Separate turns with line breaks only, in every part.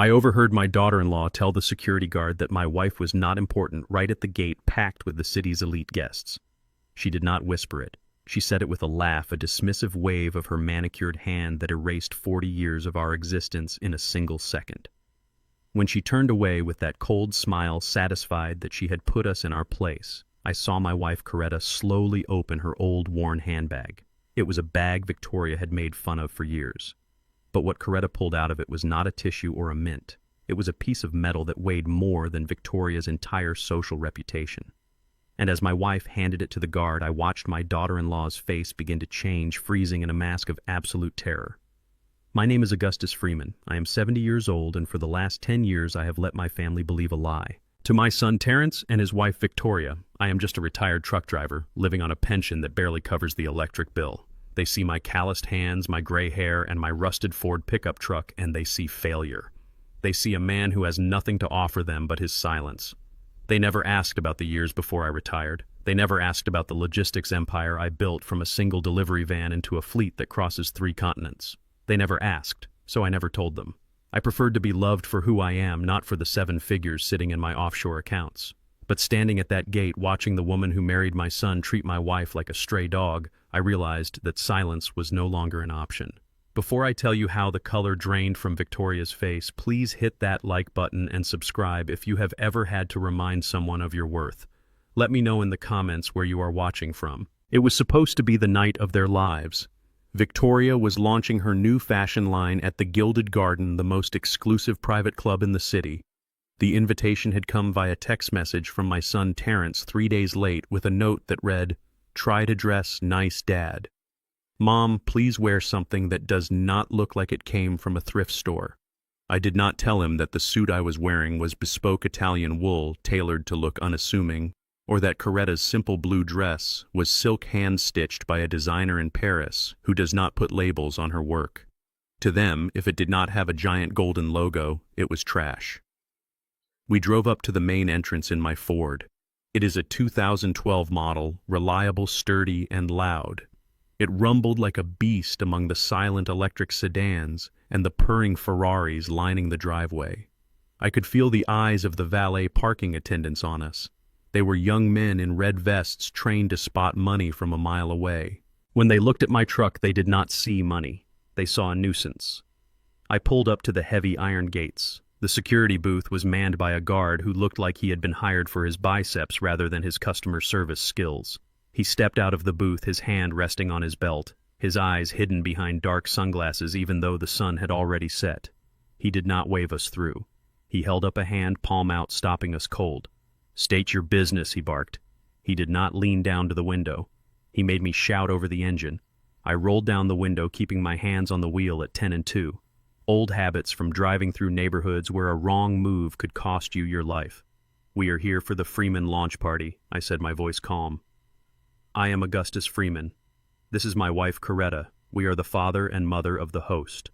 I overheard my daughter-in-law tell the security guard that my wife was not important right at the gate packed with the city's elite guests. She did not whisper it. She said it with a laugh, a dismissive wave of her manicured hand that erased 40 years of our existence in a single second. When she turned away with that cold smile, satisfied that she had put us in our place, I saw my wife Coretta slowly open her old worn handbag. It was a bag Victoria had made fun of for years. But what Coretta pulled out of it was not a tissue or a mint. It was a piece of metal that weighed more than Victoria's entire social reputation. And as my wife handed it to the guard, I watched my daughter-in-law's face begin to change, freezing in a mask of absolute terror. My name is Augustus Freeman. I am 70 years old, and for the last 10 years I have let my family believe a lie. To my son Terrence and his wife Victoria, I am just a retired truck driver, living on a pension that barely covers the electric bill. They see my calloused hands, my gray hair, and my rusted Ford pickup truck, and they see failure. They see a man who has nothing to offer them but his silence. They never asked about the years before I retired. They never asked about the logistics empire I built from a single delivery van into a fleet that crosses 3 continents. They never asked, so I never told them. I preferred to be loved for who I am, not for the 7 figures sitting in my offshore accounts. But standing at that gate, watching the woman who married my son treat my wife like a stray dog, I realized that silence was no longer an option. Before I tell you how the color drained from Victoria's face, please hit that like button and subscribe if you have ever had to remind someone of your worth. Let me know in the comments where you are watching from. It was supposed to be the night of their lives. Victoria was launching her new fashion line at the Gilded Garden, the most exclusive private club in the city. The invitation had come via text message from my son Terrence 3 days late with a note that read, "Try to dress nice, Dad. Mom, please wear something that does not look like it came from a thrift store." I did not tell him that the suit I was wearing was bespoke Italian wool tailored to look unassuming, or that Coretta's simple blue dress was silk hand-stitched by a designer in Paris who does not put labels on her work. To them, if it did not have a giant golden logo, it was trash. We drove up to the main entrance in my Ford. It is a 2012 model, reliable, sturdy, and loud. It rumbled like a beast among the silent electric sedans and the purring Ferraris lining the driveway. I could feel the eyes of the valet parking attendants on us. They were young men in red vests trained to spot money from a mile away. When they looked at my truck, they did not see money. They saw a nuisance. I pulled up to the heavy iron gates. The security booth was manned by a guard who looked like he had been hired for his biceps rather than his customer service skills. He stepped out of the booth, his hand resting on his belt, his eyes hidden behind dark sunglasses even though the sun had already set. He did not wave us through. He held up a hand, palm out, stopping us cold. "State your business," he barked. He did not lean down to the window. He made me shout over the engine. I rolled down the window, keeping my hands on the wheel at 10 and 2. Old habits from driving through neighborhoods where a wrong move could cost you your life. "We are here for the Freeman launch party," I said, my voice calm. "I am Augustus Freeman. This is my wife Coretta. We are the father and mother of the host."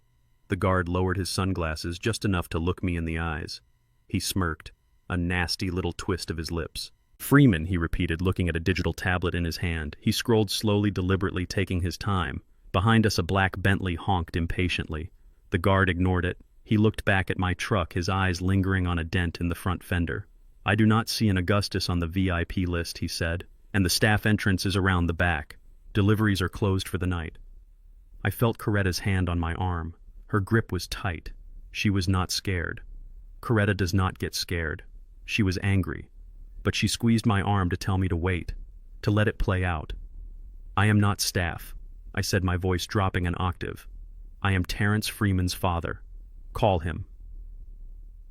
The guard lowered his sunglasses just enough to look me in the eyes. He smirked, a nasty little twist of his lips. "Freeman," he repeated, looking at a digital tablet in his hand. He scrolled slowly, deliberately, taking his time. Behind us, a black Bentley honked impatiently. The guard ignored it. He looked back at my truck, his eyes lingering on a dent in the front fender. "I do not see an Augustus on the VIP list," he said, "and the staff entrance is around the back. Deliveries are closed for the night." I felt Coretta's hand on my arm. Her grip was tight. She was not scared. Coretta does not get scared. She was angry, but she squeezed my arm to tell me to wait, to let it play out. "I am not staff," I said, my voice dropping an octave. "I am Terrence Freeman's father. Call him."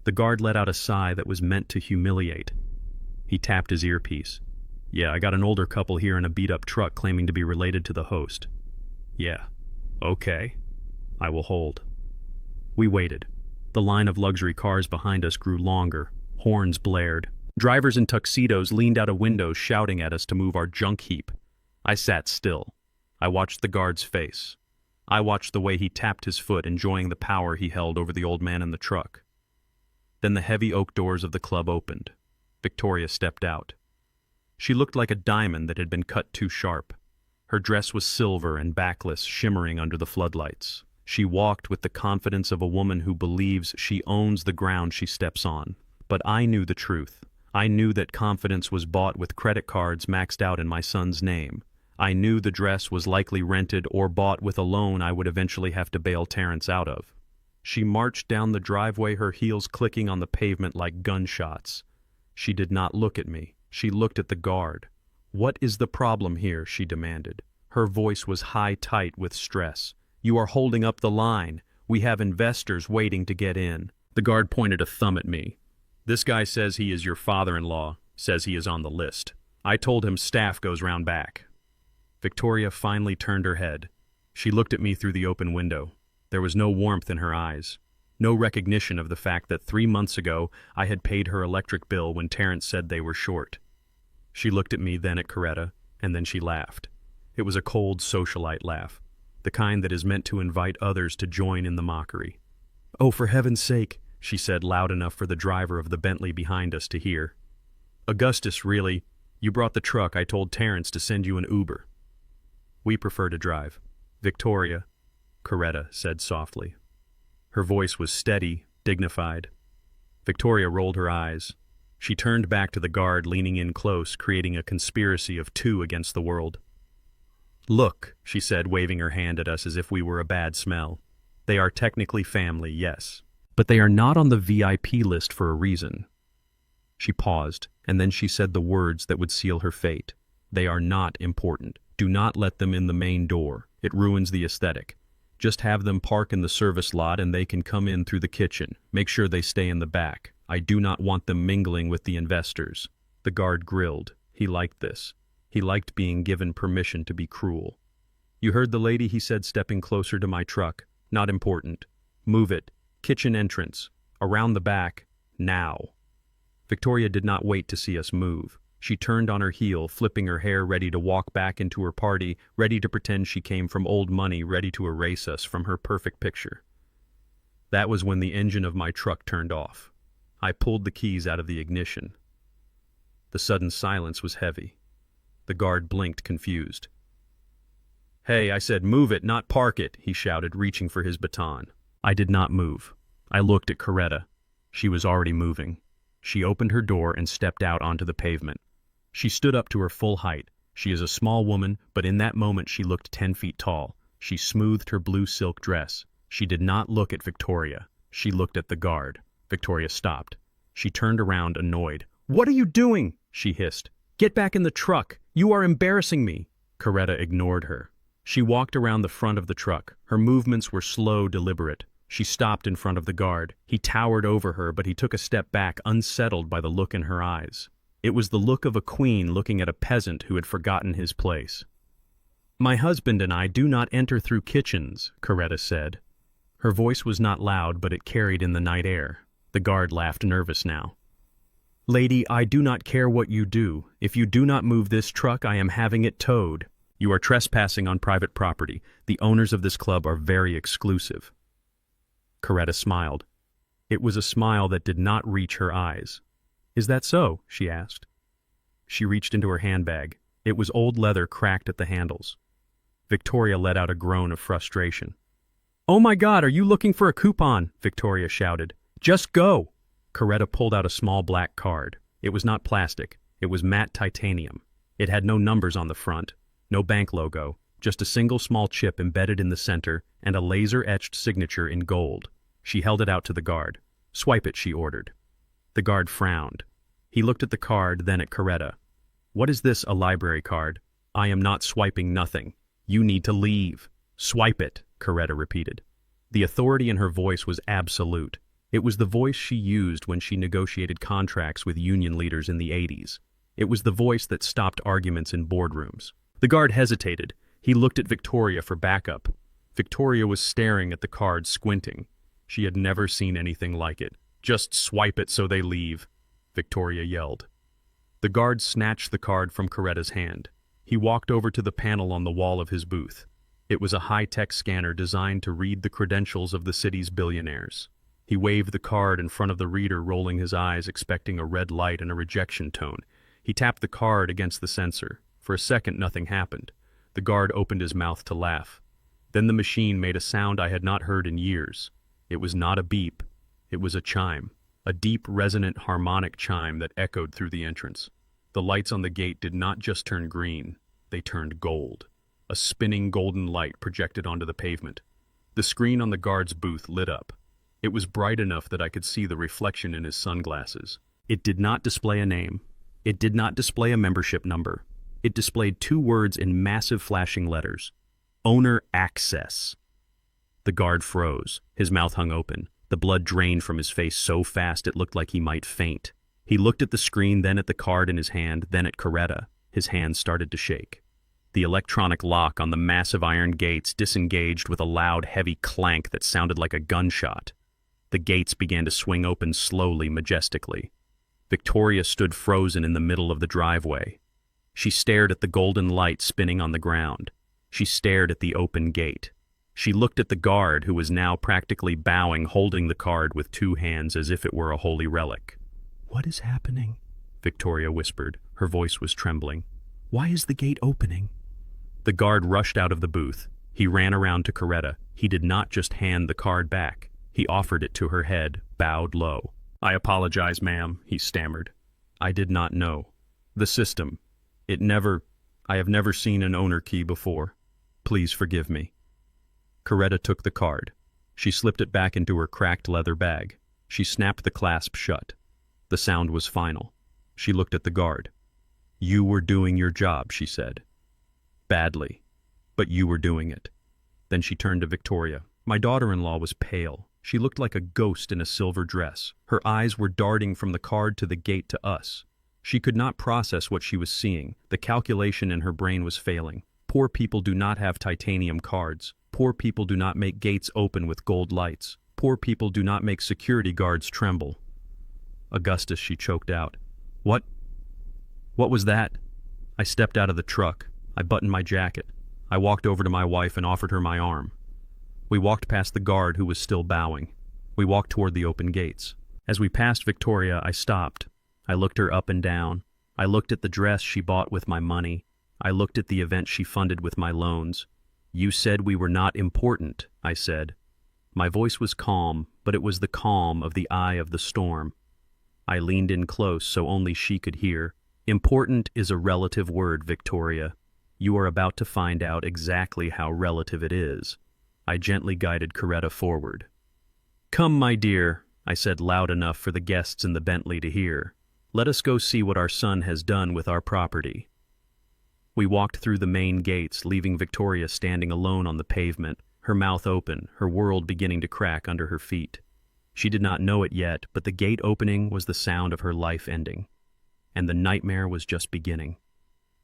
The guard let out a sigh that was meant to humiliate. He tapped his earpiece. "Yeah, I got an older couple here in a beat-up truck claiming to be related to the host." "Yeah. Okay. I will hold." We waited. The line of luxury cars behind us grew longer. Horns blared. Drivers in tuxedos leaned out of windows shouting at us to move our junk heap. I sat still. I watched the guard's face. I watched the way he tapped his foot, enjoying the power he held over the old man in the truck. Then the heavy oak doors of the club opened. Victoria stepped out. She looked like a diamond that had been cut too sharp. Her dress was silver and backless, shimmering under the floodlights. She walked with the confidence of a woman who believes she owns the ground she steps on. But I knew the truth. I knew that confidence was bought with credit cards maxed out in my son's name. I knew the dress was likely rented or bought with a loan I would eventually have to bail Terrence out of. She marched down the driveway, her heels clicking on the pavement like gunshots. She did not look at me. She looked at the guard. "What is the problem here?" she demanded. Her voice was high-tight with stress. "You are holding up the line. We have investors waiting to get in." The guard pointed a thumb at me. "This guy says he is your father-in-law, says he is on the list. I told him staff goes round back." Victoria finally turned her head. She looked at me through the open window. There was no warmth in her eyes, no recognition of the fact that 3 months ago I had paid her electric bill when Terrence said they were short. She looked at me, then at Coretta, and then she laughed. It was a cold socialite laugh, the kind that is meant to invite others to join in the mockery. "Oh, for heaven's sake," she said loud enough for the driver of the Bentley behind us to hear. "Augustus, really, you brought the truck. I told Terrence to send you an Uber." "We prefer to drive." "Victoria," Coretta said softly. Her voice was steady, dignified. Victoria rolled her eyes. She turned back to the guard, leaning in close, creating a conspiracy of two against the world. "Look," she said, waving her hand at us as if we were a bad smell. "They are technically family, yes. But they are not on the VIP list for a reason." She paused, and then she said the words that would seal her fate. "They are not important. Do not let them in the main door. It ruins the aesthetic. Just have them park in the service lot and they can come in through the kitchen. Make sure they stay in the back. I do not want them mingling with the investors." The guard grilled. He liked this. He liked being given permission to be cruel. "You heard the lady," he said, stepping closer to my truck. "Not important. Move it. Kitchen entrance. Around the back. Now." Victoria did not wait to see us move. She turned on her heel, flipping her hair, ready to walk back into her party, ready to pretend she came from old money, ready to erase us from her perfect picture. That was when the engine of my truck turned off. I pulled the keys out of the ignition. The sudden silence was heavy. The guard blinked, confused. "Hey," I said, "move it, not park it," he shouted, reaching for his baton. I did not move. I looked at Coretta. She was already moving. She opened her door and stepped out onto the pavement. She stood up to her full height. She is a small woman, but in that moment she looked 10 feet tall. She smoothed her blue silk dress. She did not look at Victoria. She looked at the guard. Victoria stopped. She turned around, annoyed. "What are you doing?" she hissed. "Get back in the truck. You are embarrassing me." Coretta ignored her. She walked around the front of the truck. Her movements were slow, deliberate. She stopped in front of the guard. He towered over her, but he took a step back, unsettled by the look in her eyes. It was the look of a queen looking at a peasant who had forgotten his place. "My husband and I do not enter through kitchens," Coretta said. Her voice was not loud, but it carried in the night air. The guard laughed, nervous now. "Lady, I do not care what you do. If you do not move this truck, I am having it towed. You are trespassing on private property. The owners of this club are very exclusive." Coretta smiled. It was a smile that did not reach her eyes. "Is that so?" she asked. She reached into her handbag. It was old leather, cracked at the handles. Victoria let out a groan of frustration. "Oh my God, are you looking for a coupon?" Victoria shouted. "Just go!" Coretta pulled out a small black card. It was not plastic. It was matte titanium. It had no numbers on the front, no bank logo, just a single small chip embedded in the center and a laser-etched signature in gold. She held it out to the guard. "Swipe it," she ordered. The guard frowned. He looked at the card, then at Coretta. "What is this, a library card? I am not swiping nothing. You need to leave." "Swipe it," Coretta repeated. The authority in her voice was absolute. It was the voice she used when she negotiated contracts with union leaders in the 80s. It was the voice that stopped arguments in boardrooms. The guard hesitated. He looked at Victoria for backup. Victoria was staring at the card, squinting. She had never seen anything like it. "Just swipe it so they leave," Victoria yelled. The guard snatched the card from Coretta's hand. He walked over to the panel on the wall of his booth. It was a high-tech scanner designed to read the credentials of the city's billionaires. He waved the card in front of the reader, rolling his eyes, expecting a red light and a rejection tone. He tapped the card against the sensor. For a second, nothing happened. The guard opened his mouth to laugh. Then the machine made a sound I had not heard in years. It was not a beep. It was a chime. A deep, resonant, harmonic chime that echoed through the entrance. The lights on the gate did not just turn green. They turned gold. A spinning golden light projected onto the pavement. The screen on the guard's booth lit up. It was bright enough that I could see the reflection in his sunglasses. It did not display a name. It did not display a membership number. It displayed 2 words in massive flashing letters. Owner access. The guard froze. His mouth hung open. The blood drained from his face so fast it looked like he might faint. He looked at the screen, then at the card in his hand, then at Coretta. His hand started to shake. The electronic lock on the massive iron gates disengaged with a loud, heavy clank that sounded like a gunshot. The gates began to swing open slowly, majestically. Victoria stood frozen in the middle of the driveway. She stared at the golden light spinning on the ground. She stared at the open gate. She looked at the guard, who was now practically bowing, holding the card with 2 hands as if it were a holy relic. "What is happening?" Victoria whispered. Her voice was trembling. "Why is the gate opening?" The guard rushed out of the booth. He ran around to Coretta. He did not just hand the card back. He offered it to her head, bowed low. "I apologize, ma'am," he stammered. "I did not know. The system. I have never seen an owner key before. Please forgive me." Coretta took the card. She slipped it back into her cracked leather bag. She snapped the clasp shut. The sound was final. She looked at the guard. "You were doing your job," she said. "Badly. But you were doing it." Then she turned to Victoria. My daughter-in-law was pale. She looked like a ghost in a silver dress. Her eyes were darting from the card to the gate to us. She could not process what she was seeing. The calculation in her brain was failing. Poor people do not have titanium cards. Poor people do not make gates open with gold lights. Poor people do not make security guards tremble. "Augustus," she choked out. What was that?" I stepped out of the truck. I buttoned my jacket. I walked over to my wife and offered her my arm. We walked past the guard, who was still bowing. We walked toward the open gates. As we passed Victoria, I stopped. I looked her up and down. I looked at the dress she bought with my money. I looked at the event she funded with my loans. "You said we were not important," I said. My voice was calm, but it was the calm of the eye of the storm. I leaned in close so only she could hear. "Important is a relative word, Victoria. You are about to find out exactly how relative it is." I gently guided Coretta forward. "Come, my dear," I said loud enough for the guests in the Bentley to hear. "Let us go see what our son has done with our property." We walked through the main gates, leaving Victoria standing alone on the pavement, her mouth open, her world beginning to crack under her feet. She did not know it yet, but the gate opening was the sound of her life ending. And the nightmare was just beginning.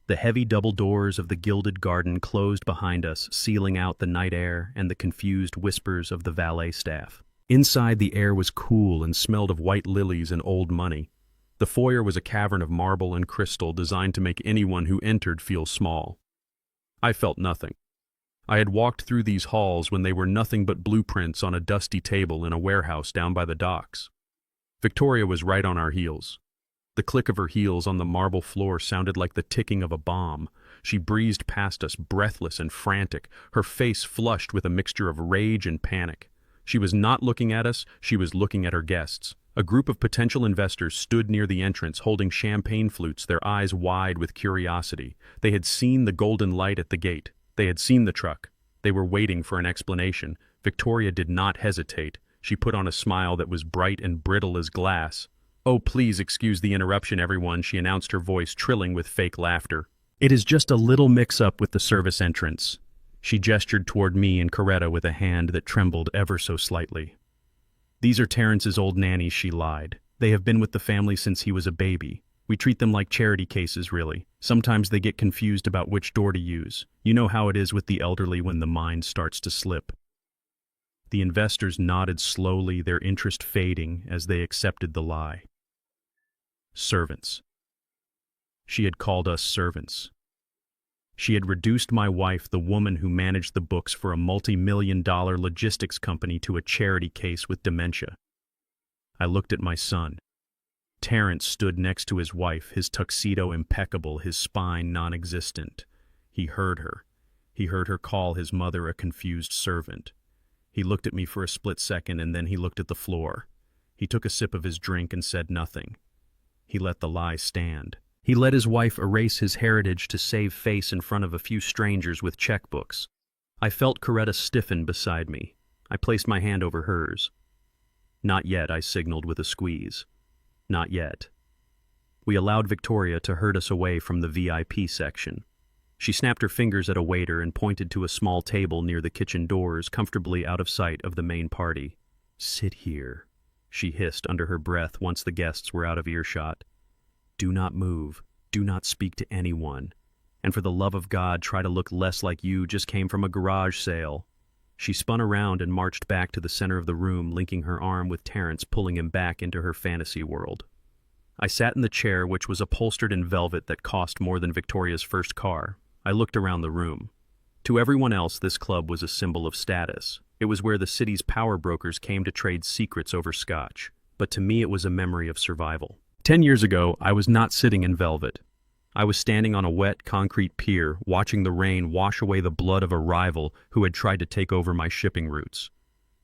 The heavy double doors of the gilded garden closed behind us, sealing out the night air and the confused whispers of the valet staff. Inside, the air was cool and smelled of white lilies and old money. The foyer was a cavern of marble and crystal designed to make anyone who entered feel small. I felt nothing. I had walked through these halls when they were nothing but blueprints on a dusty table in a warehouse down by the docks. Victoria was right on our heels. The click of her heels on the marble floor sounded like the ticking of a bomb. She breezed past us, breathless and frantic, her face flushed with a mixture of rage and panic. She was not looking at us, she was looking at her guests. A group of potential investors stood near the entrance, holding champagne flutes, their eyes wide with curiosity. They had seen the golden light at the gate. They had seen the truck. They were waiting for an explanation. Victoria did not hesitate. She put on a smile that was bright and brittle as glass. "Oh, please excuse the interruption, everyone," she announced, her voice trilling with fake laughter. "It is just a little mix-up with the service entrance." She gestured toward me and Coretta with a hand that trembled ever so slightly. "These are Terrence's old nannies," she lied. "They have been with the family since he was a baby. We treat them like charity cases, really. Sometimes they get confused about which door to use. You know how it is with the elderly when the mind starts to slip." The investors nodded slowly, their interest fading as they accepted the lie. Servants. She had called us servants. She had reduced my wife, the woman who managed the books for a multi-million-dollar logistics company, to a charity case with dementia. I looked at my son. Terrence stood next to his wife, his tuxedo impeccable, his spine non-existent. He heard her. He heard her call his mother a confused servant. He looked at me for a split second, and then he looked at the floor. He took a sip of his drink and said nothing. He let the lie stand. He let his wife erase his heritage to save face in front of a few strangers with checkbooks. I felt Coretta stiffen beside me. I placed my hand over hers. "Not yet," I signaled with a squeeze. "Not yet." We allowed Victoria to herd us away from the VIP section. She snapped her fingers at a waiter and pointed to a small table near the kitchen doors, comfortably out of sight of the main party. "Sit here," she hissed under her breath once the guests were out of earshot. "Do not move. Do not speak to anyone. And for the love of God, try to look less like you just came from a garage sale." She spun around and marched back to the center of the room, linking her arm with Terrence, pulling him back into her fantasy world. I sat in the chair, which was upholstered in velvet that cost more than Victoria's first car. I looked around the room. To everyone else, this club was a symbol of status. It was where the city's power brokers came to trade secrets over scotch. But to me, it was a memory of survival. 10 years ago, I was not sitting in velvet. I was standing on a wet, concrete pier, watching the rain wash away the blood of a rival who had tried to take over my shipping routes.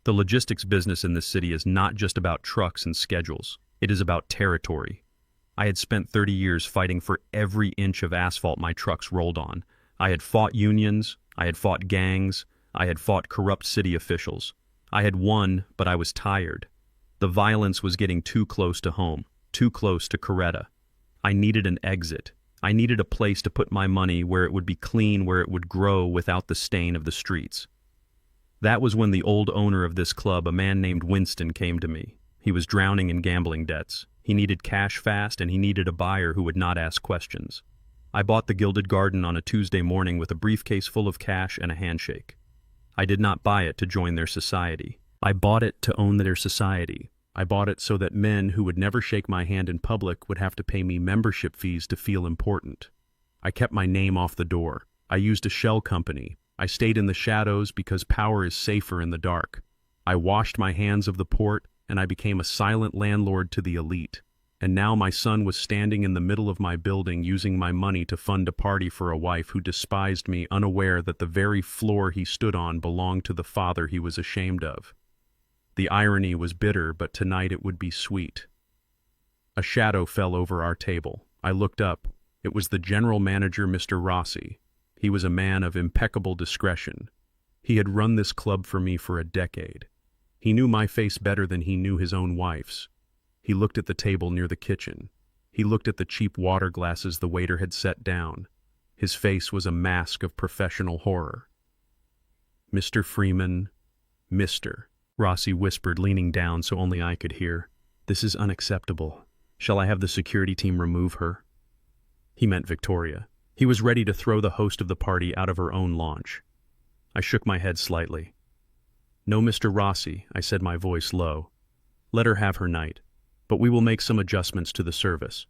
The logistics business in this city is not just about trucks and schedules. It is about territory. I had spent 30 years fighting for every inch of asphalt my trucks rolled on. I had fought unions, I had fought gangs, I had fought corrupt city officials. I had won, but I was tired. The violence was getting too close to home, too close to Coretta. I needed an exit. I needed a place to put my money where it would be clean, where it would grow without the stain of the streets. That was when the old owner of this club, a man named Winston, came to me. He was drowning in gambling debts. He needed cash fast, and he needed a buyer who would not ask questions. I bought the Gilded Garden on a Tuesday morning with a briefcase full of cash and a handshake. I did not buy it to join their society. I bought it to own their society. I bought it so that men who would never shake my hand in public would have to pay me membership fees to feel important. I kept my name off the door. I used a shell company. I stayed in the shadows because power is safer in the dark. I washed my hands of the port, and I became a silent landlord to the elite. And now my son was standing in the middle of my building using my money to fund a party for a wife who despised me, unaware that the very floor he stood on belonged to the father he was ashamed of. The irony was bitter, but tonight it would be sweet. A shadow fell over our table. I looked up. It was the general manager, Mr. Rossi. He was a man of impeccable discretion. He had run this club for me for a decade. He knew my face better than he knew his own wife's. He looked at the table near the kitchen. He looked at the cheap water glasses the waiter had set down. His face was a mask of professional horror. "Mr. Freeman, Mr." Rossi whispered, leaning down so only I could hear. "This is unacceptable. Shall I have the security team remove her?" He meant Victoria. He was ready to throw the host of the party out of her own launch. I shook my head slightly. "No, Mr. Rossi," I said, my voice low. "Let her have her night, but we will make some adjustments to the service."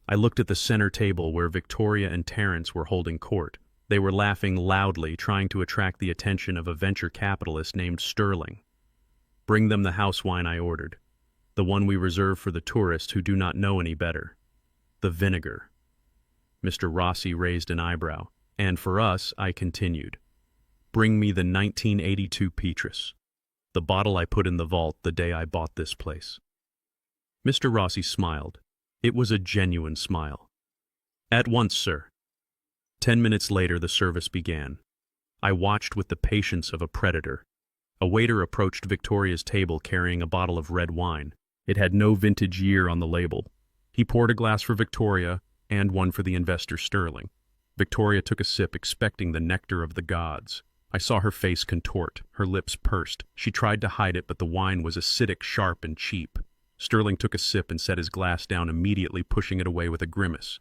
I looked at the center table where Victoria and Terrence were holding court. They were laughing loudly, trying to attract the attention of a venture capitalist named Sterling. "Bring them the house wine," I ordered. "The one we reserve for the tourists who do not know any better. The vinegar." Mr. Rossi raised an eyebrow. "And for us," I continued, "bring me the 1982 Petrus, the bottle I put in the vault the day I bought this place." Mr. Rossi smiled. It was a genuine smile. "At once, sir." 10 minutes later, the service began. I watched with the patience of a predator. A waiter approached Victoria's table carrying a bottle of red wine. It had no vintage year on the label. He poured a glass for Victoria and one for the investor Sterling. Victoria took a sip, expecting the nectar of the gods. I saw her face contort, her lips pursed. She tried to hide it, but the wine was acidic, sharp, and cheap. Sterling took a sip and set his glass down, immediately pushing it away with a grimace.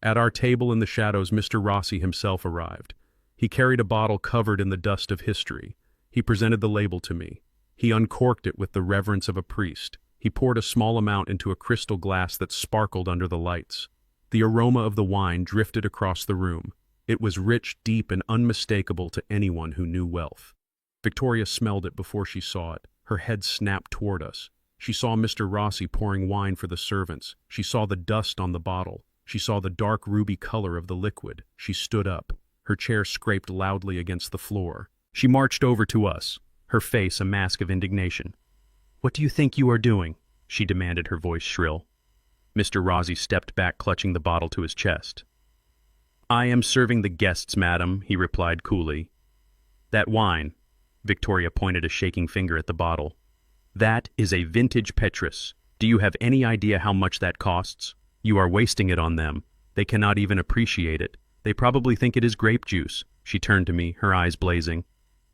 At our table in the shadows, Mr. Rossi himself arrived. He carried a bottle covered in the dust of history. He presented the label to me. He uncorked it with the reverence of a priest. He poured a small amount into a crystal glass that sparkled under the lights. The aroma of the wine drifted across the room. It was rich, deep, and unmistakable to anyone who knew wealth. Victoria smelled it before she saw it. Her head snapped toward us. She saw Mr. Rossi pouring wine for the servants. She saw the dust on the bottle. She saw the dark ruby color of the liquid. She stood up. Her chair scraped loudly against the floor. She marched over to us, her face a mask of indignation. "What do you think you are doing?" she demanded, her voice shrill. Mr. Rossi stepped back, clutching the bottle to his chest. "I am serving the guests, madam," he replied coolly. "That wine," Victoria pointed a shaking finger at the bottle, "that is a vintage Petrus. Do you have any idea how much that costs? You are wasting it on them. They cannot even appreciate it. They probably think it is grape juice." She turned to me, her eyes blazing.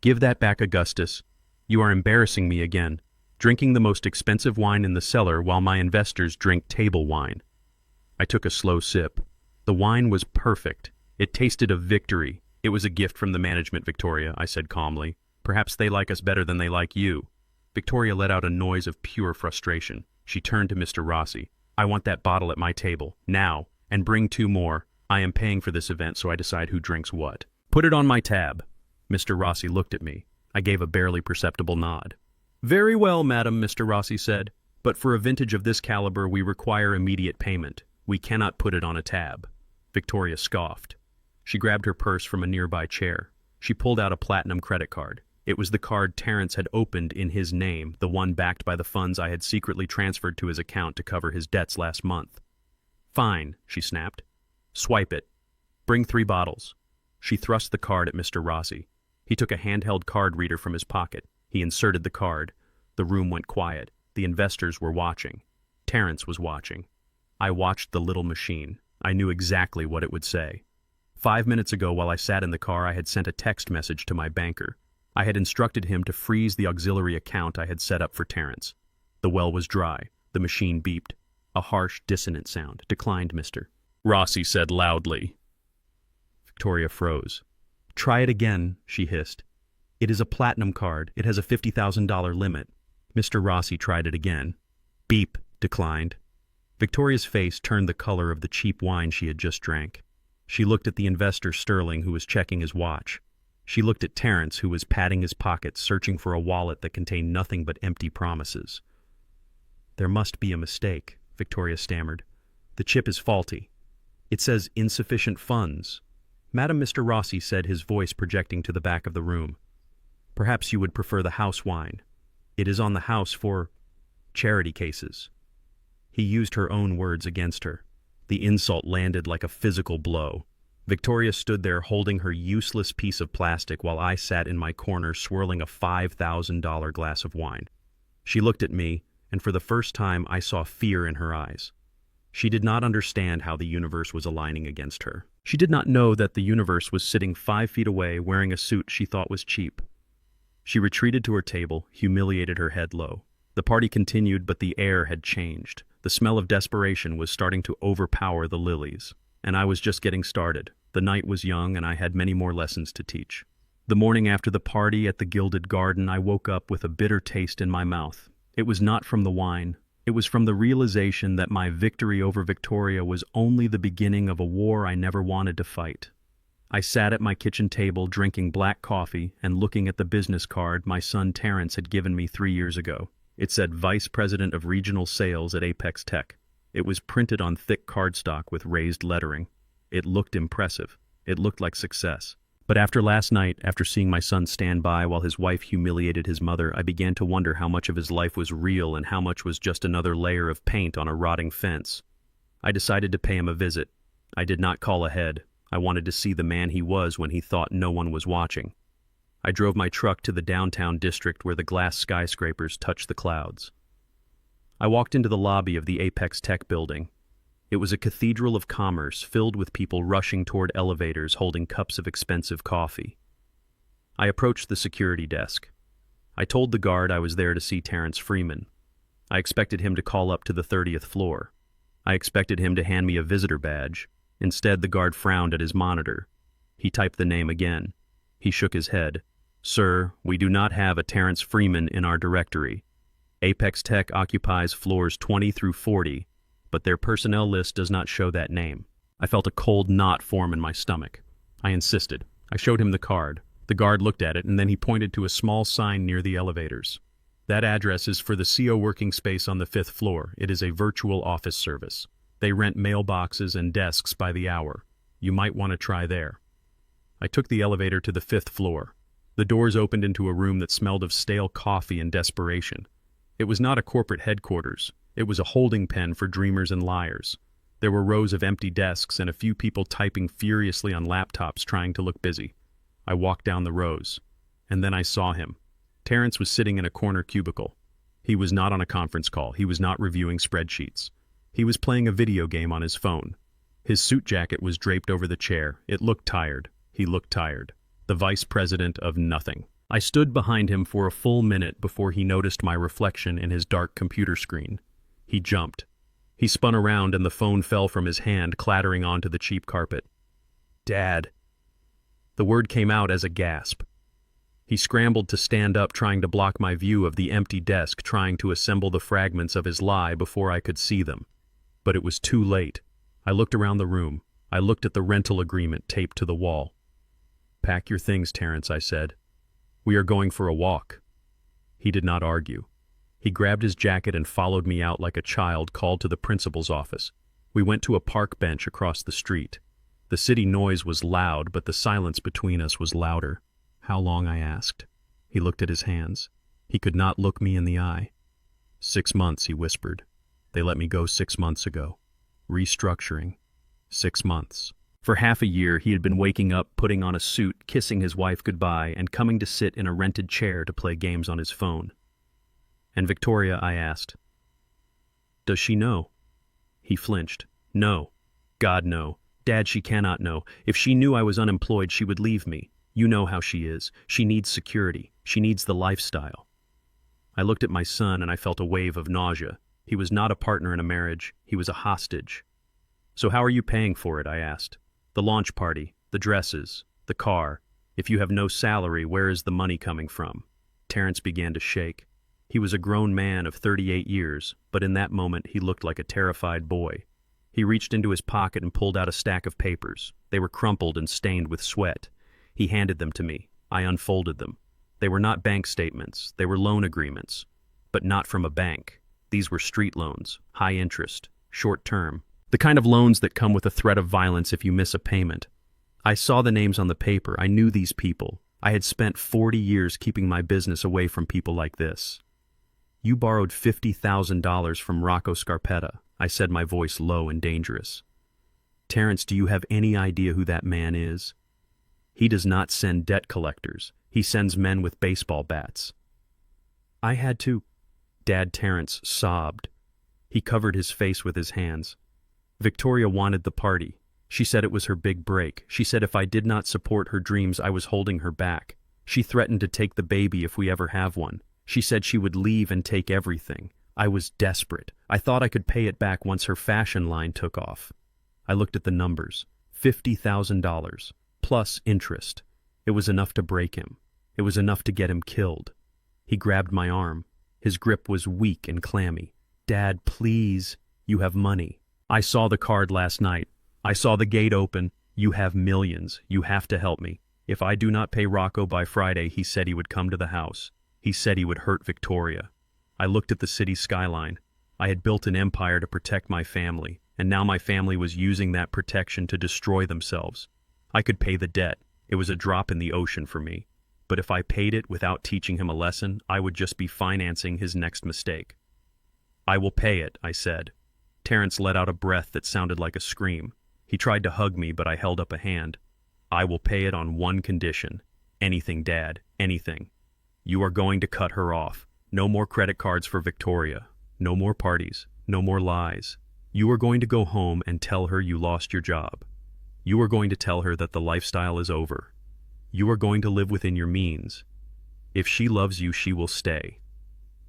"Give that back, Augustus. You are embarrassing me again, drinking the most expensive wine in the cellar while my investors drink table wine." I took a slow sip. The wine was perfect. It tasted of victory. "It was a gift from the management, Victoria," I said calmly. "Perhaps they like us better than they like you." Victoria let out a noise of pure frustration. She turned to Mr. Rossi. "I want that bottle at my table, now, and bring 2 more. I am paying for this event, so I decide who drinks what. Put it on my tab." Mr. Rossi looked at me. I gave a barely perceptible nod. "Very well, madam," Mr. Rossi said. "But for a vintage of this caliber, we require immediate payment. We cannot put it on a tab." Victoria scoffed. She grabbed her purse from a nearby chair. She pulled out a platinum credit card. It was the card Terrence had opened in his name, the one backed by the funds I had secretly transferred to his account to cover his debts last month. "Fine," she snapped. "Swipe it. Bring 3 bottles." She thrust the card at Mr. Rossi. He took a handheld card reader from his pocket. He inserted the card. The room went quiet. The investors were watching. Terrence was watching. I watched the little machine. I knew exactly what it would say. 5 minutes ago, while I sat in the car, I had sent a text message to my banker. I had instructed him to freeze the auxiliary account I had set up for Terrence. The well was dry. The machine beeped. A harsh, dissonant sound. "Declined, Mr. Rossi said loudly. Victoria froze. "Try it again," she hissed. "It is a platinum card. It has a $50,000 limit." Mr. Rossi tried it again. "Beep," declined. Victoria's face turned the color of the cheap wine she had just drank. She looked at the investor Sterling, who was checking his watch. She looked at Terrence, who was patting his pockets, searching for a wallet that contained nothing but empty promises. "There must be a mistake," Victoria stammered. "The chip is faulty. It says insufficient funds." "Madam," Mr. Rossi said, his voice projecting to the back of the room. "Perhaps you would prefer the house wine. It is on the house for charity cases." He used her own words against her. The insult landed like a physical blow. Victoria stood there holding her useless piece of plastic while I sat in my corner swirling a $5,000 glass of wine. She looked at me, and for the first time I saw fear in her eyes. She did not understand how the universe was aligning against her. She did not know that the universe was sitting 5 feet away wearing a suit she thought was cheap. She retreated to her table, humiliated, her head low. The party continued, but the air had changed. The smell of desperation was starting to overpower the lilies. And I was just getting started. The night was young, and I had many more lessons to teach. The morning after the party at the Gilded Garden, I woke up with a bitter taste in my mouth. It was not from the wine. It was from the realization that my victory over Victoria was only the beginning of a war I never wanted to fight. I sat at my kitchen table drinking black coffee and looking at the business card my son Terrence had given me 3 years ago. It said Vice President of Regional Sales at Apex Tech. It was printed on thick cardstock with raised lettering. It looked impressive. It looked like success. But after last night, after seeing my son stand by while his wife humiliated his mother, I began to wonder how much of his life was real and how much was just another layer of paint on a rotting fence. I decided to pay him a visit. I did not call ahead. I wanted to see the man he was when he thought no one was watching. I drove my truck to the downtown district where the glass skyscrapers touched the clouds. I walked into the lobby of the Apex Tech building. It was a cathedral of commerce filled with people rushing toward elevators holding cups of expensive coffee. I approached the security desk. I told the guard I was there to see Terrence Freeman. I expected him to call up to the 30th floor. I expected him to hand me a visitor badge. Instead, the guard frowned at his monitor. He typed the name again. He shook his head. "Sir, we do not have a Terrence Freeman in our directory. Apex Tech occupies floors 20 through 40, but their personnel list does not show that name." I felt a cold knot form in my stomach. I insisted. I showed him the card. The guard looked at it, and then he pointed to a small sign near the elevators. "That address is for the CO working space on the 5th floor. It is a virtual office service. They rent mailboxes and desks by the hour. You might want to try there." I took the elevator to the 5th floor. The doors opened into a room that smelled of stale coffee and desperation. It was not a corporate headquarters. It was a holding pen for dreamers and liars. There were rows of empty desks and a few people typing furiously on laptops trying to look busy. I walked down the rows. And then I saw him. Terrence was sitting in a corner cubicle. He was not on a conference call. He was not reviewing spreadsheets. He was playing a video game on his phone. His suit jacket was draped over the chair. It looked tired. He looked tired. The vice president of nothing. I stood behind him for a full minute before he noticed my reflection in his dark computer screen. He jumped. He spun around and the phone fell from his hand, clattering onto the cheap carpet. "Dad." The word came out as a gasp. He scrambled to stand up, trying to block my view of the empty desk, trying to assemble the fragments of his lie before I could see them. But it was too late. I looked around the room. I looked at the rental agreement taped to the wall. "Pack your things, Terrence," I said. "We are going for a walk." He did not argue. He grabbed his jacket and followed me out like a child called to the principal's office. We went to a park bench across the street. The city noise was loud, but the silence between us was louder. "How long?" I asked. He looked at his hands. He could not look me in the eye. 6 months, he whispered. "They let me go 6 months ago. Restructuring. 6 months." For half a year, he had been waking up, putting on a suit, kissing his wife goodbye, and coming to sit in a rented chair to play games on his phone. "And Victoria?" I asked. "Does she know?" He flinched. "No. God, no. Dad, she cannot know. If she knew I was unemployed, she would leave me. You know how she is. She needs security. She needs the lifestyle." I looked at my son and I felt a wave of nausea. He was not a partner in a marriage. He was a hostage. "So how are you paying for it?" I asked. "The launch party, the dresses, the car. If you have no salary, where is the money coming from?" Terrence began to shake. He was a grown man of 38 years, but in that moment he looked like a terrified boy. He reached into his pocket and pulled out a stack of papers. They were crumpled and stained with sweat. He handed them to me. I unfolded them. They were not bank statements. They were loan agreements. But not from a bank. These were street loans, high interest, short term. The kind of loans that come with a threat of violence if you miss a payment. I saw the names on the paper. I knew these people. I had spent 40 years keeping my business away from people like this. "You borrowed $50,000 from Rocco Scarpetta," I said, my voice low and dangerous. "Terrence, do you have any idea who that man is? He does not send debt collectors. He sends men with baseball bats." "I had to." Dad, Terrence sobbed. He covered his face with his hands. "Victoria wanted the party. She said it was her big break. She said if I did not support her dreams, I was holding her back. She threatened to take the baby if we ever have one. She said she would leave and take everything. I was desperate. I thought I could pay it back once her fashion line took off." I looked at the numbers. $50,000. Plus interest. It was enough to break him. It was enough to get him killed. He grabbed my arm. His grip was weak and clammy. "Dad, please. You have money. I saw the card last night. I saw the gate open. You have millions. You have to help me. If I do not pay Rocco by Friday," he said he would come to the house. He said he would hurt Victoria. I looked at the city skyline. I had built an empire to protect my family, and now my family was using that protection to destroy themselves. I could pay the debt. It was a drop in the ocean for me. But if I paid it without teaching him a lesson, I would just be financing his next mistake. "I will pay it," I said. Terrence let out a breath that sounded like a scream. He tried to hug me, but I held up a hand. "I will pay it on one condition. Anything, Dad, anything. You are going to cut her off. No more credit cards for Victoria. No more parties. No more lies. You are going to go home and tell her you lost your job. You are going to tell her that the lifestyle is over. You are going to live within your means. If she loves you, she will stay.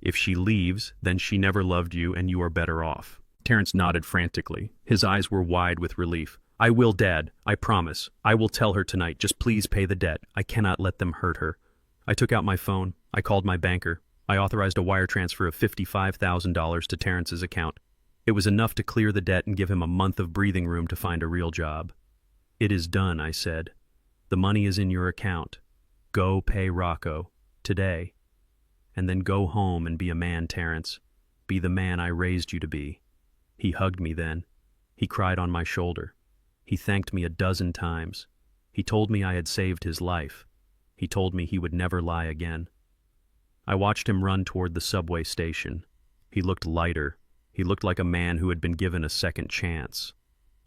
If she leaves, then she never loved you and you are better off." Terrence nodded frantically. His eyes were wide with relief. "I will, Dad. I promise. I will tell her tonight. Just please pay the debt. I cannot let them hurt her." I took out my phone. I called my banker. I authorized a wire transfer of $55,000 to Terrence's account. It was enough to clear the debt and give him a month of breathing room to find a real job. "It is done," I said. "The money is in your account. Go pay Rocco. Today. And then go home and be a man, Terrence. Be the man I raised you to be." He hugged me then. He cried on my shoulder. He thanked me a dozen times. He told me I had saved his life. He told me he would never lie again. I watched him run toward the subway station. He looked lighter. He looked like a man who had been given a second chance.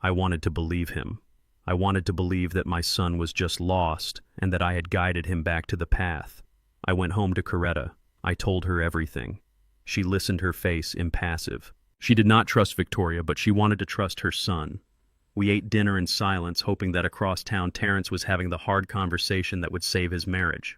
I wanted to believe him. I wanted to believe that my son was just lost and that I had guided him back to the path. I went home to Coretta. I told her everything. She listened, her face impassive. She did not trust Victoria, but she wanted to trust her son. We ate dinner in silence, hoping that across town Terrence was having the hard conversation that would save his marriage.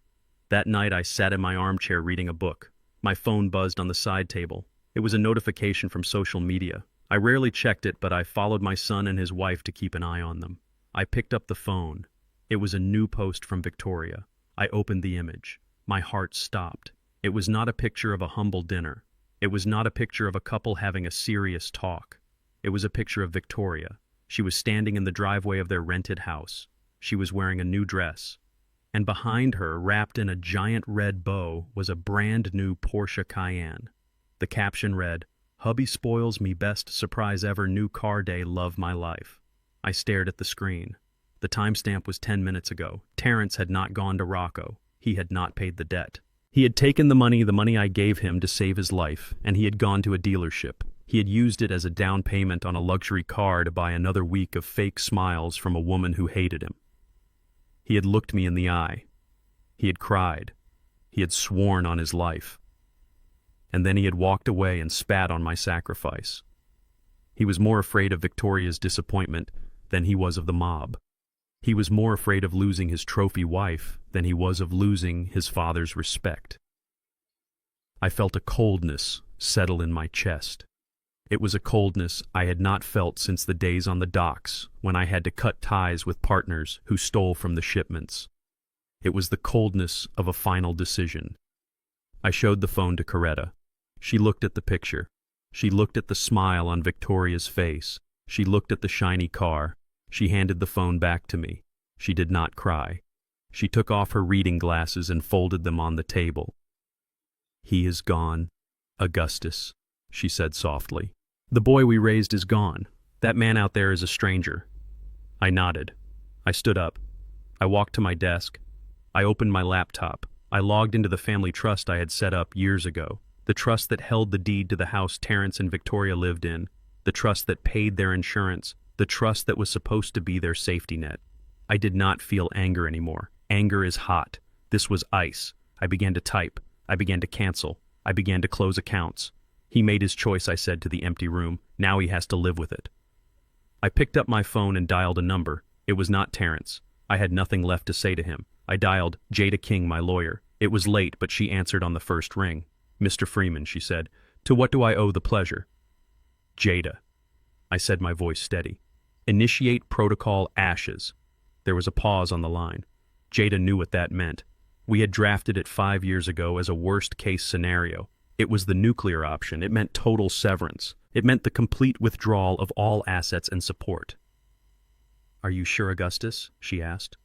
That night I sat in my armchair reading a book. My phone buzzed on the side table. It was a notification from social media. I rarely checked it, but I followed my son and his wife to keep an eye on them. I picked up the phone. It was a new post from Victoria. I opened the image. My heart stopped. It was not a picture of a humble dinner. It was not a picture of a couple having a serious talk. It was a picture of Victoria. She was standing in the driveway of their rented house. She was wearing a new dress. And behind her, wrapped in a giant red bow, was a brand new Porsche Cayenne. The caption read, "Hubby spoils me best surprise ever, new car day, love my life." I stared at the screen. The timestamp was 10 minutes ago. Terrence had not gone to Rocco. He had not paid the debt. He had taken the money I gave him to save his life, and he had gone to a dealership. He had used it as a down payment on a luxury car to buy another week of fake smiles from a woman who hated him. He had looked me in the eye. He had cried. He had sworn on his life. And then he had walked away and spat on my sacrifice. He was more afraid of Victoria's disappointment than he was of the mob. He was more afraid of losing his trophy wife than he was of losing his father's respect. I felt a coldness settle in my chest. It was a coldness I had not felt since the days on the docks when I had to cut ties with partners who stole from the shipments. It was the coldness of a final decision. I showed the phone to Coretta. She looked at the picture. She looked at the smile on Victoria's face. She looked at the shiny car. She handed the phone back to me. She did not cry. She took off her reading glasses and folded them on the table. "He is gone, Augustus," she said softly. "The boy we raised is gone. That man out there is a stranger." I nodded. I stood up. I walked to my desk. I opened my laptop. I logged into the family trust I had set up years ago. The trust that held the deed to the house Terrence and Victoria lived in. The trust that paid their insurance. The trust that was supposed to be their safety net. I did not feel anger anymore. Anger is hot. This was ice. I began to type. I began to cancel. I began to close accounts. He made his choice, I said to the empty room. Now he has to live with it. I picked up my phone and dialed a number. It was not Terrence. I had nothing left to say to him. I dialed Jada King, my lawyer. It was late, but she answered on the first ring. "Mr. Freeman," she said, "to what do I owe the pleasure?" "Jada," I said, my voice steady. "Initiate protocol Ashes." There was a pause on the line. Jada knew what that meant. We had drafted it 5 years ago as a worst-case scenario. It was the nuclear option. It meant total severance. It meant the complete withdrawal of all assets and support. "Are you sure, Augustus?" she asked.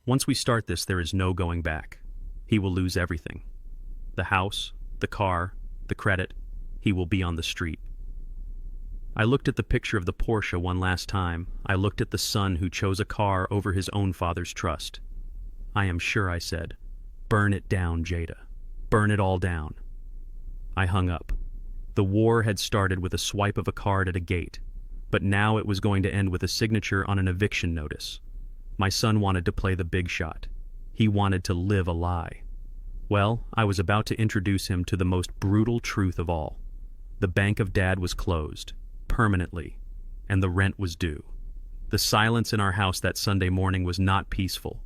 "Once we start this, there is no going back. He will lose everything. The house, the car, the credit. He will be on the street." I looked at the picture of the Porsche one last time. I looked at the son who chose a car over his own father's trust. "I am sure," I said. "Burn it down, Jada. Burn it all down." I hung up. The war had started with a swipe of a card at a gate, but now it was going to end with a signature on an eviction notice. My son wanted to play the big shot. He wanted to live a lie. Well, I was about to introduce him to the most brutal truth of all. The bank of Dad was closed, permanently, and the rent was due. The silence in our house that Sunday morning was not peaceful.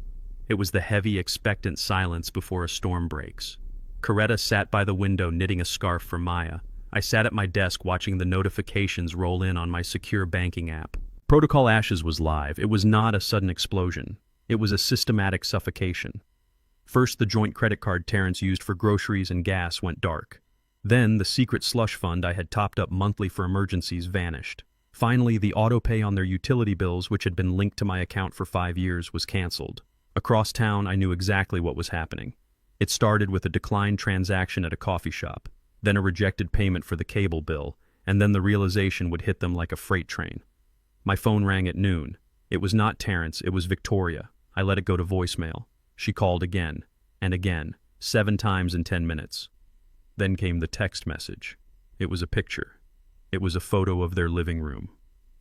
It was the heavy, expectant silence before a storm breaks. Coretta sat by the window knitting a scarf for Maya. I sat at my desk watching the notifications roll in on my secure banking app. Protocol Ashes was live. It was not a sudden explosion. It was a systematic suffocation. First, the joint credit card Terrence used for groceries and gas went dark. Then, the secret slush fund I had topped up monthly for emergencies vanished. Finally, the auto-pay on their utility bills, which had been linked to my account for 5 years, was canceled. Across town, I knew exactly what was happening. It started with a declined transaction at a coffee shop, then a rejected payment for the cable bill, and then the realization would hit them like a freight train. My phone rang at noon. It was not Terrence, it was Victoria. I let it go to voicemail. She called again and again, 7 times in 10 minutes. Then came the text message. It was a picture. It was a photo of their living room,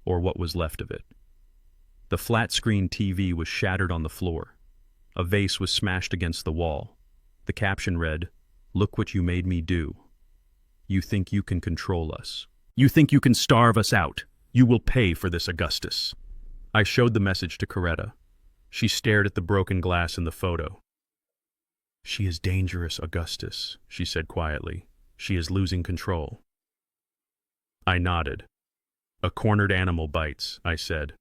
or what was left of it. The flat-screen TV was shattered on the floor. A vase was smashed against the wall. The caption read, "Look what you made me do. You think you can control us. You think you can starve us out. You will pay for this, Augustus." I showed the message to Coretta. She stared at the broken glass in the photo. "She is dangerous, Augustus," she said quietly. "She is losing control." I nodded. "A cornered animal bites," I said.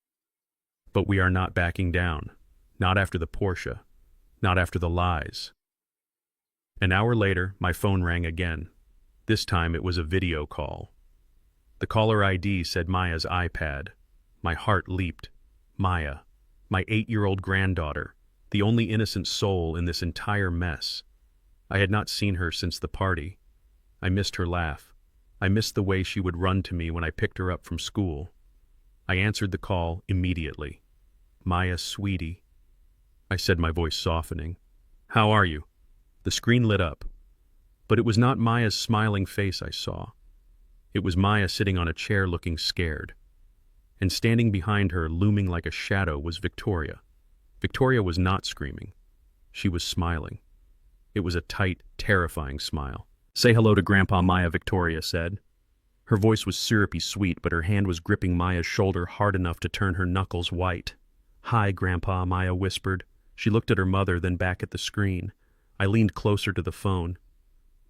"But we are not backing down. Not after the Porsche. Not after the lies." An hour later, my phone rang again. This time it was a video call. The caller ID said Maya's iPad. My heart leaped. Maya, my 8-year-old granddaughter, the only innocent soul in this entire mess. I had not seen her since the party. I missed her laugh. I missed the way she would run to me when I picked her up from school. I answered the call immediately. "Maya, sweetie," I said, my voice softening. "How are you?" The screen lit up. But it was not Maya's smiling face I saw. It was Maya sitting on a chair looking scared. And standing behind her, looming like a shadow, was Victoria. Victoria was not screaming. She was smiling. It was a tight, terrifying smile. "Say hello to Grandpa, Maya," Victoria said. Her voice was syrupy sweet, but her hand was gripping Maya's shoulder hard enough to turn her knuckles white. "Hi, Grandpa," Maya whispered. She looked at her mother, then back at the screen. I leaned closer to the phone.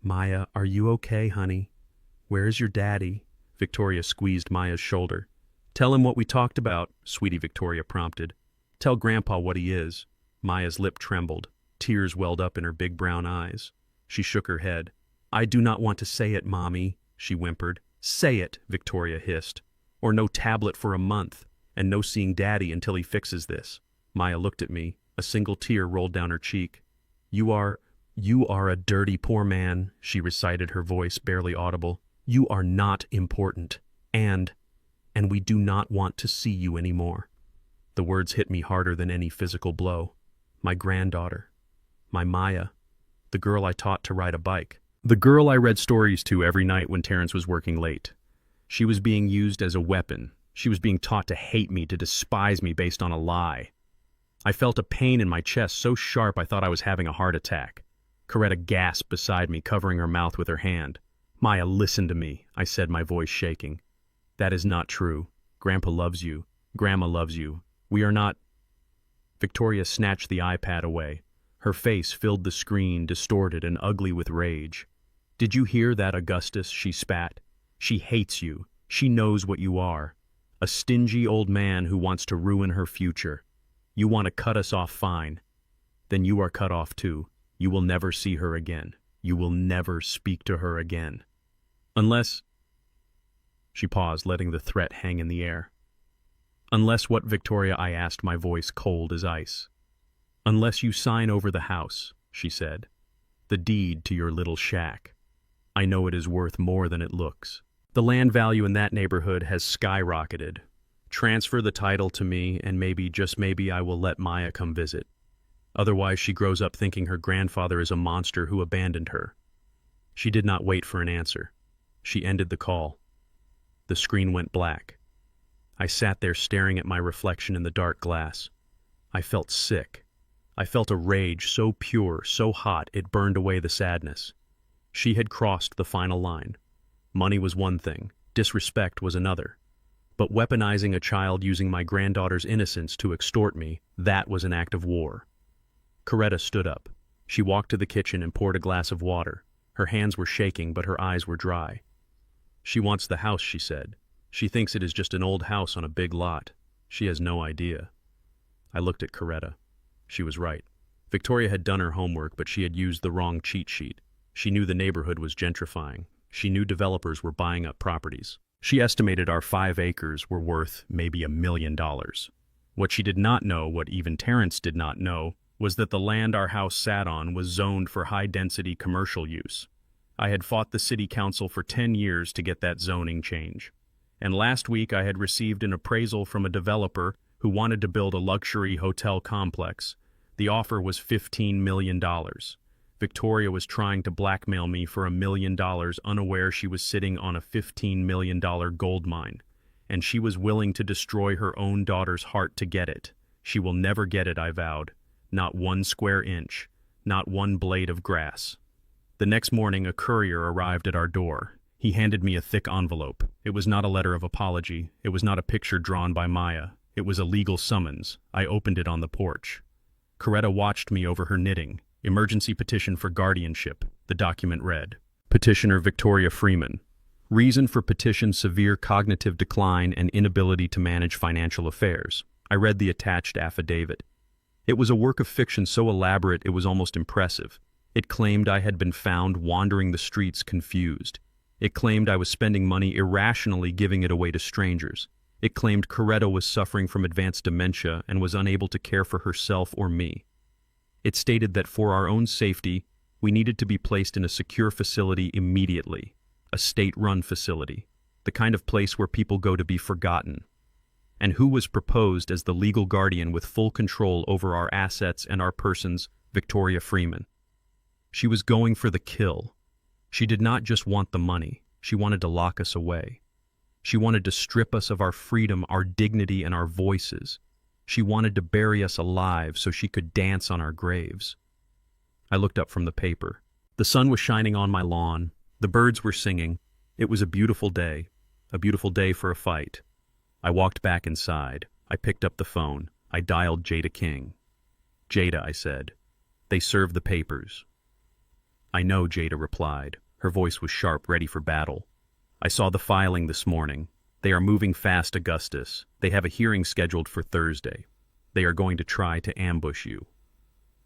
"Maya, are you okay, honey? Where is your daddy?" Victoria squeezed Maya's shoulder. "Tell him what we talked about," sweetie Victoria prompted. "Tell Grandpa what he is." Maya's lip trembled. Tears welled up in her big brown eyes. She shook her head. "I do not want to say it, Mommy," she whimpered. "Say it," Victoria hissed. "Or no tablet for a month, and no seeing Daddy until he fixes this." Maya looked at me. A single tear rolled down her cheek. You are a dirty poor man," she recited, her voice barely audible. "You are not important, and we do not want to see you anymore." The words hit me harder than any physical blow. My granddaughter. My Maya. The girl I taught to ride a bike. The girl I read stories to every night when Terrence was working late. She was being used as a weapon. She was being taught to hate me, to despise me based on a lie. I felt a pain in my chest so sharp I thought I was having a heart attack. Coretta gasped beside me, covering her mouth with her hand. "Maya, listen to me," I said, my voice shaking. "That is not true. Grandpa loves you. Grandma loves you. We are not—" Victoria snatched the iPad away. Her face filled the screen, distorted and ugly with rage. "Did you hear that, Augustus?" she spat. "She hates you. She knows what you are. A stingy old man who wants to ruin her future. You want to cut us off, fine. Then you are cut off too. You will never see her again. You will never speak to her again. Unless—" She paused, letting the threat hang in the air. "Unless what, Victoria?" I asked, my voice cold as ice. "Unless you sign over the house," she said. "The deed to your little shack. I know it is worth more than it looks. The land value in that neighborhood has skyrocketed. Transfer the title to me, and maybe, just maybe, I will let Maya come visit. Otherwise, she grows up thinking her grandfather is a monster who abandoned her." She did not wait for an answer. She ended the call. The screen went black. I sat there staring at my reflection in the dark glass. I felt sick. I felt a rage so pure, so hot, it burned away the sadness. She had crossed the final line. Money was one thing, disrespect was another. But weaponizing a child using my granddaughter's innocence to extort me, that was an act of war. Coretta stood up. She walked to the kitchen and poured a glass of water. Her hands were shaking, but her eyes were dry. "She wants the house," she said. "She thinks it is just an old house on a big lot. She has no idea." I looked at Coretta. She was right. Victoria had done her homework, but she had used the wrong cheat sheet. She knew the neighborhood was gentrifying. She knew developers were buying up properties. She estimated our 5 acres were worth maybe $1 million. What she did not know, what even Terrence did not know, was that the land our house sat on was zoned for high-density commercial use. I had fought the city council for 10 years to get that zoning change. And last week I had received an appraisal from a developer who wanted to build a luxury hotel complex. The offer was $15 million. Victoria was trying to blackmail me for $1 million, unaware she was sitting on a $15 million gold mine. And she was willing to destroy her own daughter's heart to get it. She will never get it, I vowed. Not 1 square inch. Not 1 blade of grass. The next morning, a courier arrived at our door. He handed me a thick envelope. It was not a letter of apology. It was not a picture drawn by Maya. It was a legal summons. I opened it on the porch. Coretta watched me over her knitting. Emergency petition for guardianship, the document read. Petitioner Victoria Freeman. Reason for petition: severe cognitive decline and inability to manage financial affairs. I read the attached affidavit. It was a work of fiction so elaborate it was almost impressive. It claimed I had been found wandering the streets confused. It claimed I was spending money irrationally, giving it away to strangers. It claimed Coretta was suffering from advanced dementia and was unable to care for herself or me. It stated that for our own safety, we needed to be placed in a secure facility immediately, a state-run facility, the kind of place where people go to be forgotten. And who was proposed as the legal guardian with full control over our assets and our persons? Victoria Freeman. She was going for the kill. She did not just want the money. She wanted to lock us away. She wanted to strip us of our freedom, our dignity, and our voices. She wanted to bury us alive so she could dance on our graves. I looked up from the paper. The sun was shining on my lawn. The birds were singing. It was a beautiful day for a fight. I walked back inside. I picked up the phone. I dialed Jada King. Jada, I said. They serve the papers. I know, Jada replied. Her voice was sharp, ready for battle. I saw the filing this morning. They are moving fast, Augustus. They have a hearing scheduled for Thursday. They are going to try to ambush you.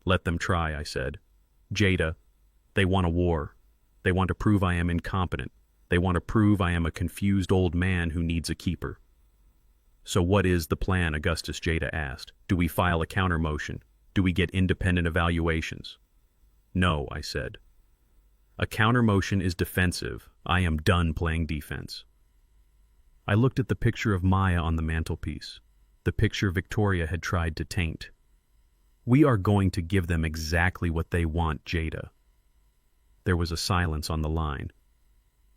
Let them try, I said. Jada, they want a war. They want to prove I am incompetent. They want to prove I am a confused old man who needs a keeper. So what is the plan, Augustus? Jada asked. Do we file a counter motion? Do we get independent evaluations? No, I said. A counter motion is defensive. I am done playing defense. I looked at the picture of Maya on the mantelpiece, the picture Victoria had tried to taint. We are going to give them exactly what they want, Jada. There was a silence on the line.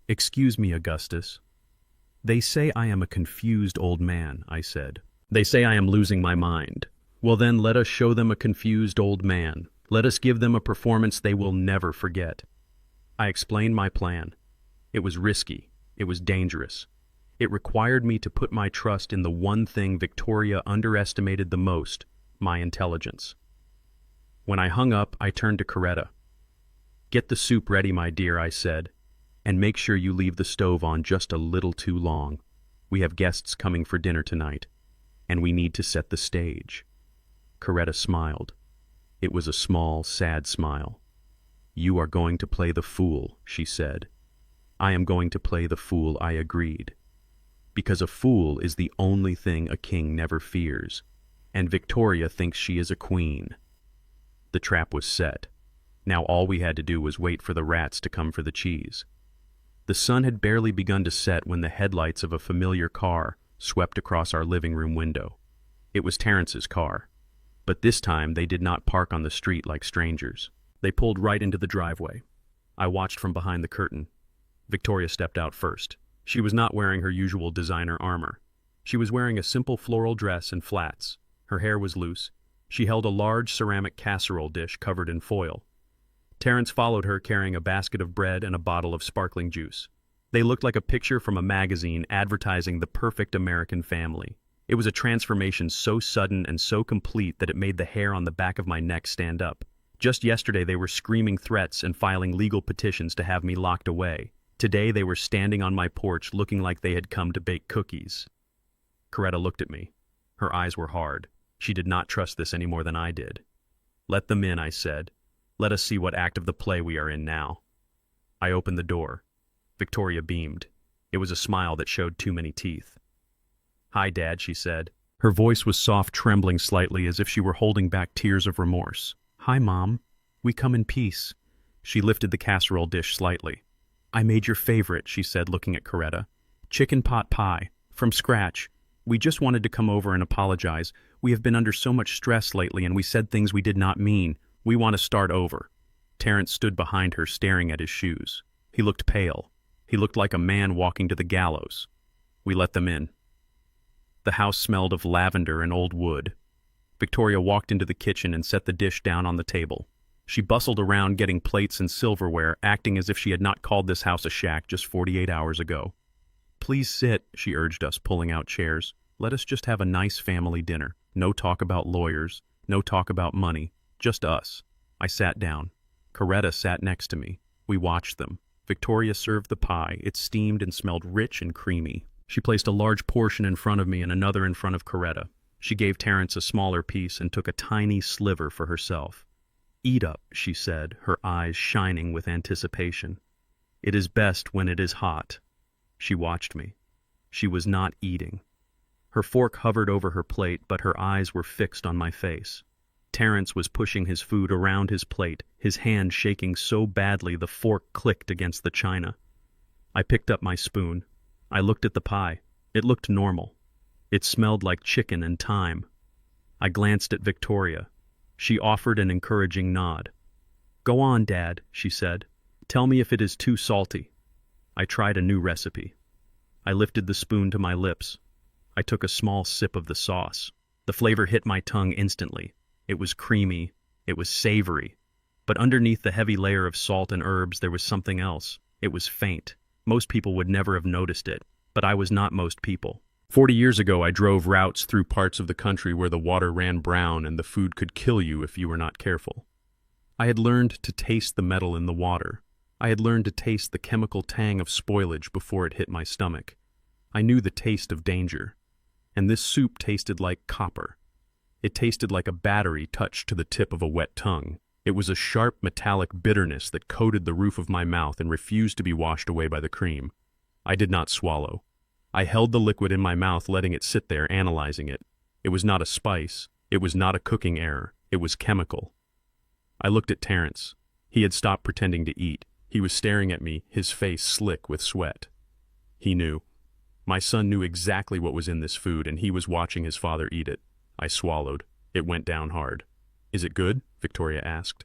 Excuse me, Augustus. They say I am a confused old man, I said. They say I am losing my mind. Well then, let us show them a confused old man. Let us give them a performance they will never forget. I explained my plan. It was risky. It was dangerous. It required me to put my trust in the one thing Victoria underestimated the most, my intelligence. When I hung up, I turned to Coretta. Get the soup ready, my dear, I said, and make sure you leave the stove on just a little too long. We have guests coming for dinner tonight, and we need to set the stage. Coretta smiled. It was a small, sad smile. You are going to play the fool, she said. I am going to play the fool, I agreed. Because a fool is the only thing a king never fears, and Victoria thinks she is a queen. The trap was set. Now all we had to do was wait for the rats to come for the cheese. The sun had barely begun to set when the headlights of a familiar car swept across our living room window. It was Terrence's car. But this time they did not park on the street like strangers. They pulled right into the driveway. I watched from behind the curtain. Victoria stepped out first. She was not wearing her usual designer armor. She was wearing a simple floral dress and flats. Her hair was loose. She held a large ceramic casserole dish covered in foil. Terrence followed her carrying a basket of bread and a bottle of sparkling juice. They looked like a picture from a magazine advertising the perfect American family. It was a transformation so sudden and so complete that it made the hair on the back of my neck stand up. Just yesterday they were screaming threats and filing legal petitions to have me locked away. Today they were standing on my porch looking like they had come to bake cookies. Coretta looked at me. Her eyes were hard. She did not trust this any more than I did. Let them in, I said. Let us see what act of the play we are in now. I opened the door. Victoria beamed. It was a smile that showed too many teeth. Hi, Dad, she said. Her voice was soft, trembling slightly as if she were holding back tears of remorse. Hi, Mom. We come in peace. She lifted the casserole dish slightly. I made your favorite, she said, looking at Coretta. Chicken pot pie. From scratch. We just wanted to come over and apologize. We have been under so much stress lately and we said things we did not mean. We want to start over. Terrence stood behind her, staring at his shoes. He looked pale. He looked like a man walking to the gallows. We let them in. The house smelled of lavender and old wood. Victoria walked into the kitchen and set the dish down on the table. She bustled around getting plates and silverware, acting as if she had not called this house a shack just 48 hours ago. "Please sit," she urged us, pulling out chairs. "Let us just have a nice family dinner. No talk about lawyers, no talk about money, just us." I sat down. Coretta sat next to me. We watched them. Victoria served the pie. It steamed and smelled rich and creamy. She placed a large portion in front of me and another in front of Coretta. She gave Terrence a smaller piece and took a tiny sliver for herself. "Eat up," she said, her eyes shining with anticipation. "It is best when it is hot." She watched me. She was not eating. Her fork hovered over her plate, but her eyes were fixed on my face. Terrence was pushing his food around his plate, his hand shaking so badly the fork clicked against the china. I picked up my spoon. I looked at the pie. It looked normal. It smelled like chicken and thyme. I glanced at Victoria. She offered an encouraging nod. "Go on, Dad," she said. "Tell me if it is too salty." I tried a new recipe. I lifted the spoon to my lips. I took a small sip of the sauce. The flavor hit my tongue instantly. It was creamy. It was savory. But underneath the heavy layer of salt and herbs, there was something else. It was faint. Most people would never have noticed it, but I was not most people. 40 years ago, I drove routes through parts of the country where the water ran brown and the food could kill you if you were not careful. I had learned to taste the metal in the water. I had learned to taste the chemical tang of spoilage before it hit my stomach. I knew the taste of danger. And this soup tasted like copper. It tasted like a battery touched to the tip of a wet tongue. It was a sharp metallic bitterness that coated the roof of my mouth and refused to be washed away by the cream. I did not swallow. I held the liquid in my mouth, letting it sit there, analyzing it. It was not a spice. It was not a cooking error. It was chemical. I looked at Terrence. He had stopped pretending to eat. He was staring at me, his face slick with sweat. He knew. My son knew exactly what was in this food, and he was watching his father eat it. I swallowed. It went down hard. "Is it good?" Victoria asked.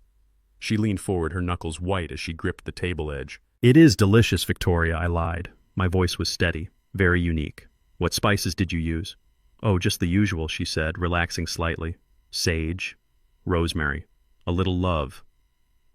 She leaned forward, her knuckles white as she gripped the table edge. "It is delicious, Victoria," I lied. My voice was steady, very unique. "What spices did you use?" "Oh, just the usual," she said, relaxing slightly. "Sage, rosemary, a little love."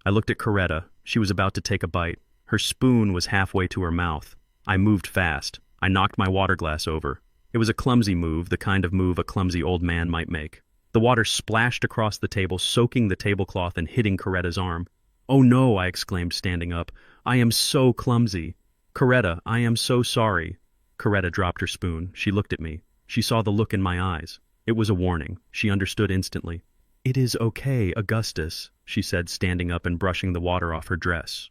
I looked at Coretta. She was about to take a bite. Her spoon was halfway to her mouth. I moved fast. I knocked my water glass over. It was a clumsy move, the kind of move a clumsy old man might make. The water splashed across the table, soaking the tablecloth and hitting Coretta's arm. "Oh no," I exclaimed, standing up. "I am so clumsy. Coretta, I am so sorry." Coretta dropped her spoon. She looked at me. She saw the look in my eyes. It was a warning. She understood instantly. "It is okay, Augustus," she said, standing up and brushing the water off her dress.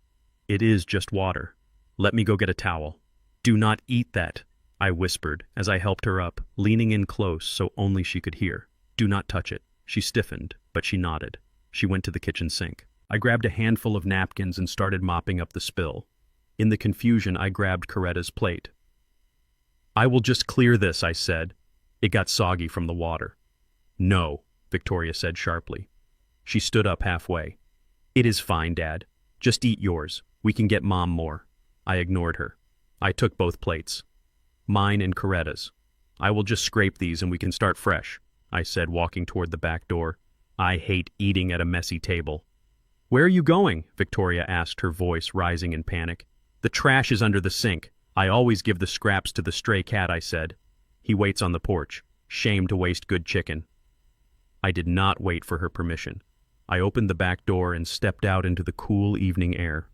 "It is just water. Let me go get a towel." "Do not eat that," I whispered as I helped her up, leaning in close so only she could hear. "Do not touch it." She stiffened, but she nodded. She went to the kitchen sink. I grabbed a handful of napkins and started mopping up the spill. In the confusion, I grabbed Coretta's plate. "I will just clear this," I said. It got soggy from the water. "No," Victoria said sharply. She stood up halfway. "It is fine, Dad. Just eat yours. We can get Mom more." I ignored her. I took both plates. "Mine and Coretta's. I will just scrape these and we can start fresh," I said, walking toward the back door. I hate eating at a messy table. "Where are you going?" Victoria asked, her voice rising in panic. "The trash is under the sink. I always give the scraps to the stray cat," I said. "He waits on the porch. Shame to waste good chicken." I did not wait for her permission. I opened the back door and stepped out into the cool evening air.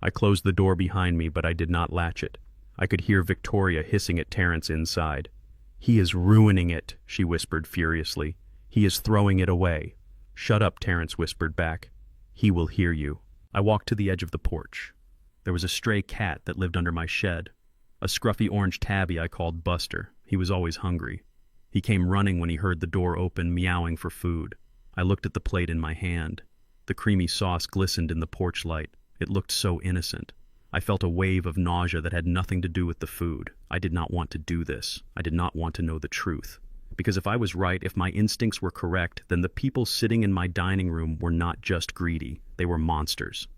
I closed the door behind me, but I did not latch it. I could hear Victoria hissing at Terrence inside. "He is ruining it," she whispered furiously. "He is throwing it away." "Shut up," Terrence whispered back. "He will hear you." I walked to the edge of the porch. There was a stray cat that lived under my shed. A scruffy orange tabby I called Buster. He was always hungry. He came running when he heard the door open, meowing for food. I looked at the plate in my hand. The creamy sauce glistened in the porch light. It looked so innocent. I felt a wave of nausea that had nothing to do with the food. I did not want to do this. I did not want to know the truth. Because if I was right, if my instincts were correct, then the people sitting in my dining room were not just greedy, they were monsters.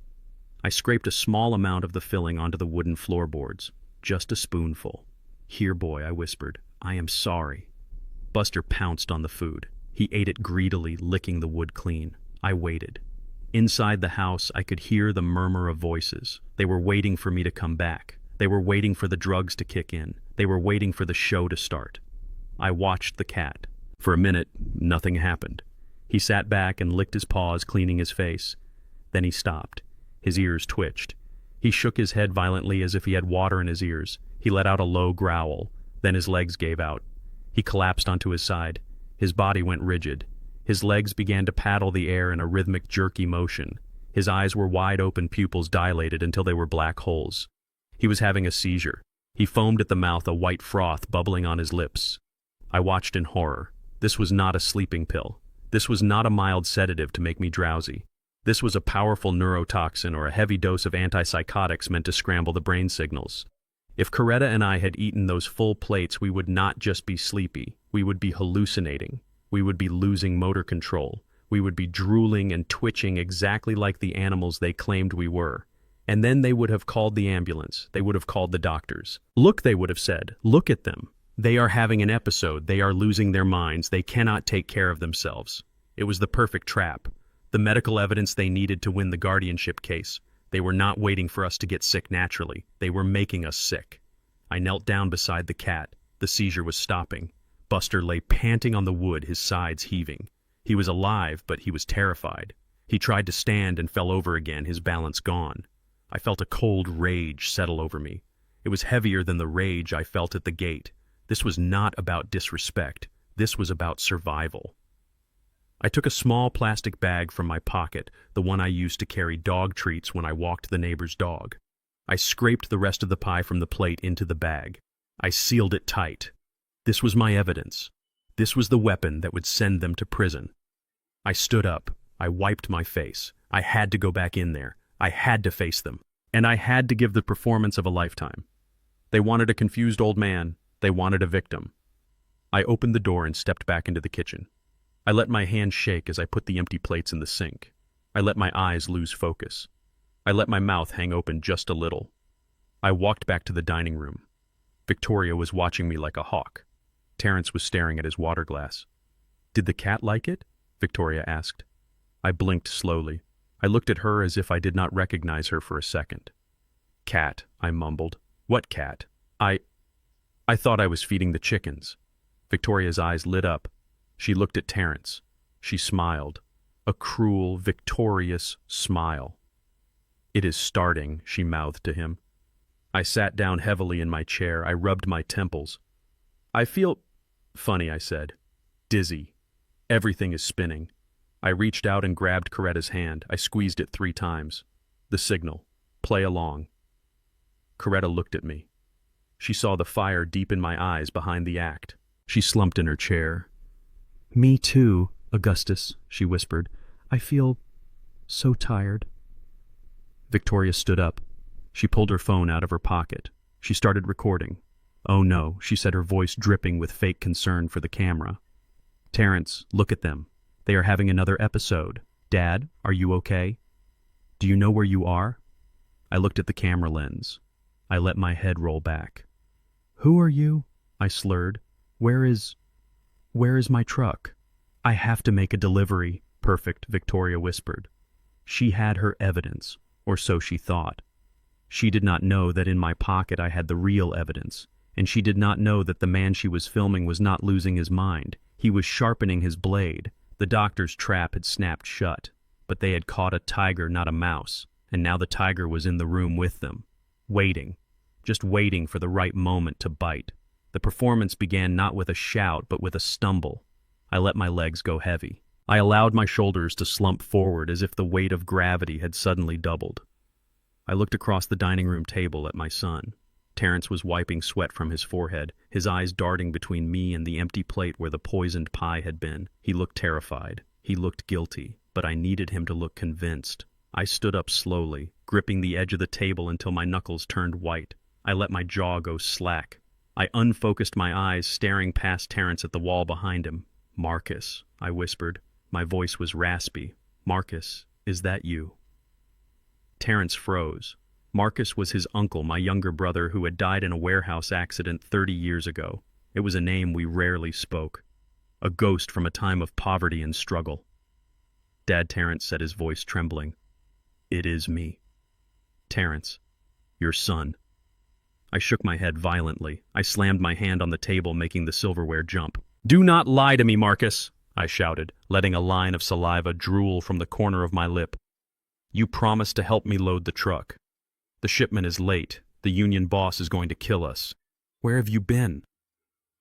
I scraped a small amount of the filling onto the wooden floorboards. Just a spoonful. "Here, boy," I whispered. "I am sorry." Buster pounced on the food. He ate it greedily, licking the wood clean. I waited. Inside the house, I could hear the murmur of voices. They were waiting for me to come back. They were waiting for the drugs to kick in. They were waiting for the show to start. I watched the cat. For a minute, nothing happened. He sat back and licked his paws, cleaning his face. Then he stopped. His ears twitched. He shook his head violently as if he had water in his ears. He let out a low growl. Then his legs gave out. He collapsed onto his side. His body went rigid. His legs began to paddle the air in a rhythmic, jerky motion. His eyes were wide open, pupils dilated until they were black holes. He was having a seizure. He foamed at the mouth, a white froth bubbling on his lips. I watched in horror. This was not a sleeping pill. This was not a mild sedative to make me drowsy. This was a powerful neurotoxin or a heavy dose of antipsychotics meant to scramble the brain signals. If Coretta and I had eaten those full plates, we would not just be sleepy. We would be hallucinating. We would be losing motor control. We would be drooling and twitching exactly like the animals they claimed we were. And then they would have called the ambulance. They would have called the doctors. "Look," they would have said. "Look at them. They are having an episode. They are losing their minds. They cannot take care of themselves." It was the perfect trap. The medical evidence they needed to win the guardianship case. They were not waiting for us to get sick naturally. They were making us sick. I knelt down beside the cat. The seizure was stopping. Buster lay panting on the wood, his sides heaving. He was alive, but he was terrified. He tried to stand and fell over again, his balance gone. I felt a cold rage settle over me. It was heavier than the rage I felt at the gate. This was not about disrespect. This was about survival. I took a small plastic bag from my pocket, the one I used to carry dog treats when I walked the neighbor's dog. I scraped the rest of the pie from the plate into the bag. I sealed it tight. This was my evidence. This was the weapon that would send them to prison. I stood up. I wiped my face. I had to go back in there. I had to face them. And I had to give the performance of a lifetime. They wanted a confused old man. They wanted a victim. I opened the door and stepped back into the kitchen. I let my hands shake as I put the empty plates in the sink. I let my eyes lose focus. I let my mouth hang open just a little. I walked back to the dining room. Victoria was watching me like a hawk. Terrence was staring at his water glass. "Did the cat like it?" Victoria asked. I blinked slowly. I looked at her as if I did not recognize her for a second. "Cat," I mumbled. "What cat?" I thought I was feeding the chickens." Victoria's eyes lit up. She looked at Terrence. She smiled. A cruel, victorious smile. "It is starting," she mouthed to him. I sat down heavily in my chair. I rubbed my temples. "I feel funny," I said. "Dizzy. Everything is spinning." I reached out and grabbed Coretta's hand. I squeezed it 3 times. The signal. Play along. Coretta looked at me. She saw the fire deep in my eyes behind the act. She slumped in her chair. "Me too, Augustus," she whispered. "I feel so tired." Victoria stood up. She pulled her phone out of her pocket. She started recording. "Oh no," she said, her voice dripping with fake concern for the camera. "Terrence, look at them. They are having another episode. Dad, are you okay? Do you know where you are?" I looked at the camera lens. I let my head roll back. "Who are you?" I slurred. Where is my truck?" "I have to make a delivery." "Perfect," Victoria whispered. She had her evidence, or so she thought. She did not know that in my pocket I had the real evidence, and she did not know that the man she was filming was not losing his mind. He was sharpening his blade. The doctor's trap had snapped shut, but they had caught a tiger, not a mouse, and now the tiger was in the room with them, waiting, just waiting for the right moment to bite. The performance began not with a shout, but with a stumble. I let my legs go heavy. I allowed my shoulders to slump forward as if the weight of gravity had suddenly doubled. I looked across the dining room table at my son. Terrence was wiping sweat from his forehead, his eyes darting between me and the empty plate where the poisoned pie had been. He looked terrified. He looked guilty, but I needed him to look convinced. I stood up slowly, gripping the edge of the table until my knuckles turned white. I let my jaw go slack. I unfocused my eyes, staring past Terrence at the wall behind him. "Marcus," I whispered. My voice was raspy. "Marcus, is that you?" Terrence froze. Marcus was his uncle, my younger brother, who had died in a warehouse accident 30 years ago. It was a name we rarely spoke. A ghost from a time of poverty and struggle. "Dad," Terrence said, his voice trembling. "It is me. Terrence, your son." I shook my head violently. I slammed my hand on the table, making the silverware jump. "Do not lie to me, Marcus," I shouted, letting a line of saliva drool from the corner of my lip. "You promised to help me load the truck. The shipment is late. The union boss is going to kill us. Where have you been?"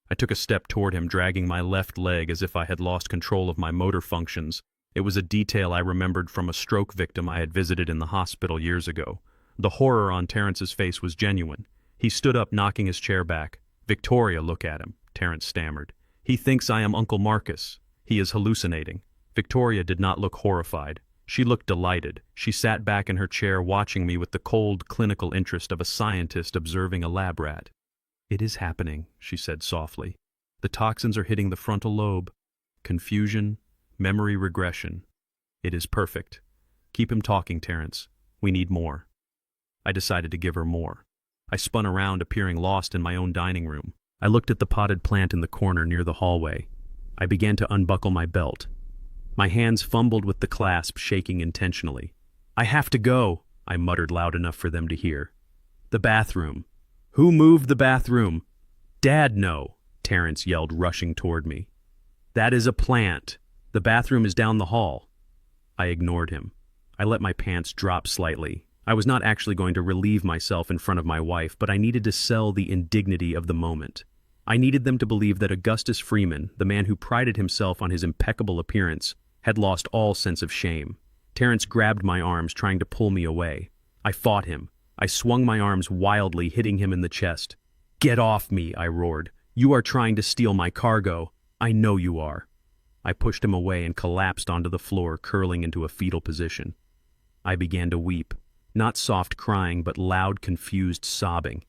I took a step toward him, dragging my left leg as if I had lost control of my motor functions. It was a detail I remembered from a stroke victim I had visited in the hospital years ago. The horror on Terrence's face was genuine. He stood up, knocking his chair back. "Victoria, look at him," Terrence stammered. "He thinks I am Uncle Marcus. He is hallucinating." Victoria did not look horrified. She looked delighted. She sat back in her chair, watching me with the cold, clinical interest of a scientist observing a lab rat. "It is happening," she said softly. "The toxins are hitting the frontal lobe. Confusion, memory regression. It is perfect. Keep him talking, Terrence. We need more." I decided to give her more. I spun around, appearing lost in my own dining room. I looked at the potted plant in the corner near the hallway. I began to unbuckle my belt. My hands fumbled with the clasp, shaking intentionally. "I have to go," I muttered loud enough for them to hear. "The bathroom. Who moved the bathroom?" "Dad, no," Terrence yelled, rushing toward me. "That is a plant. The bathroom is down the hall." I ignored him. I let my pants drop slightly. I was not actually going to relieve myself in front of my wife, but I needed to sell the indignity of the moment. I needed them to believe that Augustus Freeman, the man who prided himself on his impeccable appearance, had lost all sense of shame. Terrence grabbed my arms, trying to pull me away. I fought him. I swung my arms wildly, hitting him in the chest. "Get off me," I roared. "You are trying to steal my cargo. I know you are." I pushed him away and collapsed onto the floor, curling into a fetal position. I began to weep. Not soft crying, but loud, confused sobbing.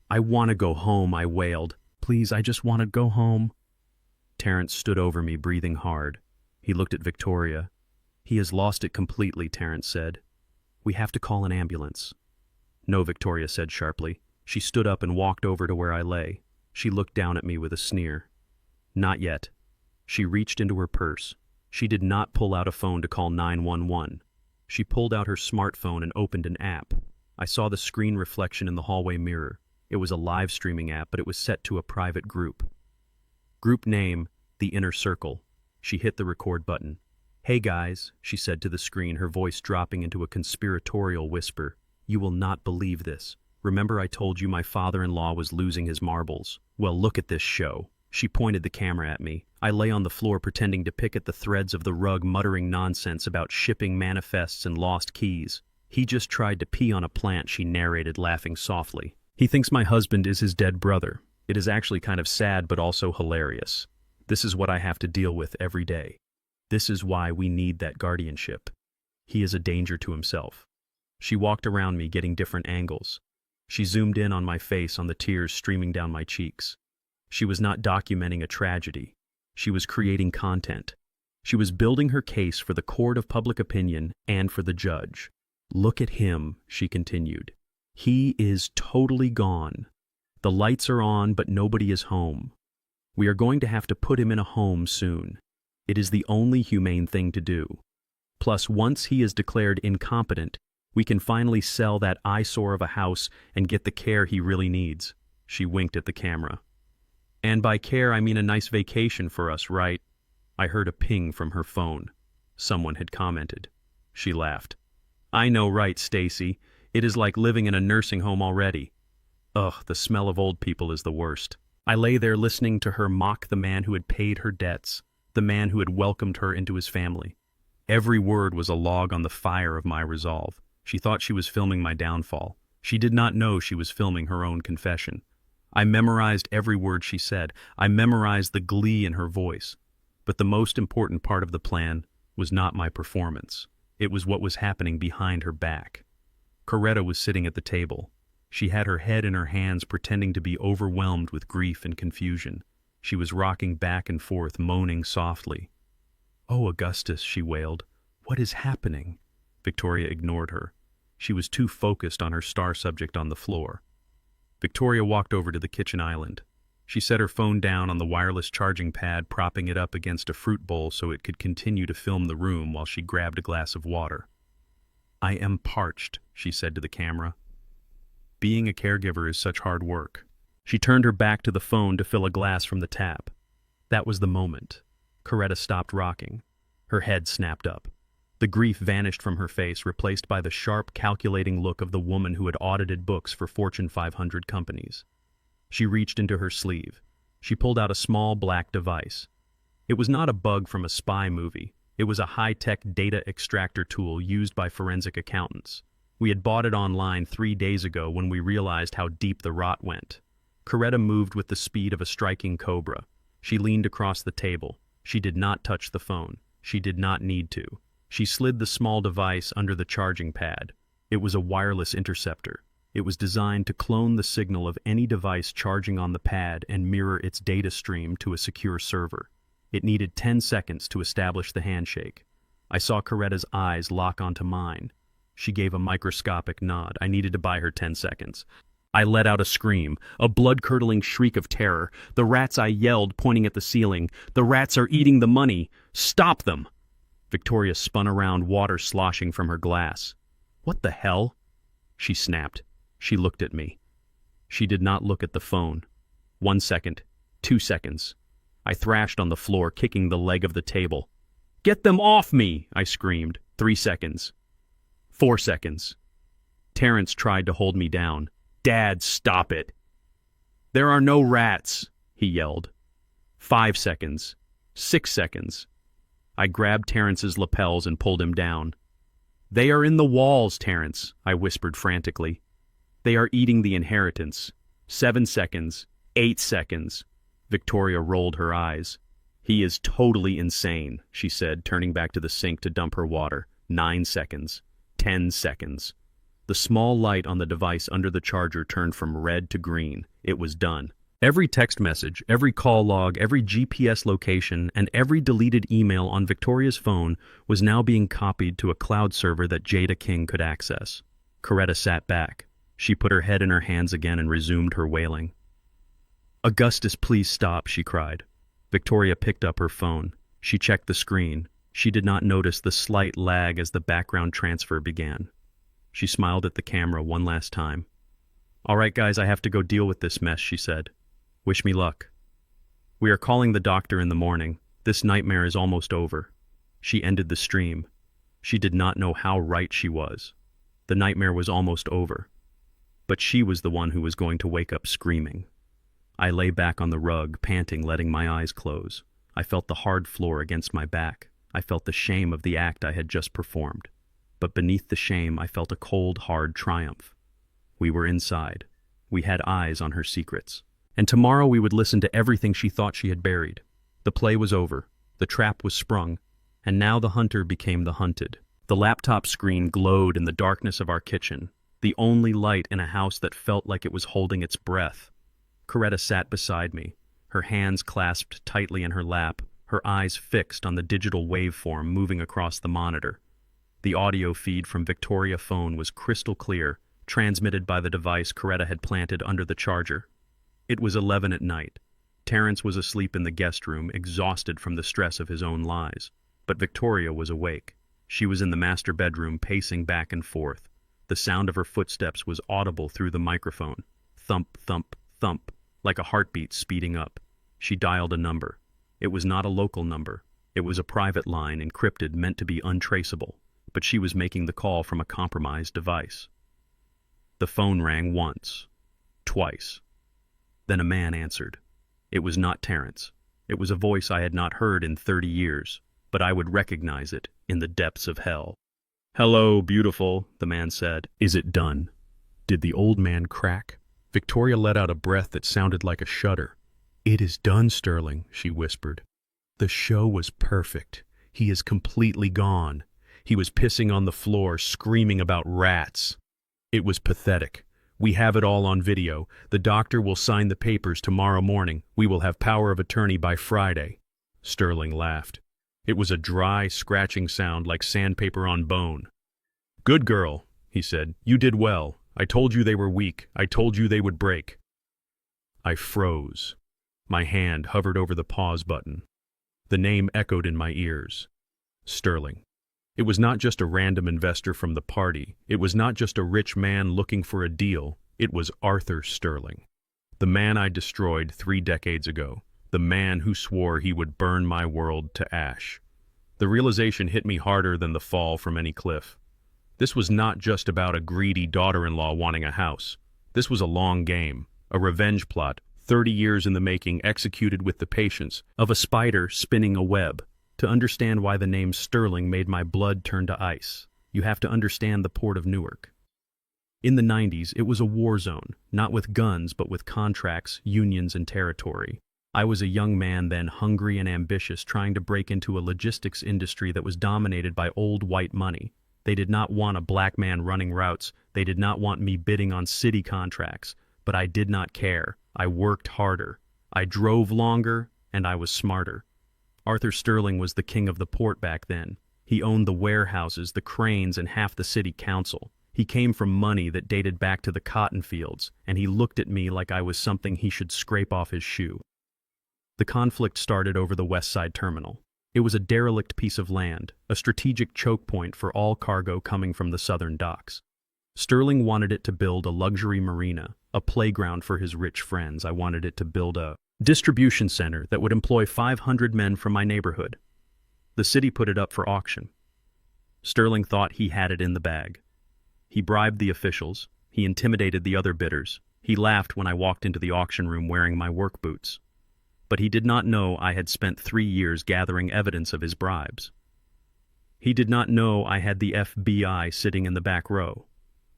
"I want to go home," I wailed. "Please, I just want to go home." Terrence stood over me, breathing hard. He looked at Victoria. "He has lost it completely," Terrence said. "We have to call an ambulance." "No," Victoria said sharply. She stood up and walked over to where I lay. She looked down at me with a sneer. "Not yet." She reached into her purse. She did not pull out a phone to call 911. She pulled out her smartphone and opened an app. I saw the screen reflection in the hallway mirror. It was a live streaming app, but it was set to a private group. Group name, The Inner Circle. She hit the record button. "Hey guys," she said to the screen, her voice dropping into a conspiratorial whisper. "You will not believe this. Remember I told you my father-in-law was losing his marbles? Well, look at this show." She pointed the camera at me. I lay on the floor pretending to pick at the threads of the rug, muttering nonsense about shipping manifests and lost keys. "He just tried to pee on a plant," she narrated, laughing softly. "He thinks my husband is his dead brother. It is actually kind of sad, but also hilarious. This is what I have to deal with every day. This is why we need that guardianship. He is a danger to himself." She walked around me, getting different angles. She zoomed in on my face, on the tears streaming down my cheeks. She was not documenting a tragedy. She was creating content. She was building her case for the court of public opinion and for the judge. "Look at him," she continued. "He is totally gone. The lights are on, but nobody is home. We are going to have to put him in a home soon. It is the only humane thing to do. Plus, once he is declared incompetent, we can finally sell that eyesore of a house and get the care he really needs." She winked at the camera. "And by care, I mean a nice vacation for us, right?" I heard a ping from her phone. Someone had commented. She laughed. "I know, right, Stacy? It is like living in a nursing home already. Ugh, the smell of old people is the worst." I lay there listening to her mock the man who had paid her debts, the man who had welcomed her into his family. Every word was a log on the fire of my resolve. She thought she was filming my downfall. She did not know she was filming her own confession. I memorized every word she said. I memorized the glee in her voice. But the most important part of the plan was not my performance. It was what was happening behind her back. Coretta was sitting at the table. She had her head in her hands, pretending to be overwhelmed with grief and confusion. She was rocking back and forth, moaning softly. "Oh, Augustus," she wailed. "What is happening?" Victoria ignored her. She was too focused on her star subject on the floor. Victoria walked over to the kitchen island. She set her phone down on the wireless charging pad, propping it up against a fruit bowl so it could continue to film the room while she grabbed a glass of water. "I am parched," she said to the camera. Being a caregiver is such hard work. She turned her back to the phone to fill a glass from the tap. That was the moment. Coretta stopped rocking. Her head snapped up. The grief vanished from her face, replaced by the sharp, calculating look of the woman who had audited books for Fortune 500 companies. She reached into her sleeve. She pulled out a small black device. It was not a bug from a spy movie. It was a high-tech data extractor tool used by forensic accountants. We had bought it online 3 days ago when we realized how deep the rot went. Coretta moved with the speed of a striking cobra. She leaned across the table. She did not touch the phone. She did not need to. She slid the small device under the charging pad. It was a wireless interceptor. It was designed to clone the signal of any device charging on the pad and mirror its data stream to a secure server. It needed 10 seconds to establish the handshake. I saw Coretta's eyes lock onto mine. She gave a microscopic nod. I needed to buy her 10 seconds. I let out a scream, a blood-curdling shriek of terror. "The rats!" I yelled, pointing at the ceiling. "The rats are eating the money! Stop them!" Victoria spun around, water sloshing from her glass. "What the hell?" she snapped. She looked at me. She did not look at the phone. 1 second. 2 seconds. I thrashed on the floor, kicking the leg of the table. "Get them off me!" I screamed. 3 seconds. 4 seconds. Terrence tried to hold me down. "Dad, stop it!" "There are no rats!" he yelled. 5 seconds. 6 seconds. I grabbed Terrence's lapels and pulled him down. "They are in the walls, Terrence," I whispered frantically. "They are eating the inheritance." 7 seconds. 8 seconds. Victoria rolled her eyes. "He is totally insane," she said, turning back to the sink to dump her water. 9 seconds. 10 seconds. The small light on the device under the charger turned from red to green. It was done. Every text message, every call log, every GPS location, and every deleted email on Victoria's phone was now being copied to a cloud server that Jada King could access. Coretta sat back. She put her head in her hands again and resumed her wailing. "Augustus, please stop," she cried. Victoria picked up her phone. She checked the screen. She did not notice the slight lag as the background transfer began. She smiled at the camera one last time. "All right, guys, I have to go deal with this mess," she said. "Wish me luck. We are calling the doctor in the morning. This nightmare is almost over." She ended the stream. She did not know how right she was. The nightmare was almost over. But she was the one who was going to wake up screaming. I lay back on the rug, panting, letting my eyes close. I felt the hard floor against my back. I felt the shame of the act I had just performed. But beneath the shame, I felt a cold, hard triumph. We were inside. We had eyes on her secrets. And tomorrow we would listen to everything she thought she had buried. The play was over. The trap was sprung. And now the hunter became the hunted. The laptop screen glowed in the darkness of our kitchen, the only light in a house that felt like it was holding its breath. Coretta sat beside me, her hands clasped tightly in her lap, her eyes fixed on the digital waveform moving across the monitor. The audio feed from Victoria's phone was crystal clear, transmitted by the device Coretta had planted under the charger. It was 11 at night. Terrence was asleep in the guest room, exhausted from the stress of his own lies. But Victoria was awake. She was in the master bedroom, pacing back and forth. The sound of her footsteps was audible through the microphone. Thump, thump, thump, like a heartbeat speeding up. She dialed a number. It was not a local number. It was a private line, encrypted, meant to be untraceable. But she was making the call from a compromised device. The phone rang once, twice. Then a man answered. It was not Terrence. It was a voice I had not heard in 30 years, but I would recognize it in the depths of hell. "Hello, beautiful," the man said. "Is it done?" Did the old man crack? Victoria let out a breath that sounded like a shudder. "It is done, Sterling," she whispered. "The show was perfect. He is completely gone. He was pissing on the floor, screaming about rats. It was pathetic. We have it all on video. The doctor will sign the papers tomorrow morning. We will have power of attorney by Friday. Sterling laughed. It was a dry, scratching sound like sandpaper on bone. Good girl, he said. You did well. I told you they were weak. I told you they would break. I froze. My hand hovered over the pause button. The name echoed in my ears. Sterling. It was not just a random investor from the party. It was not just a rich man looking for a deal. It was Arthur Sterling. The man I destroyed 3 decades ago. The man who swore he would burn my world to ash. The realization hit me harder than the fall from any cliff. This was not just about a greedy daughter-in-law wanting a house. This was a long game, a revenge plot, 30 years in the making, executed with the patience of a spider spinning a web. To understand why the name Sterling made my blood turn to ice, you have to understand the port of Newark. In the 90s, it was a war zone, not with guns, but with contracts, unions, and territory. I was a young man then, hungry and ambitious, trying to break into a logistics industry that was dominated by old white money. They did not want a black man running routes. They did not want me bidding on city contracts. But I did not care. I worked harder. I drove longer, and I was smarter. Arthur Sterling was the king of the port back then. He owned the warehouses, the cranes, and half the city council. He came from money that dated back to the cotton fields, and he looked at me like I was something he should scrape off his shoe. The conflict started over the West Side Terminal. It was a derelict piece of land, a strategic choke point for all cargo coming from the southern docks. Sterling wanted it to build a luxury marina, a playground for his rich friends. I wanted it to build a distribution center that would employ 500 men from my neighborhood. The city put it up for auction. Sterling thought he had it in the bag. He bribed the officials. He intimidated the other bidders. He laughed when I walked into the auction room wearing my work boots. But he did not know I had spent 3 years gathering evidence of his bribes. He did not know I had the FBI sitting in the back row.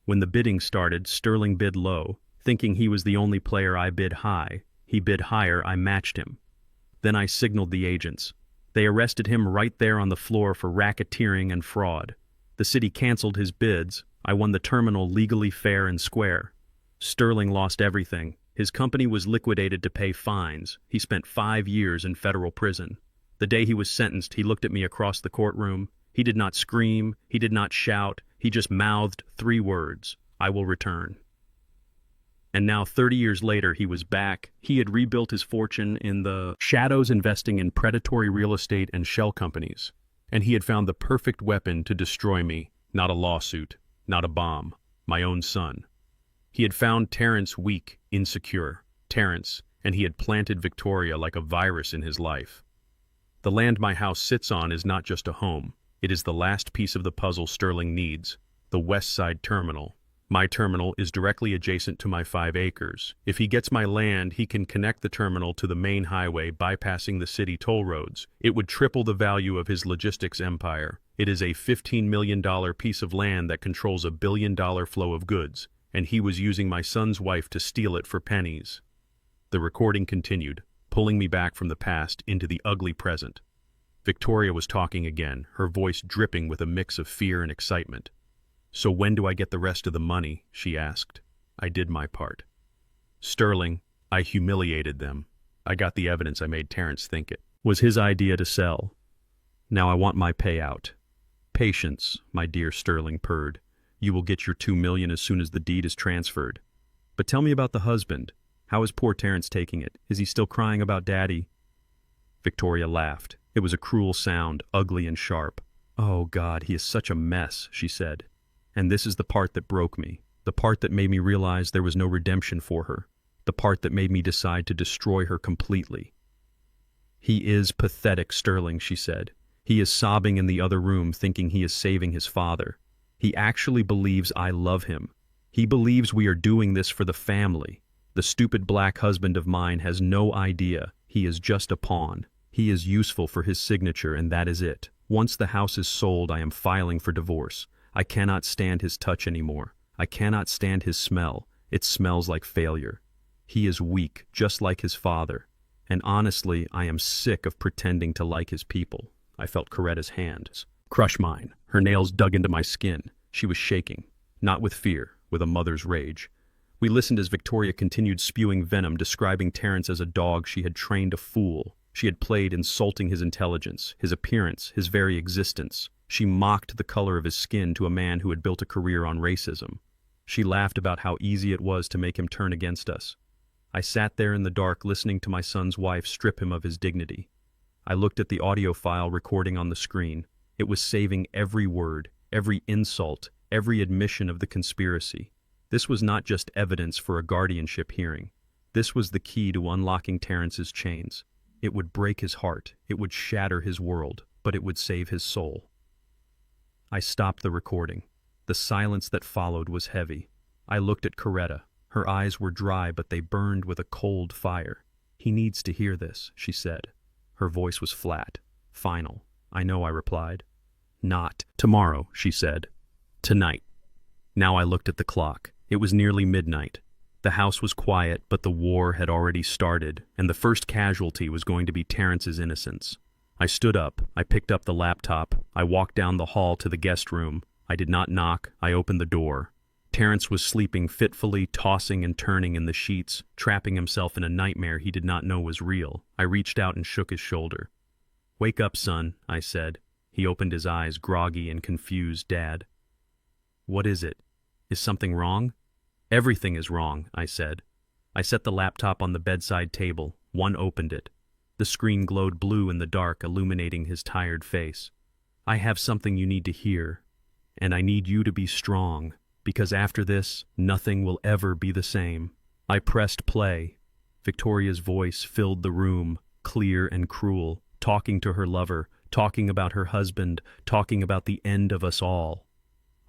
When the bidding started, Sterling bid low, thinking he was the only player. I bid high. He bid higher. I matched him. Then I signaled the agents. They arrested him right there on the floor for racketeering and fraud. The city canceled his bids. I won the terminal legally, fair and square. Sterling lost everything. His company was liquidated to pay fines. He spent 5 years in federal prison. The day he was sentenced, he looked at me across the courtroom. He did not scream. He did not shout. He just mouthed 3 words. I will return. And now, 30 years later, he was back. He had rebuilt his fortune in the shadows, investing in predatory real estate and shell companies. And he had found the perfect weapon to destroy me. Not a lawsuit, not a bomb, my own son. He had found Terrence weak, insecure. Terrence, and he had planted Victoria like a virus in his life. The land my house sits on is not just a home. It is the last piece of the puzzle Sterling needs, the West Side Terminal. My terminal is directly adjacent to my 5 acres. If he gets my land, he can connect the terminal to the main highway, bypassing the city toll roads. It would triple the value of his logistics empire. It is a $15 million piece of land that controls a $1 billion flow of goods, and he was using my son's wife to steal it for pennies. The recording continued, pulling me back from the past into the ugly present. Victoria was talking again, her voice dripping with a mix of fear and excitement. So when do I get the rest of the money? She asked. I did my part. Sterling, I humiliated them. I got the evidence. I made Terrence think it was his idea to sell. Now I want my payout. Patience, my dear, Sterling purred. You will get your $2 million as soon as the deed is transferred. But tell me about the husband. How is poor Terrence taking it? Is he still crying about Daddy? Victoria laughed. It was a cruel sound, ugly and sharp. Oh God, he is such a mess, she said. And this is the part that broke me, the part that made me realize there was no redemption for her, the part that made me decide to destroy her completely. He is pathetic, Sterling, she said. He is sobbing in the other room, thinking he is saving his father. He actually believes I love him. He believes we are doing this for the family. The stupid black husband of mine has no idea. He is just a pawn. He is useful for his signature, and that is it. Once the house is sold, I am filing for divorce. I cannot stand his touch anymore. I cannot stand his smell. It smells like failure. He is weak, just like his father. And honestly, I am sick of pretending to like his people. I felt Coretta's hands Crush mine. Her nails dug into my skin. She was shaking, not with fear, with a mother's rage. We listened as Victoria continued spewing venom, describing Terrence as a dog she had trained a fool. She had played insulting his intelligence, his appearance, his very existence. She mocked the color of his skin to a man who had built a career on racism. She laughed about how easy it was to make him turn against us. I sat there in the dark listening to my son's wife strip him of his dignity. I looked at the audio file recording on the screen. It was saving every word, every insult, every admission of the conspiracy. This was not just evidence for a guardianship hearing. This was the key to unlocking Terrence's chains. It would break his heart, it would shatter his world, but it would save his soul. I stopped the recording. The silence that followed was heavy. I looked at Coretta. Her eyes were dry, but they burned with a cold fire. "He needs to hear this," she said. Her voice was flat, final. "I know," I replied. "Not tomorrow," she said. "Tonight." Now I looked at the clock. It was nearly midnight. The house was quiet, but the war had already started, and the first casualty was going to be Terrence's innocence. I stood up. I picked up the laptop. I walked down the hall to the guest room. I did not knock. I opened the door. Terrence was sleeping fitfully, tossing and turning in the sheets, trapping himself in a nightmare he did not know was real. I reached out and shook his shoulder. "Wake up, son," I said. He opened his eyes, groggy and confused. "Dad." "What is it? Is something wrong?" "Everything is wrong," I said. I set the laptop on the bedside table. One opened it. The screen glowed blue in the dark, illuminating his tired face. "I have something you need to hear, and I need you to be strong, because after this, nothing will ever be the same." I pressed play. Victoria's voice filled the room, clear and cruel, talking to her lover, talking about her husband, talking about the end of us all.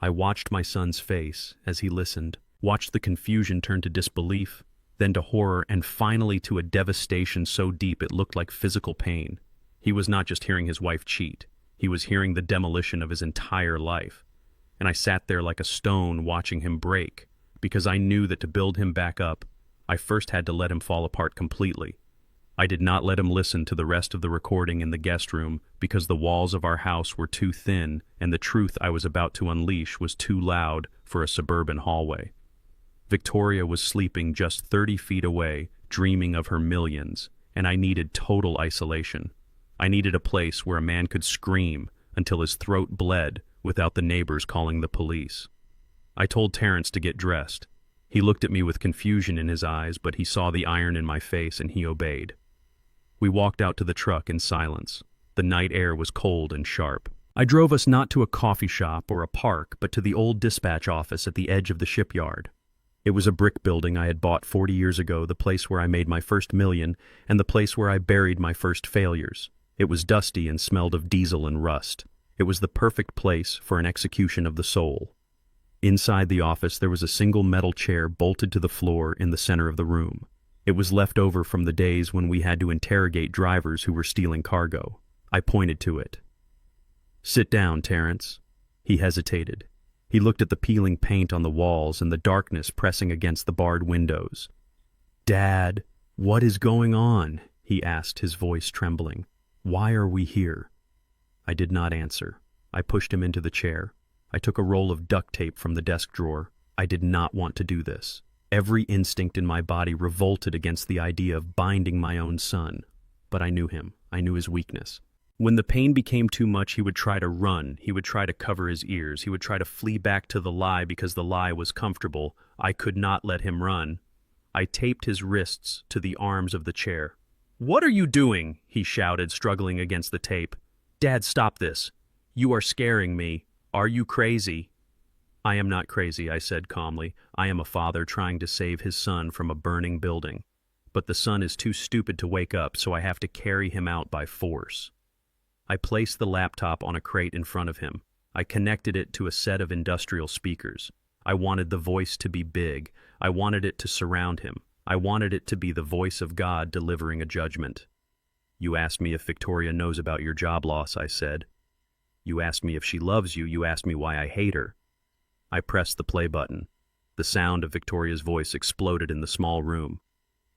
I watched my son's face as he listened, watched the confusion turn to disbelief, then to horror, and finally to a devastation so deep it looked like physical pain. He was not just hearing his wife cheat, he was hearing the demolition of his entire life. And I sat there like a stone watching him break, because I knew that to build him back up, I first had to let him fall apart completely. I did not let him listen to the rest of the recording in the guest room because the walls of our house were too thin and the truth I was about to unleash was too loud for a suburban hallway. Victoria was sleeping just 30 feet away, dreaming of her millions, and I needed total isolation. I needed a place where a man could scream until his throat bled without the neighbors calling the police. I told Terrence to get dressed. He looked at me with confusion in his eyes, but he saw the iron in my face and he obeyed. We walked out to the truck in silence. The night air was cold and sharp. I drove us not to a coffee shop or a park, but to the old dispatch office at the edge of the shipyard. It was a brick building I had bought 40 years ago, the place where I made my first million, and the place where I buried my first failures. It was dusty and smelled of diesel and rust. It was the perfect place for an execution of the soul. Inside the office there was a single metal chair bolted to the floor in the center of the room. It was left over from the days when we had to interrogate drivers who were stealing cargo. I pointed to it. "Sit down, Terrence." He hesitated. He looked at the peeling paint on the walls and the darkness pressing against the barred windows. "Dad, what is going on?" he asked, his voice trembling. "Why are we here?" I did not answer. I pushed him into the chair. I took a roll of duct tape from the desk drawer. I did not want to do this. Every instinct in my body revolted against the idea of binding my own son. But I knew him. I knew his weakness. When the pain became too much, he would try to run. He would try to cover his ears. He would try to flee back to the lie because the lie was comfortable. I could not let him run. I taped his wrists to the arms of the chair. "What are you doing?" he shouted, struggling against the tape. "Dad, stop this. You are scaring me. Are you crazy?" "I am not crazy," I said calmly. "I am a father trying to save his son from a burning building. But the son is too stupid to wake up, so I have to carry him out by force." I placed the laptop on a crate in front of him. I connected it to a set of industrial speakers. I wanted the voice to be big. I wanted it to surround him. I wanted it to be the voice of God delivering a judgment. "You asked me if Victoria knows about your job loss," I said. "You asked me if she loves you. You asked me why I hate her." I pressed the play button. The sound of Victoria's voice exploded in the small room.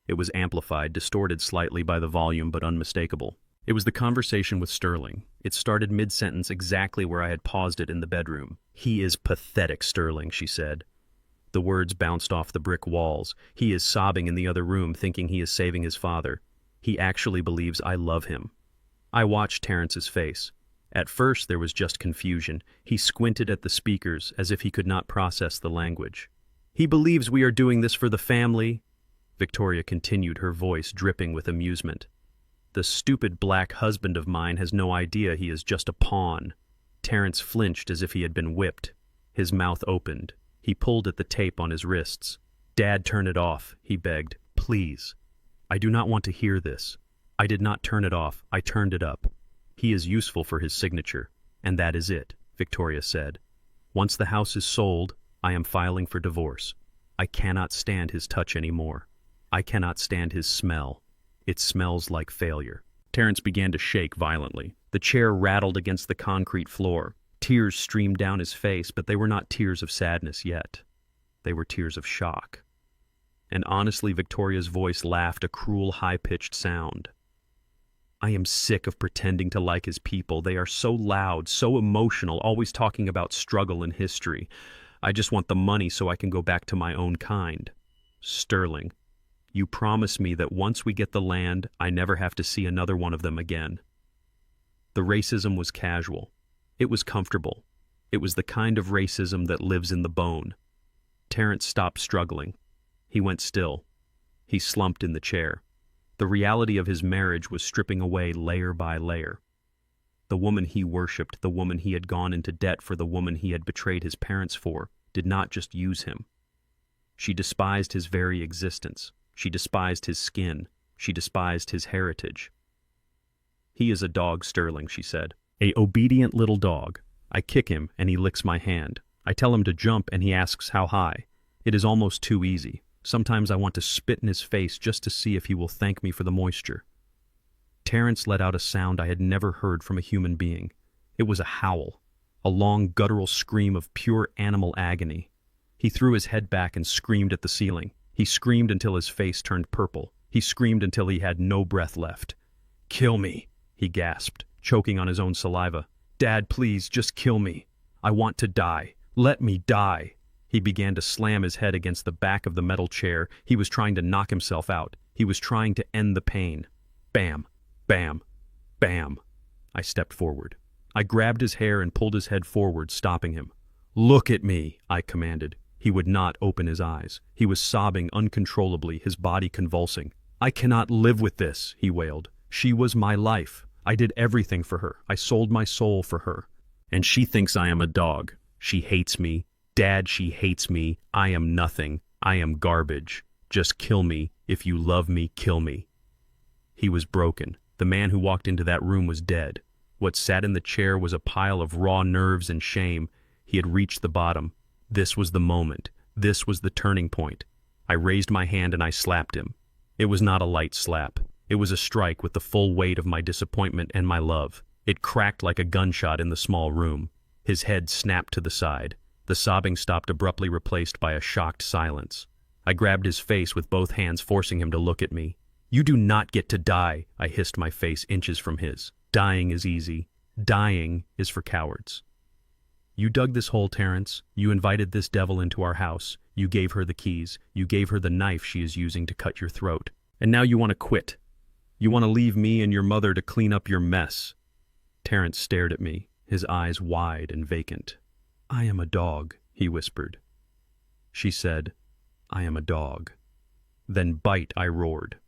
It was amplified, distorted slightly by the volume, but unmistakable. It was the conversation with Sterling. It started mid-sentence exactly where I had paused it in the bedroom. "He is pathetic, Sterling," she said. The words bounced off the brick walls. "He is sobbing in the other room, thinking he is saving his father. He actually believes I love him." I watched Terrence's face. At first there was just confusion. He squinted at the speakers as if he could not process the language. "He believes we are doing this for the family," Victoria continued, her voice dripping with amusement. "The stupid black husband of mine has no idea he is just a pawn." Terrence flinched as if he had been whipped. His mouth opened. He pulled at the tape on his wrists. "Dad, turn it off," he begged. "Please. I do not want to hear this. I did not turn it off. I turned it up. He is useful for his signature, and that is it," Victoria said. "Once the house is sold, I am filing for divorce. I cannot stand his touch anymore. I cannot stand his smell. It smells like failure." Terrence began to shake violently. The chair rattled against the concrete floor. Tears streamed down his face, but they were not tears of sadness yet. They were tears of shock. And honestly, Victoria's voice laughed a cruel, high-pitched sound. "I am sick of pretending to like his people. They are so loud, so emotional, always talking about struggle and history. I just want the money so I can go back to my own kind. Sterling, you promise me that once we get the land, I never have to see another one of them again." The racism was casual. It was comfortable. It was the kind of racism that lives in the bone. Terrence stopped struggling. He went still. He slumped in the chair. The reality of his marriage was stripping away layer by layer. The woman he worshipped, the woman he had gone into debt for, the woman he had betrayed his parents for, did not just use him. She despised his very existence. She despised his skin. She despised his heritage. "He is a dog, Sterling," she said. "A obedient little dog. I kick him and he licks my hand. I tell him to jump and he asks how high. It is almost too easy. Sometimes I want to spit in his face just to see if he will thank me for the moisture." Terrence let out a sound I had never heard from a human being. It was a howl, a long guttural scream of pure animal agony. He threw his head back and screamed at the ceiling. He screamed until his face turned purple. He screamed until he had no breath left. "Kill me," he gasped, choking on his own saliva. "Dad, please, just kill me. I want to die. Let me die." He began to slam his head against the back of the metal chair. He was trying to knock himself out. He was trying to end the pain. Bam, bam, bam. I stepped forward. I grabbed his hair and pulled his head forward, stopping him. "Look at me," I commanded. He would not open his eyes. He was sobbing uncontrollably, his body convulsing. "I cannot live with this," he wailed. "She was my life. I did everything for her. I sold my soul for her. And she thinks I am a dog. She hates me. Dad, she hates me. I am nothing. I am garbage. Just kill me. If you love me, kill me." He was broken. The man who walked into that room was dead. What sat in the chair was a pile of raw nerves and shame. He had reached the bottom. This was the moment. This was the turning point. I raised my hand and I slapped him. It was not a light slap. It was a strike with the full weight of my disappointment and my love. It cracked like a gunshot in the small room. His head snapped to the side. The sobbing stopped abruptly, replaced by a shocked silence. I grabbed his face with both hands, forcing him to look at me. "You do not get to die," I hissed, my face inches from his. "Dying is easy. Dying is for cowards." "You dug this hole, Terrence. You invited this devil into our house. You gave her the keys. You gave her the knife she is using to cut your throat. And now you want to quit. You want to leave me and your mother to clean up your mess." Terrence stared at me, his eyes wide and vacant. "I am a dog," he whispered. She said, "I am a dog." "Then bite," I roared.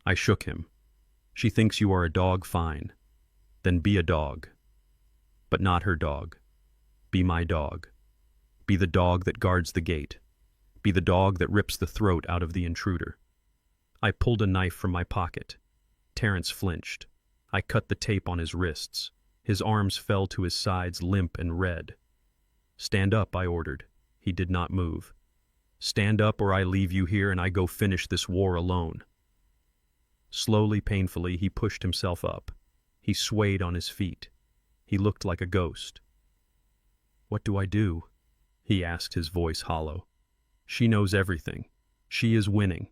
I shook him. "She thinks you are a dog, fine. Then be a dog. But not her dog. Be my dog. Be the dog that guards the gate. Be the dog that rips the throat out of the intruder." I pulled a knife from my pocket. Terrence flinched. I cut the tape on his wrists. His arms fell to his sides, limp and red. "Stand up," I ordered. He did not move. "Stand up or I leave you here and I go finish this war alone." Slowly, painfully, he pushed himself up. He swayed on his feet. He looked like a ghost. "What do I do?" he asked, his voice hollow. "She knows everything. She is winning."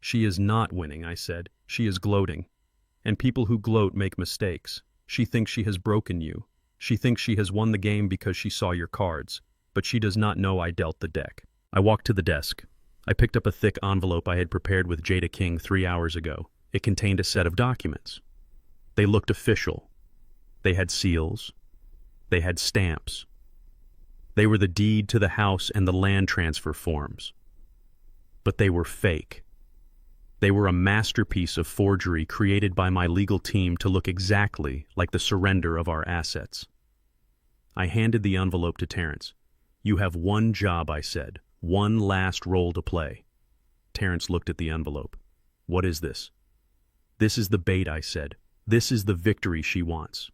"She is not winning," I said. "She is gloating." And people who gloat make mistakes. She thinks she has broken you. She thinks she has won the game because she saw your cards, but she does not know I dealt the deck. I walked to the desk. I picked up a thick envelope I had prepared with Jada King 3 hours ago. It contained a set of documents. They looked official. They had seals. They had stamps. They were the deed to the house and the land transfer forms. But they were fake. They were a masterpiece of forgery created by my legal team to look exactly like the surrender of our assets. I handed the envelope to Terrence. "You have one job," I said. "One last role to play." Terrence looked at the envelope. "What is this?" "This is the bait," I said. "This is the victory she wants."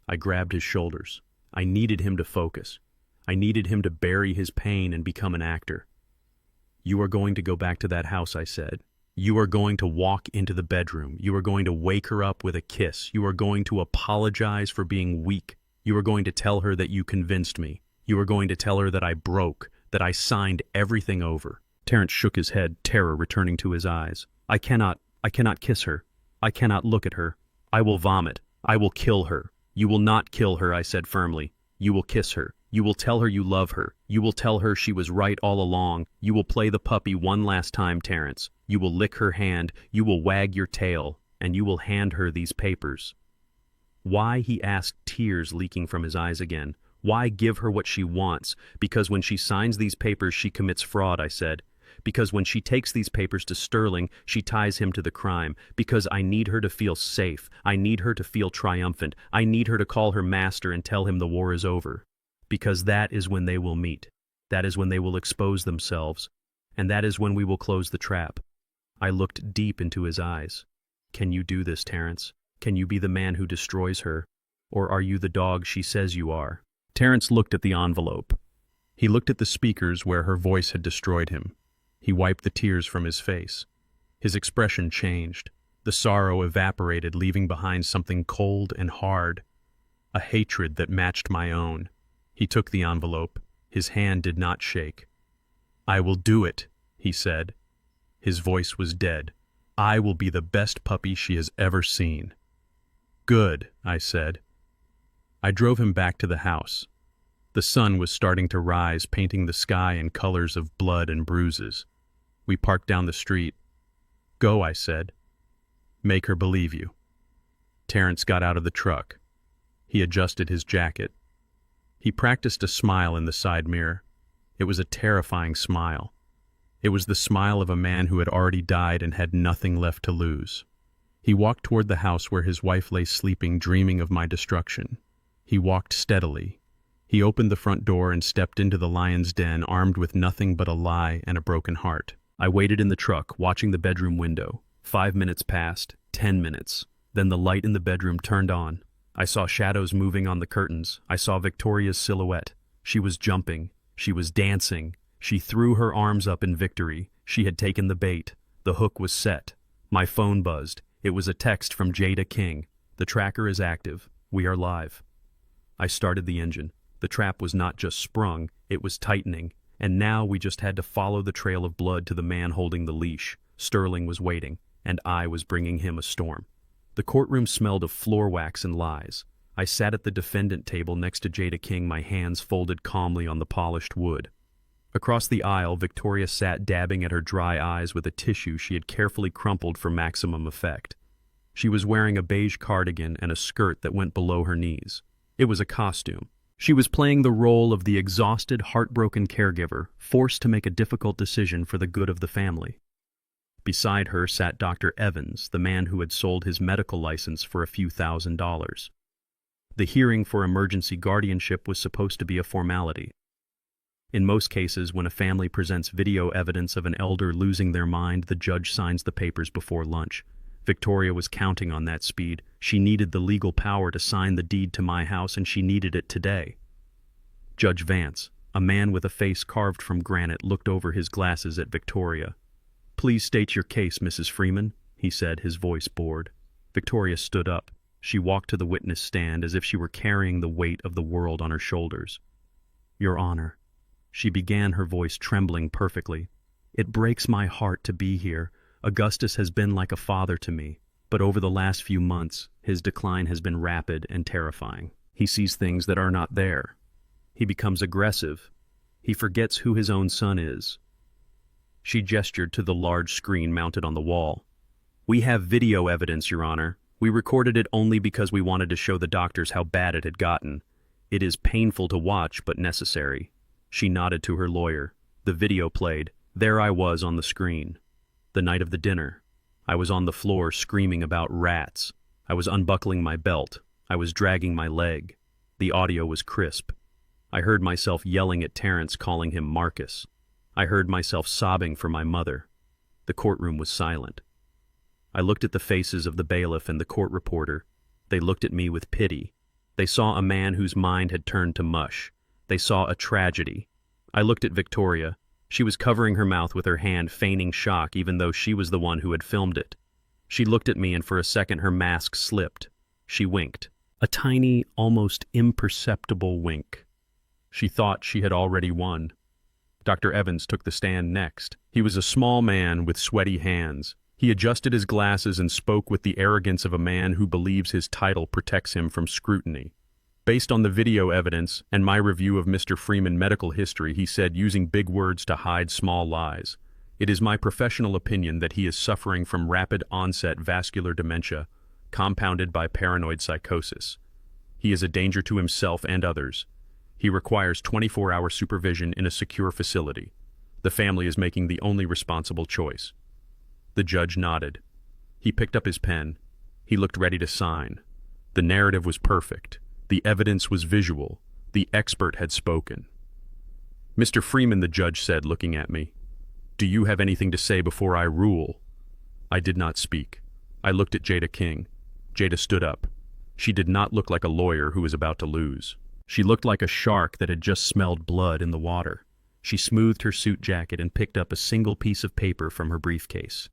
I grabbed his shoulders. I needed him to focus. I needed him to bury his pain and become an actor. "You are going to go back to that house," I said. "You are going to walk into the bedroom. You are going to wake her up with a kiss. You are going to apologize for being weak. You are going to tell her that you convinced me. You are going to tell her that I broke, that I signed everything over." Terrence shook his head, terror returning to his eyes. I cannot kiss her. I cannot look at her. I will vomit. I will kill her." "You will not kill her," I said firmly. "You will kiss her. You will tell her you love her. You will tell her she was right all along. You will play the puppy one last time, Terrence. You will lick her hand. You will wag your tail. And you will hand her these papers." "Why?" he asked, tears leaking from his eyes again. "Why give her what she wants? Because when she signs these papers, she commits fraud," I said. "Because when she takes these papers to Sterling, she ties him to the crime. Because I need her to feel safe. I need her to feel triumphant. I need her to call her master and tell him the war is over. Because that is when they will meet. That is when they will expose themselves. And that is when we will close the trap." I looked deep into his eyes. "Can you do this, Terrence? Can you be the man who destroys her? Or are you the dog she says you are?" Terrence looked at the envelope. He looked at the speakers where her voice had destroyed him. He wiped the tears from his face. His expression changed. The sorrow evaporated, leaving behind something cold and hard, a hatred that matched my own. He took the envelope. His hand did not shake. "I will do it," he said. His voice was dead. "I will be the best puppy she has ever seen." "Good," I said. I drove him back to the house. The sun was starting to rise, painting the sky in colors of blood and bruises. We parked down the street. "Go," I said. "Make her believe you." Terrence got out of the truck. He adjusted his jacket. He practiced a smile in the side mirror. It was a terrifying smile. It was the smile of a man who had already died and had nothing left to lose. He walked toward the house where his wife lay sleeping, dreaming of my destruction. He walked steadily. He opened the front door and stepped into the lion's den, armed with nothing but a lie and a broken heart. I waited in the truck, watching the bedroom window. 5 minutes passed, 10 minutes. Then the light in the bedroom turned on. I saw shadows moving on the curtains. I saw Victoria's silhouette. She was jumping. She was dancing. She threw her arms up in victory. She had taken the bait. The hook was set. My phone buzzed. It was a text from Jada King. "The tracker is active. We are live." I started the engine. The trap was not just sprung, it was tightening. And now we just had to follow the trail of blood to the man holding the leash. Sterling was waiting, and I was bringing him a storm. The courtroom smelled of floor wax and lies. I sat at the defendant table next to Jada King, my hands folded calmly on the polished wood. Across the aisle, Victoria sat dabbing at her dry eyes with a tissue she had carefully crumpled for maximum effect. She was wearing a beige cardigan and a skirt that went below her knees. It was a costume. She was playing the role of the exhausted, heartbroken caregiver, forced to make a difficult decision for the good of the family. Beside her sat Dr. Evans, the man who had sold his medical license for a few $1,000s. The hearing for emergency guardianship was supposed to be a formality. In most cases, when a family presents video evidence of an elder losing their mind, the judge signs the papers before lunch. Victoria was counting on that speed. She needed the legal power to sign the deed to my house, and she needed it today. Judge Vance, a man with a face carved from granite, looked over his glasses at Victoria. "Please state your case, Mrs. Freeman," he said, his voice bored. Victoria stood up. She walked to the witness stand as if she were carrying the weight of the world on her shoulders. "Your Honor," she began, her voice trembling perfectly, "it breaks my heart to be here. Augustus has been like a father to me. But over the last few months, his decline has been rapid and terrifying. He sees things that are not there. He becomes aggressive. He forgets who his own son is. She gestured to the large screen mounted on the wall. We have video evidence, Your Honor. We recorded it only because we wanted to show the doctors how bad it had gotten. It is painful to watch, but necessary. She nodded to her lawyer. The video played. There I was on the screen. The night of the dinner. I was on the floor screaming about rats. I was unbuckling my belt. I was dragging my leg. The audio was crisp. I heard myself yelling at Terrence, calling him Marcus. I heard myself sobbing for my mother. The courtroom was silent. I looked at the faces of the bailiff and the court reporter. They looked at me with pity. They saw a man whose mind had turned to mush. They saw a tragedy. I looked at Victoria. She was covering her mouth with her hand, feigning shock even though she was the one who had filmed it. She looked at me and for a second her mask slipped. She winked. A tiny, almost imperceptible wink. She thought she had already won. Dr. Evans took the stand next. He was a small man with sweaty hands. He adjusted his glasses and spoke with the arrogance of a man who believes his title protects him from scrutiny. Based on the video evidence and my review of Mr. Freeman's medical history, he said, using big words to hide small lies, "It is my professional opinion that he is suffering from rapid-onset vascular dementia, compounded by paranoid psychosis. He is a danger to himself and others. He requires 24-hour supervision in a secure facility. The family is making the only responsible choice." The judge nodded. He picked up his pen. He looked ready to sign. The narrative was perfect. The evidence was visual. The expert had spoken. "Mr. Freeman," the judge said, looking at me, "do you have anything to say before I rule?" I did not speak. I looked at Jada King. Jada stood up. She did not look like a lawyer who was about to lose. She looked like a shark that had just smelled blood in the water. She smoothed her suit jacket and picked up a single piece of paper from her briefcase.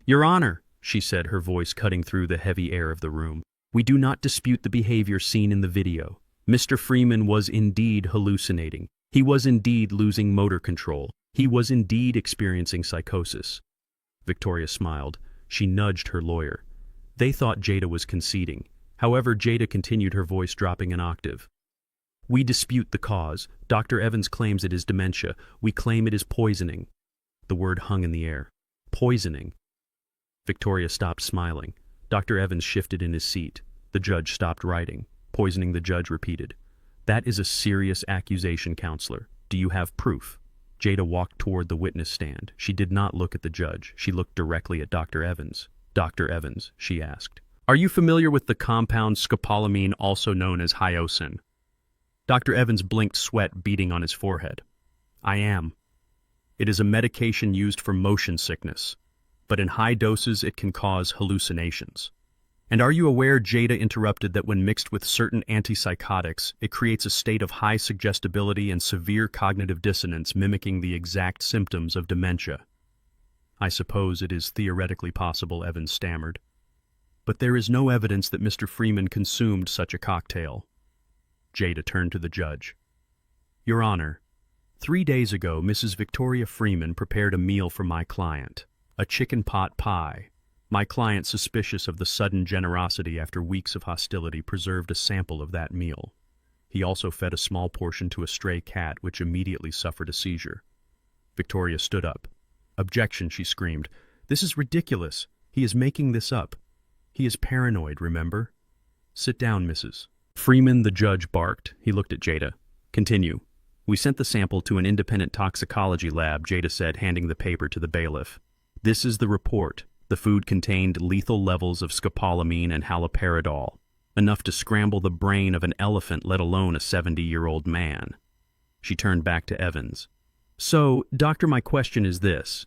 "Your Honor," she said, her voice cutting through the heavy air of the room, "we do not dispute the behavior seen in the video. Mr. Freeman was indeed hallucinating. He was indeed losing motor control. He was indeed experiencing psychosis." Victoria smiled. She nudged her lawyer. They thought Jada was conceding. However, Jada continued, her voice dropping an octave. "We dispute the cause. Dr. Evans claims it is dementia. We claim it is poisoning." The word hung in the air. Poisoning. Victoria stopped smiling. Dr. Evans shifted in his seat. The judge stopped writing. Poisoning, the judge repeated. "That is a serious accusation, counselor. Do you have proof?" Jada walked toward the witness stand. She did not look at the judge. She looked directly at Dr. Evans. "Dr. Evans," she asked, "are you familiar with the compound scopolamine, also known as hyoscine?" Dr. Evans blinked, sweat beading on his forehead. "I am. It is a medication used for motion sickness, but in high doses it can cause hallucinations. And are you aware," Jada interrupted, "that when mixed with certain antipsychotics, it creates a state of high suggestibility and severe cognitive dissonance, mimicking the exact symptoms of dementia?" "I suppose it is theoretically possible," Evans stammered. "But there is no evidence that Mr. Freeman consumed such a cocktail." Jada turned to the judge. "Your Honor, 3 days ago, Mrs. Victoria Freeman prepared a meal for my client, a chicken pot pie. My client, suspicious of the sudden generosity after weeks of hostility, preserved a sample of that meal. He also fed a small portion to a stray cat, which immediately suffered a seizure." Victoria stood up. "Objection," she screamed. "This is ridiculous. He is making this up. He is paranoid, remember? Sit down, Mrs. Freeman," the judge barked. He looked at Jada. "Continue." "We sent the sample to an independent toxicology lab," Jada said, handing the paper to the bailiff. "This is the report. The food contained lethal levels of scopolamine and haloperidol, enough to scramble the brain of an elephant, let alone a 70-year-old man." She turned back to Evans. "So, doctor, my question is this.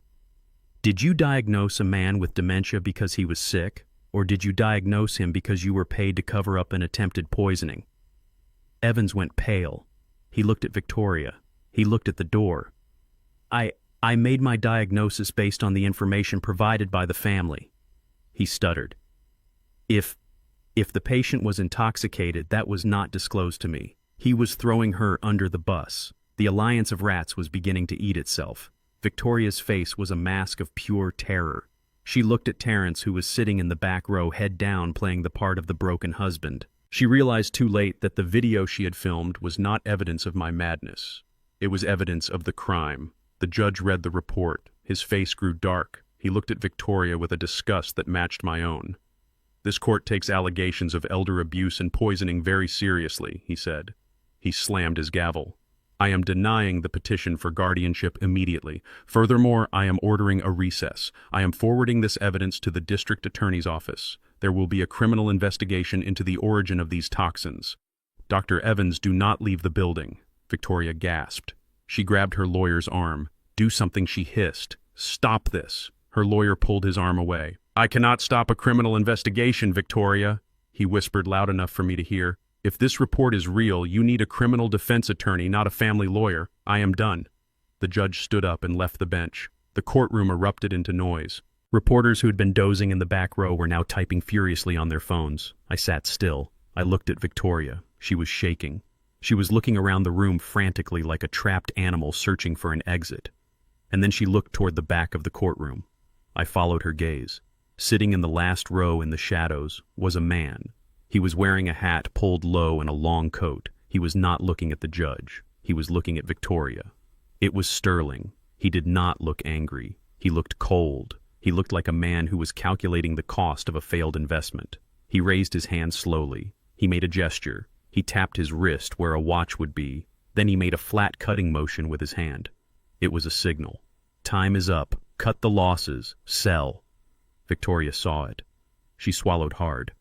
Did you diagnose a man with dementia because he was sick, or did you diagnose him because you were paid to cover up an attempted poisoning?" Evans went pale. He looked at Victoria. He looked at the door. I made my diagnosis based on the information provided by the family." He stuttered. If the patient was intoxicated, that was not disclosed to me. He was throwing her under the bus. The alliance of rats was beginning to eat itself. Victoria's face was a mask of pure terror. She looked at Terrence, who was sitting in the back row, head down, playing the part of the broken husband. She realized too late that the video she had filmed was not evidence of my madness. It was evidence of the crime. The judge read the report. His face grew dark. He looked at Victoria with a disgust that matched my own. "This court takes allegations of elder abuse and poisoning very seriously," he said. He slammed his gavel. "I am denying the petition for guardianship immediately. Furthermore, I am ordering a recess. I am forwarding this evidence to the district attorney's office. There will be a criminal investigation into the origin of these toxins. Dr. Evans, do not leave the building." Victoria gasped. She grabbed her lawyer's arm. "Do something," she hissed. "Stop this." Her lawyer pulled his arm away. "I cannot stop a criminal investigation, Victoria," he whispered loud enough for me to hear. "If this report is real, you need a criminal defense attorney, not a family lawyer. I am done." The judge stood up and left the bench. The courtroom erupted into noise. Reporters who had been dozing in the back row were now typing furiously on their phones. I sat still. I looked at Victoria. She was shaking. She was looking around the room frantically, like a trapped animal searching for an exit. And then she looked toward the back of the courtroom. I followed her gaze. Sitting in the last row in the shadows was a man. He was wearing a hat pulled low and a long coat. He was not looking at the judge. He was looking at Victoria. It was Sterling. He did not look angry. He looked cold. He looked like a man who was calculating the cost of a failed investment. He raised his hand slowly. He made a gesture. He tapped his wrist where a watch would be. Then he made a flat cutting motion with his hand. It was a signal. "Time is up. Cut the losses. Sell." Victoria saw it. She swallowed hard.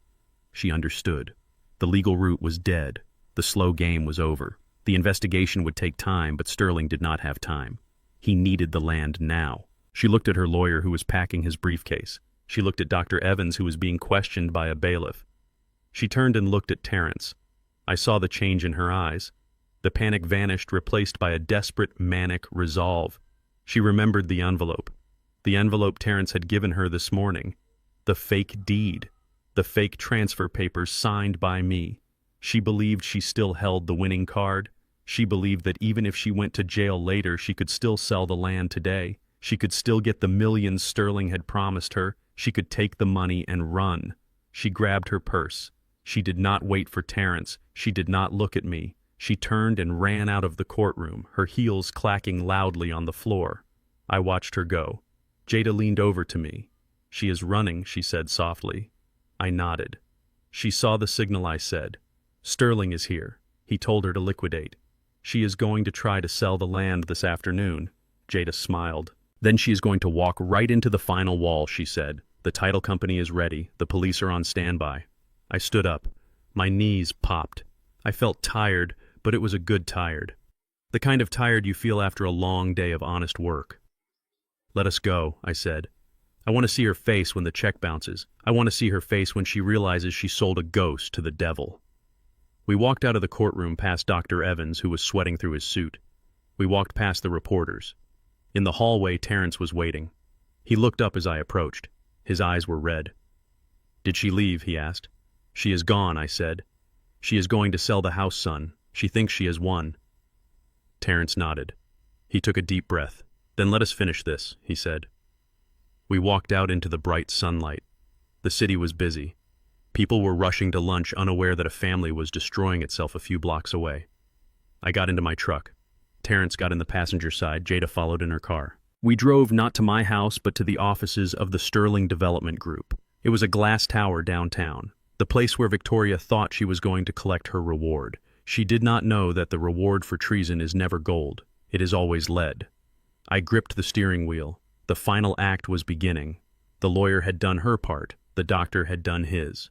She understood. The legal route was dead. The slow game was over. The investigation would take time, but Sterling did not have time. He needed the land now. She looked at her lawyer, who was packing his briefcase. She looked at Dr. Evans, who was being questioned by a bailiff. She turned and looked at Terrence. I saw the change in her eyes. The panic vanished, replaced by a desperate, manic resolve. She remembered the envelope. The envelope Terrence had given her this morning. The fake deed. The fake transfer papers signed by me. She believed she still held the winning card. She believed that even if she went to jail later, she could still sell the land today. She could still get the millions Sterling had promised her. She could take the money and run. She grabbed her purse. She did not wait for Terrence. She did not look at me. She turned and ran out of the courtroom, her heels clacking loudly on the floor. I watched her go. Jada leaned over to me. "She is running," she said softly. I nodded. "She saw the signal," I said. "Sterling is here. He told her to liquidate. She is going to try to sell the land this afternoon." Jada smiled. "Then she is going to walk right into the final wall," she said. "The title company is ready. The police are on standby." I stood up. My knees popped. I felt tired, but it was a good tired. The kind of tired you feel after a long day of honest work. "Let us go," I said. "I want to see her face when the check bounces. I want to see her face when she realizes she sold a ghost to the devil." We walked out of the courtroom past Dr. Evans, who was sweating through his suit. We walked past the reporters. In the hallway, Terrence was waiting. He looked up as I approached. His eyes were red. "Did she leave?" he asked. "She is gone," I said. "She is going to sell the house, son. She thinks she has won." Terrence nodded. He took a deep breath. "Then let us finish this," he said. We walked out into the bright sunlight. The city was busy. People were rushing to lunch, unaware that a family was destroying itself a few blocks away. I got into my truck. Terrence got in the passenger side. Jada followed in her car. We drove not to my house, but to the offices of the Sterling Development Group. It was a glass tower downtown, the place where Victoria thought she was going to collect her reward. She did not know that the reward for treason is never gold. It is always lead. I gripped the steering wheel. The final act was beginning. The lawyer had done her part. The doctor had done his.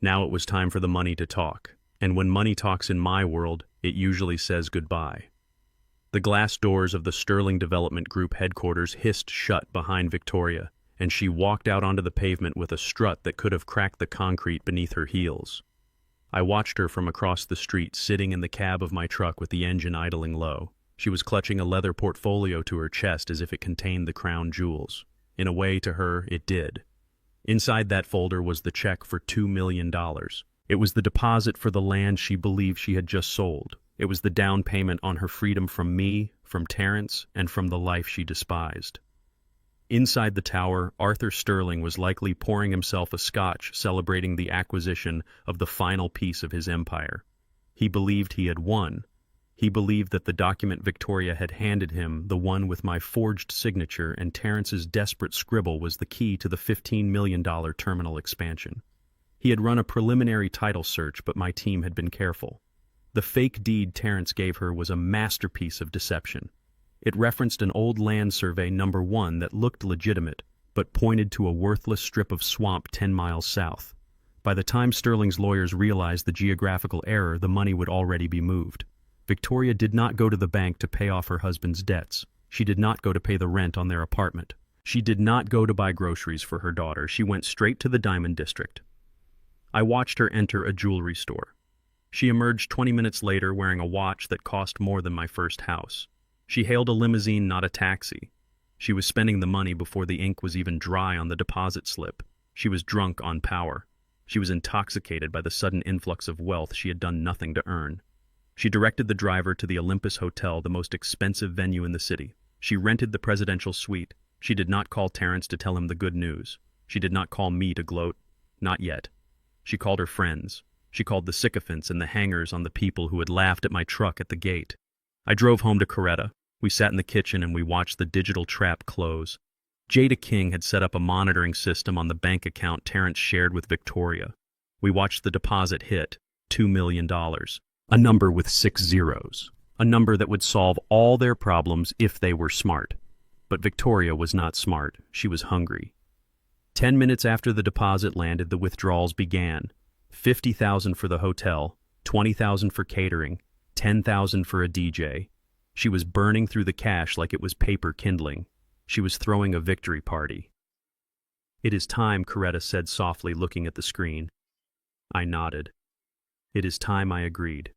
Now it was time for the money to talk. And when money talks in my world, it usually says goodbye. The glass doors of the Sterling Development Group headquarters hissed shut behind Victoria, and she walked out onto the pavement with a strut that could have cracked the concrete beneath her heels. I watched her from across the street, sitting in the cab of my truck with the engine idling low. She was clutching a leather portfolio to her chest as if it contained the crown jewels. In a way, to her, it did. Inside that folder was the check for $2 million. It was the deposit for the land she believed she had just sold. It was the down payment on her freedom from me, from Terrence, and from the life she despised. Inside the tower, Arthur Sterling was likely pouring himself a scotch, celebrating the acquisition of the final piece of his empire. He believed he had won. He believed that the document Victoria had handed him, the one with my forged signature and Terrence's desperate scribble, was the key to the $15 million terminal expansion. He had run a preliminary title search, but my team had been careful. The fake deed Terrence gave her was a masterpiece of deception. It referenced an old land survey number 1 that looked legitimate, but pointed to a worthless strip of swamp 10 miles south. By the time Sterling's lawyers realized the geographical error, the money would already be moved. Victoria did not go to the bank to pay off her husband's debts. She did not go to pay the rent on their apartment. She did not go to buy groceries for her daughter. She went straight to the Diamond District. I watched her enter a jewelry store. She emerged 20 minutes later wearing a watch that cost more than my first house. She hailed a limousine, not a taxi. She was spending the money before the ink was even dry on the deposit slip. She was drunk on power. She was intoxicated by the sudden influx of wealth she had done nothing to earn. She directed the driver to the Olympus Hotel, the most expensive venue in the city. She rented the presidential suite. She did not call Terrence to tell him the good news. She did not call me to gloat. Not yet. She called her friends. She called the sycophants and the hangers on the people who had laughed at my truck at the gate. I drove home to Coretta. We sat in the kitchen and we watched the digital trap close. Jada King had set up a monitoring system on the bank account Terrence shared with Victoria. We watched the deposit hit, $2 million. A number with 6 zeros. A number that would solve all their problems if they were smart. But Victoria was not smart. She was hungry. 10 minutes after the deposit landed, the withdrawals began. $50,000 for the hotel, $20,000 for catering, $10,000 for a DJ. She was burning through the cash like it was paper kindling. She was throwing a victory party. "It is time," Coretta said softly, looking at the screen. I nodded. "It is time," I agreed.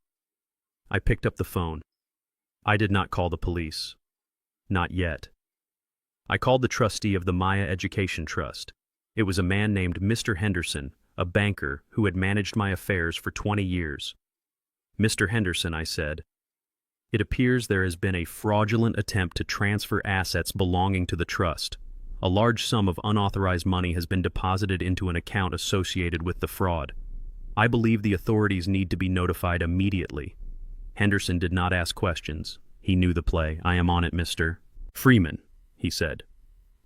I picked up the phone. I did not call the police. Not yet. I called the trustee of the Maya Education Trust. It was a man named Mr. Henderson, a banker who had managed my affairs for 20 years. "Mr. Henderson," I said, "it appears there has been a fraudulent attempt to transfer assets belonging to the trust. A large sum of unauthorized money has been deposited into an account associated with the fraud. I believe the authorities need to be notified immediately." Henderson did not ask questions. He knew the play. "I am on it, Mr. Freeman," he said.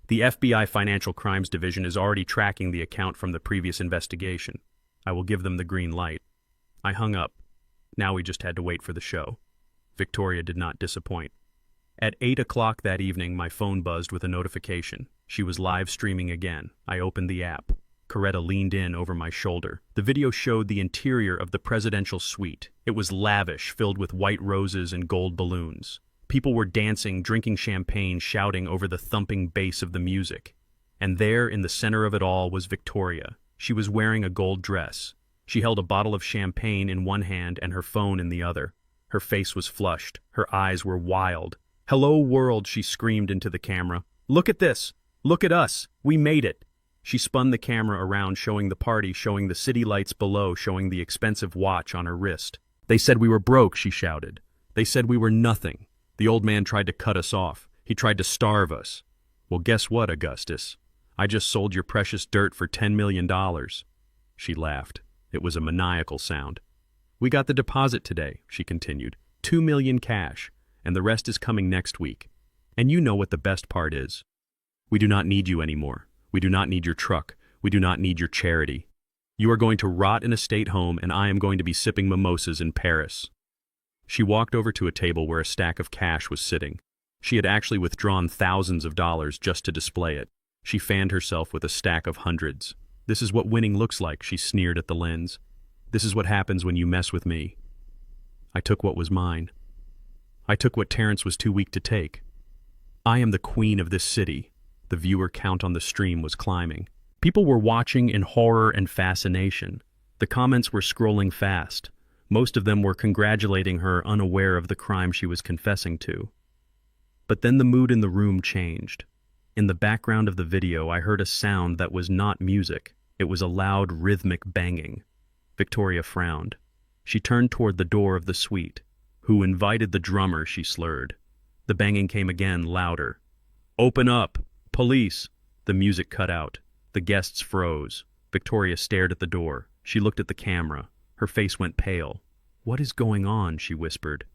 "The FBI Financial Crimes Division is already tracking the account from the previous investigation. I will give them the green light." I hung up. Now we just had to wait for the show. Victoria did not disappoint. At 8 o'clock that evening, my phone buzzed with a notification. She was live streaming again. I opened the app. Coretta leaned in over my shoulder. The video showed the interior of the presidential suite. It was lavish, filled with white roses and gold balloons. People were dancing, drinking champagne, shouting over the thumping bass of the music. And there, in the center of it all, was Victoria. She was wearing a gold dress. She held a bottle of champagne in one hand and her phone in the other. Her face was flushed. Her eyes were wild. "Hello, world," she screamed into the camera. "Look at this! Look at us! We made it!" She spun the camera around, showing the party, showing the city lights below, showing the expensive watch on her wrist. "They said we were broke," she shouted. "They said we were nothing. The old man tried to cut us off. He tried to starve us. Well, guess what, Augustus? I just sold your precious dirt for $10 million. She laughed. It was a maniacal sound. "We got the deposit today," she continued. $2 million cash, and the rest is coming next week. And you know what the best part is. We do not need you anymore. We do not need your truck. We do not need your charity. You are going to rot in a state home, and I am going to be sipping mimosas in Paris." She walked over to a table where a stack of cash was sitting. She had actually withdrawn thousands of dollars just to display it. She fanned herself with a stack of hundreds. "This is what winning looks like," she sneered at the lens. "This is what happens when you mess with me." I took what was mine. I took what Terrence was too weak to take. I am the queen of this city. The viewer count on the stream was climbing. People were watching in horror and fascination. The comments were scrolling fast. Most of them were congratulating her, unaware of the crime she was confessing to. But then the mood in the room changed. In the background of the video, I heard a sound that was not music. It was a loud, rhythmic banging. Victoria frowned. She turned toward the door of the suite. "Who invited the drummer?" she slurred. The banging came again, louder. "Open up! Police! The music cut out. The guests froze. Victoria stared at the door. She looked at the camera. Her face went pale. "What is going on?" she whispered.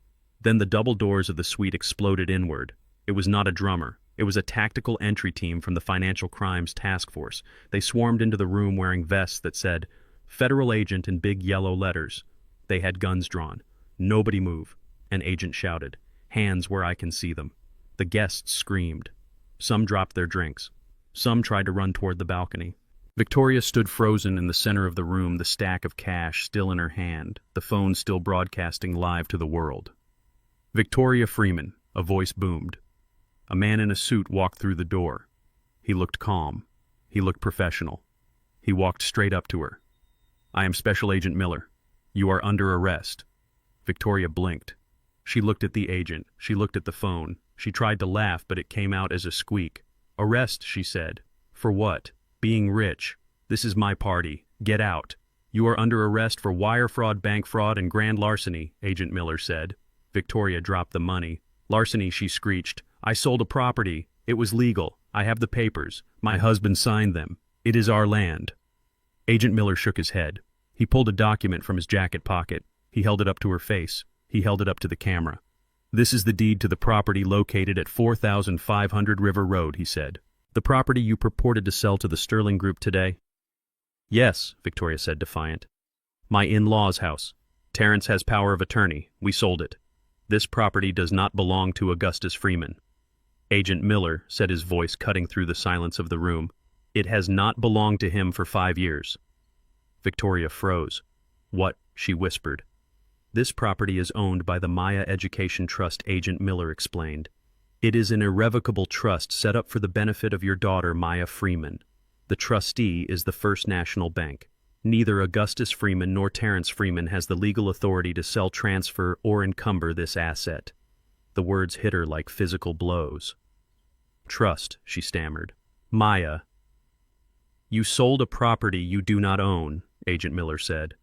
Then the double doors of the suite exploded inward. It was not a drummer. It was a tactical entry team from the Financial Crimes Task Force. They swarmed into the room wearing vests that said, "Federal Agent" in big yellow letters. They had guns drawn. "Nobody move," an agent shouted. "Hands where I can see them." The guests screamed. Some dropped their drinks. Some tried to run toward the balcony. Victoria stood frozen in the center of the room, the stack of cash still in her hand, the phone still broadcasting live to the world. "Victoria Freeman," a voice boomed. A man in a suit walked through the door. He looked calm. He looked professional. He walked straight up to her. "I am Special Agent Miller. You are under arrest." Victoria blinked. She looked at the agent. She looked at the phone. She tried to laugh, but it came out as a squeak. "Arrest," she said. "For what?" "Being rich. This is my party. Get out." "You are under arrest for wire fraud, bank fraud, and grand larceny," Agent Miller said. Victoria dropped the money. "Larceny," she screeched. "I sold a property. It was legal. I have the papers. My husband signed them. It is our land." Agent Miller shook his head. He pulled a document from his jacket pocket. He held it up to her face. He held it up to the camera. "This is the deed to the property located at 4500 River Road," he said. "The property you purported to sell to the Sterling Group today?" "Yes," Victoria said, defiant. "My in-law's house. Terrence has power of attorney. We sold it. This property does not belong to Augustus Freeman." Agent Miller said, his voice cutting through the silence of the room. "It has not belonged to him for 5 years." Victoria froze. "What?" she whispered. "This property is owned by the Maya Education Trust," Agent Miller explained. "It is an irrevocable trust set up for the benefit of your daughter, Maya Freeman. The trustee is the First National Bank. Neither Augustus Freeman nor Terrence Freeman has the legal authority to sell, transfer, or encumber this asset." The words hit her like physical blows. "Trust," she stammered. "Maya." "You sold a property you do not own," Agent Miller said.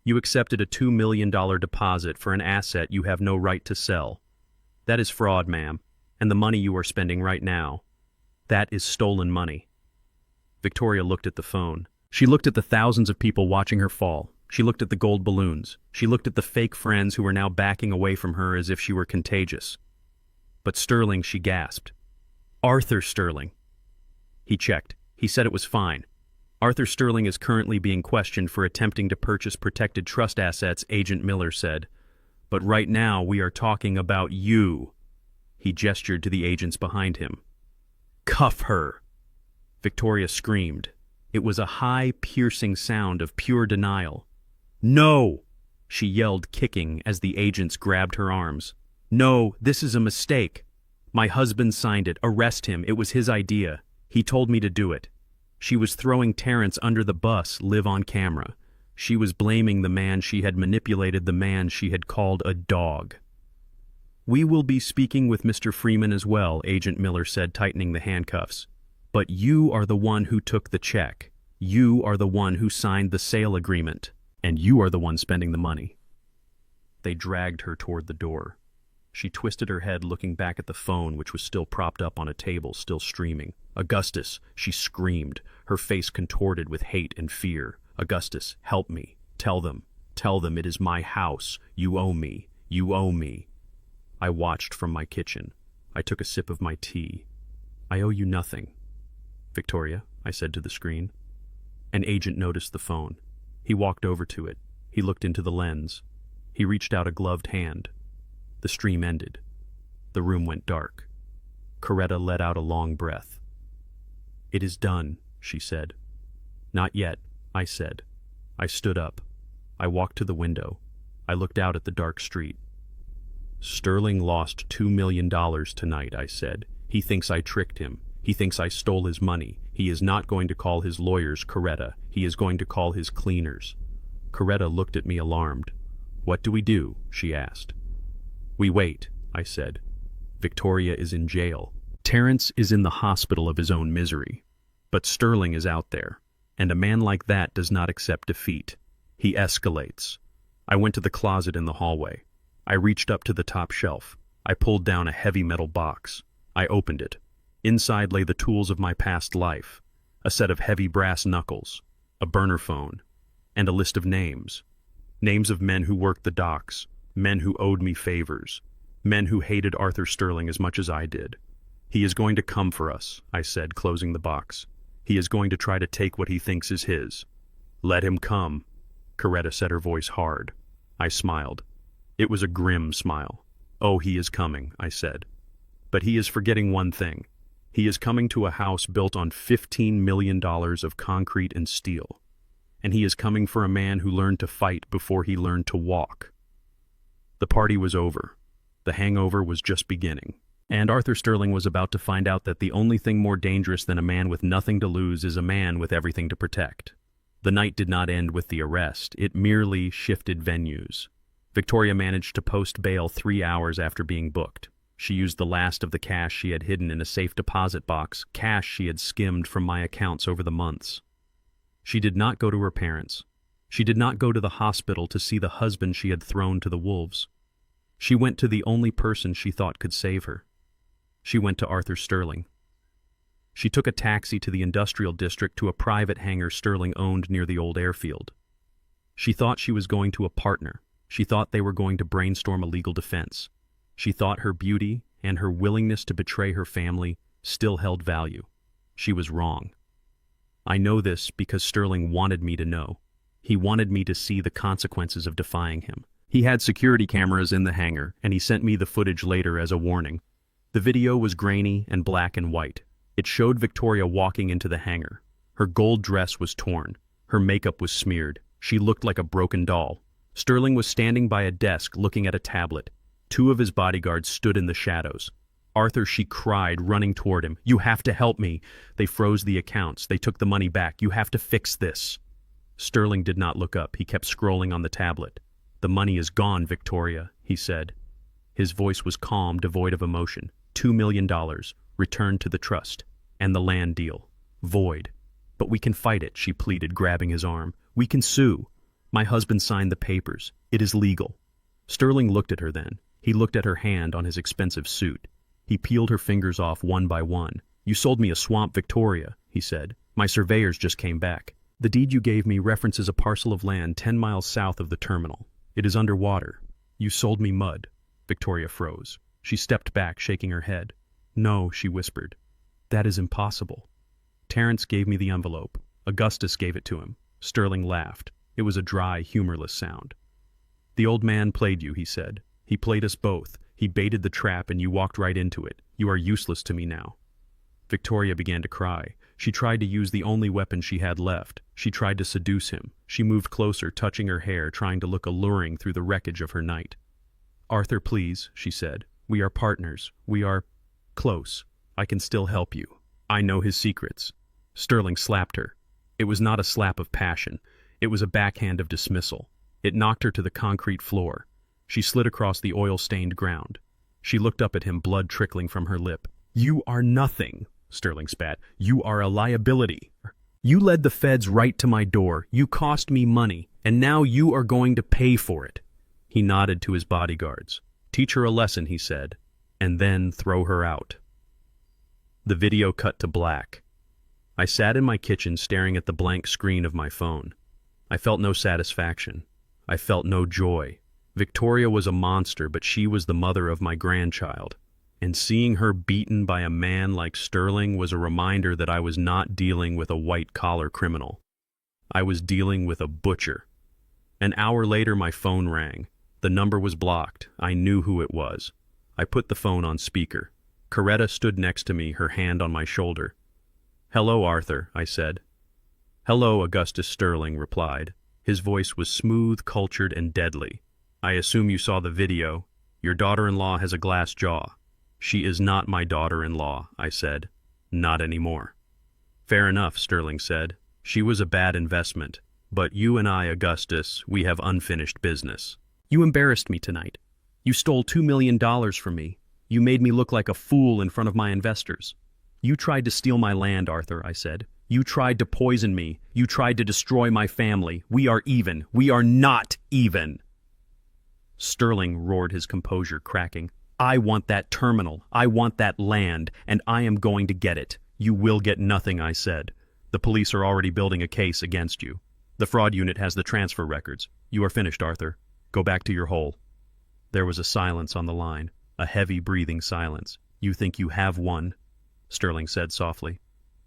"You accepted a $2 million deposit for an asset you have no right to sell. That is fraud, ma'am, and the money you are spending right now. That is stolen money." Victoria looked at the phone. She looked at the thousands of people watching her fall. She looked at the gold balloons. She looked at the fake friends who were now backing away from her as if she were contagious. "But Sterling," she gasped. "Arthur Sterling." He checked. He said it was fine. "Arthur Sterling is currently being questioned for attempting to purchase protected trust assets," Agent Miller said. "But right now we are talking about you." He gestured to the agents behind him. "Cuff her!" Victoria screamed. It was a high, piercing sound of pure denial. "No!" she yelled, kicking as the agents grabbed her arms. "No, this is a mistake. My husband signed it. Arrest him. It was his idea. He told me to do it." She was throwing Terrence under the bus, live on camera. She was blaming the man she had manipulated, the man she had called a dog. "We will be speaking with Mr. Freeman as well," Agent Miller said, tightening the handcuffs. "But you are the one who took the check. You are the one who signed the sale agreement. And you are the one spending the money." They dragged her toward the door. She twisted her head, looking back at the phone, which was still propped up on a table, still streaming. "Augustus," she screamed, her face contorted with hate and fear. "Augustus, help me. Tell them it is my house. You owe me. You owe me." I watched from my kitchen. I took a sip of my tea. "I owe you nothing." "Victoria," I said to the screen. An agent noticed the phone. He walked over to it. He looked into the lens. He reached out a gloved hand. The stream ended. The room went dark. Coretta let out a long breath. "It is done," she said. "Not yet," I said. I stood up. I walked to the window. I looked out at the dark street. "Sterling lost $2 million tonight," I said. "He thinks I tricked him. He thinks I stole his money. He is not going to call his lawyers, Coretta. He is going to call his cleaners." Coretta looked at me alarmed. "What do we do?" she asked. "We wait," I said. "Victoria is in jail. Terrence is in the hospital of his own misery. But Sterling is out there, and a man like that does not accept defeat. He escalates." I went to the closet in the hallway. I reached up to the top shelf. I pulled down a heavy metal box. I opened it. Inside lay the tools of my past life, a set of heavy brass knuckles, a burner phone, and a list of names. Names of men who worked the docks, men who owed me favors, men who hated Arthur Sterling as much as I did. "He is going to come for us," I said, closing the box. "He is going to try to take what he thinks is his." "Let him come," Coretta said, her voice hard. I smiled. It was a grim smile. "Oh, he is coming," I said. "But he is forgetting one thing. He is coming to a house built on $15 million of concrete and steel. And he is coming for a man who learned to fight before he learned to walk." The party was over. The hangover was just beginning. And Arthur Sterling was about to find out that the only thing more dangerous than a man with nothing to lose is a man with everything to protect. The night did not end with the arrest. It merely shifted venues. Victoria managed to post bail 3 hours after being booked. She used the last of the cash she had hidden in a safe deposit box, cash she had skimmed from my accounts over the months. She did not go to her parents. She did not go to the hospital to see the husband she had thrown to the wolves. She went to the only person she thought could save her. She went to Arthur Sterling. She took a taxi to the industrial district to a private hangar Sterling owned near the old airfield. She thought she was going to a partner. She thought they were going to brainstorm a legal defense. She thought her beauty and her willingness to betray her family still held value. She was wrong. I know this because Sterling wanted me to know. He wanted me to see the consequences of defying him. He had security cameras in the hangar, and he sent me the footage later as a warning. The video was grainy and black and white. It showed Victoria walking into the hangar. Her gold dress was torn. Her makeup was smeared. She looked like a broken doll. Sterling was standing by a desk looking at a tablet. 2 of his bodyguards stood in the shadows. "Arthur," she cried, running toward him. "You have to help me." "They froze the accounts. They took the money back. You have to fix this." Sterling did not look up. He kept scrolling on the tablet. "The money is gone, Victoria," he said. His voice was calm, devoid of emotion. $2 million, returned to the trust. And the land deal. Void. "But we can fight it," she pleaded, grabbing his arm. "We can sue. My husband signed the papers. It is legal." Sterling looked at her then. He looked at her hand on his expensive suit. He peeled her fingers off one by one. "You sold me a swamp, Victoria," he said. "My surveyors just came back. The deed you gave me references a parcel of land 10 miles south of the terminal. It is underwater. You sold me mud." Victoria froze. She stepped back, shaking her head. "No," she whispered. "That is impossible. Terrence gave me the envelope. Augustus gave it to him." Sterling laughed. It was a dry, humorless sound. "The old man played you," he said. "He played us both. He baited the trap and you walked right into it. You are useless to me now." Victoria began to cry. She tried to use the only weapon she had left. She tried to seduce him. She moved closer, touching her hair, trying to look alluring through the wreckage of her night. "Arthur, please," she said. "We are partners. We are close. I can still help you. I know his secrets." Sterling slapped her. It was not a slap of passion. It was a backhand of dismissal. It knocked her to the concrete floor. She slid across the oil-stained ground. She looked up at him, blood trickling from her lip. "You are nothing," Sterling spat. "You are a liability. You led the feds right to my door. You cost me money, and now you are going to pay for it." He nodded to his bodyguards. "Teach her a lesson," he said, "and then throw her out." The video cut to black. I sat in my kitchen staring at the blank screen of my phone. I felt no satisfaction. I felt no joy. Victoria was a monster, but she was the mother of my grandchild. And seeing her beaten by a man like Sterling was a reminder that I was not dealing with a white-collar criminal. I was dealing with a butcher. An hour later, my phone rang. The number was blocked. I knew who it was. I put the phone on speaker. Coretta stood next to me, her hand on my shoulder. "Hello, Arthur," I said. "Hello," Augustus Sterling replied. His voice was smooth, cultured, and deadly. "I assume you saw the video. Your daughter-in-law has a glass jaw." "She is not my daughter-in-law," I said. "Not anymore." "Fair enough," Sterling said. "She was a bad investment. But you and I, Augustus, we have unfinished business. You embarrassed me tonight. You stole $2 million from me. You made me look like a fool in front of my investors. You tried to steal my land, Arthur," I said. "You tried to poison me. You tried to destroy my family. We are even. We are not even." Sterling roared, his composure cracking. I want that terminal. I want that land, and I am going to get it. You will get nothing, I said. The police are already building a case against you. The fraud unit has the transfer records. You are finished, Arthur. Go back to your hole. There was a silence on the line, a heavy breathing silence. You think you have won, Sterling said softly.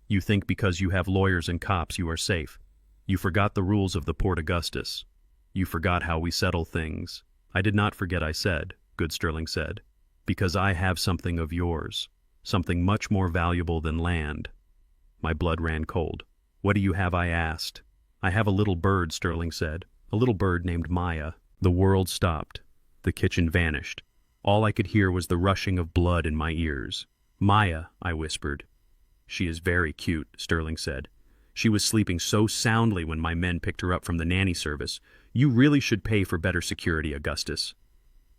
You think because you have lawyers and cops you are safe. You forgot the rules of the Port Augustus. You forgot how we settle things. I did not forget, I said, good Sterling said, because I have something of yours, something much more valuable than land. My blood ran cold. What do you have, I asked. I have a little bird, Sterling said, a little bird named Maya. The world stopped. The kitchen vanished. All I could hear was the rushing of blood in my ears. Maya, I whispered. She is very cute, Sterling said. She was sleeping so soundly when my men picked her up from the nanny service. You really should pay for better security, Augustus.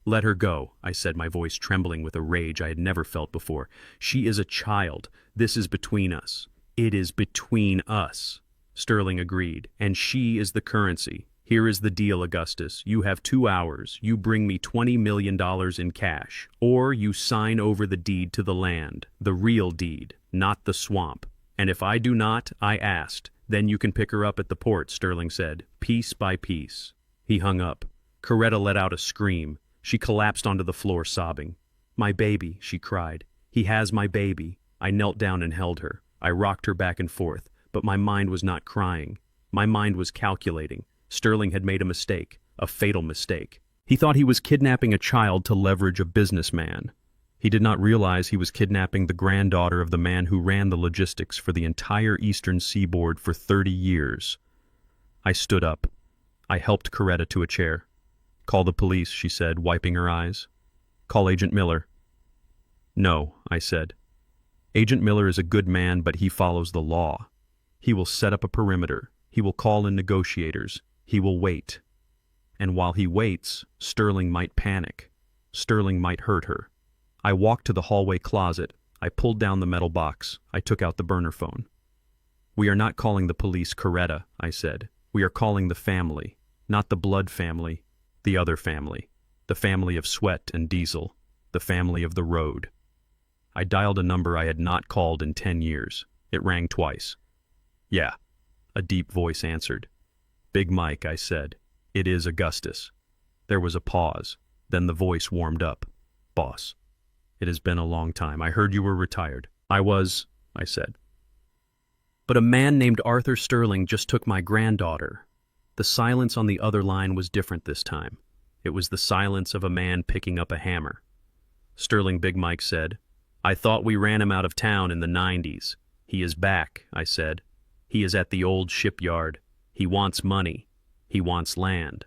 Let her go, I said, my voice trembling with a rage I had never felt before. She is a child. This is between us. It is between us. Sterling agreed. And she is the currency. Here is the deal, Augustus. You have 2 hours. You bring me $20 million in cash. Or you sign over the deed to the land. The real deed, not the swamp. And if I do not, I asked, then you can pick her up at the port, Sterling said, piece by piece. He hung up. Coretta let out a scream. She collapsed onto the floor, sobbing. My baby, she cried. He has my baby. I knelt down and held her. I rocked her back and forth, but my mind was not crying. My mind was calculating. Sterling had made a mistake, a fatal mistake. He thought he was kidnapping a child to leverage a businessman. He did not realize he was kidnapping the granddaughter of the man who ran the logistics for the entire eastern seaboard for 30 years. I stood up. I helped Coretta to a chair. Call the police, she said, wiping her eyes. Call Agent Miller. No, I said. Agent Miller is a good man, but he follows the law. He will set up a perimeter. He will call in negotiators. He will wait. And while he waits, Sterling might panic. Sterling might hurt her. I walked to the hallway closet. I pulled down the metal box. I took out the burner phone. We are not calling the police, Coretta, I said. We are calling the family. Not the blood family. The other family. The family of Sweat and Diesel. The family of the road. I dialed a number I had not called in 10 years. It rang twice. Yeah. A deep voice answered. Big Mike, I said. It is Augustus. There was a pause. Then the voice warmed up. Boss. It has been a long time. I heard you were retired. I was, I said. But a man named Arthur Sterling just took my granddaughter. The silence on the other line was different this time. It was the silence of a man picking up a hammer. Sterling, Big Mike said. I thought we ran him out of town in the 90s. He is back, I said. He is at the old shipyard. He wants money. He wants land.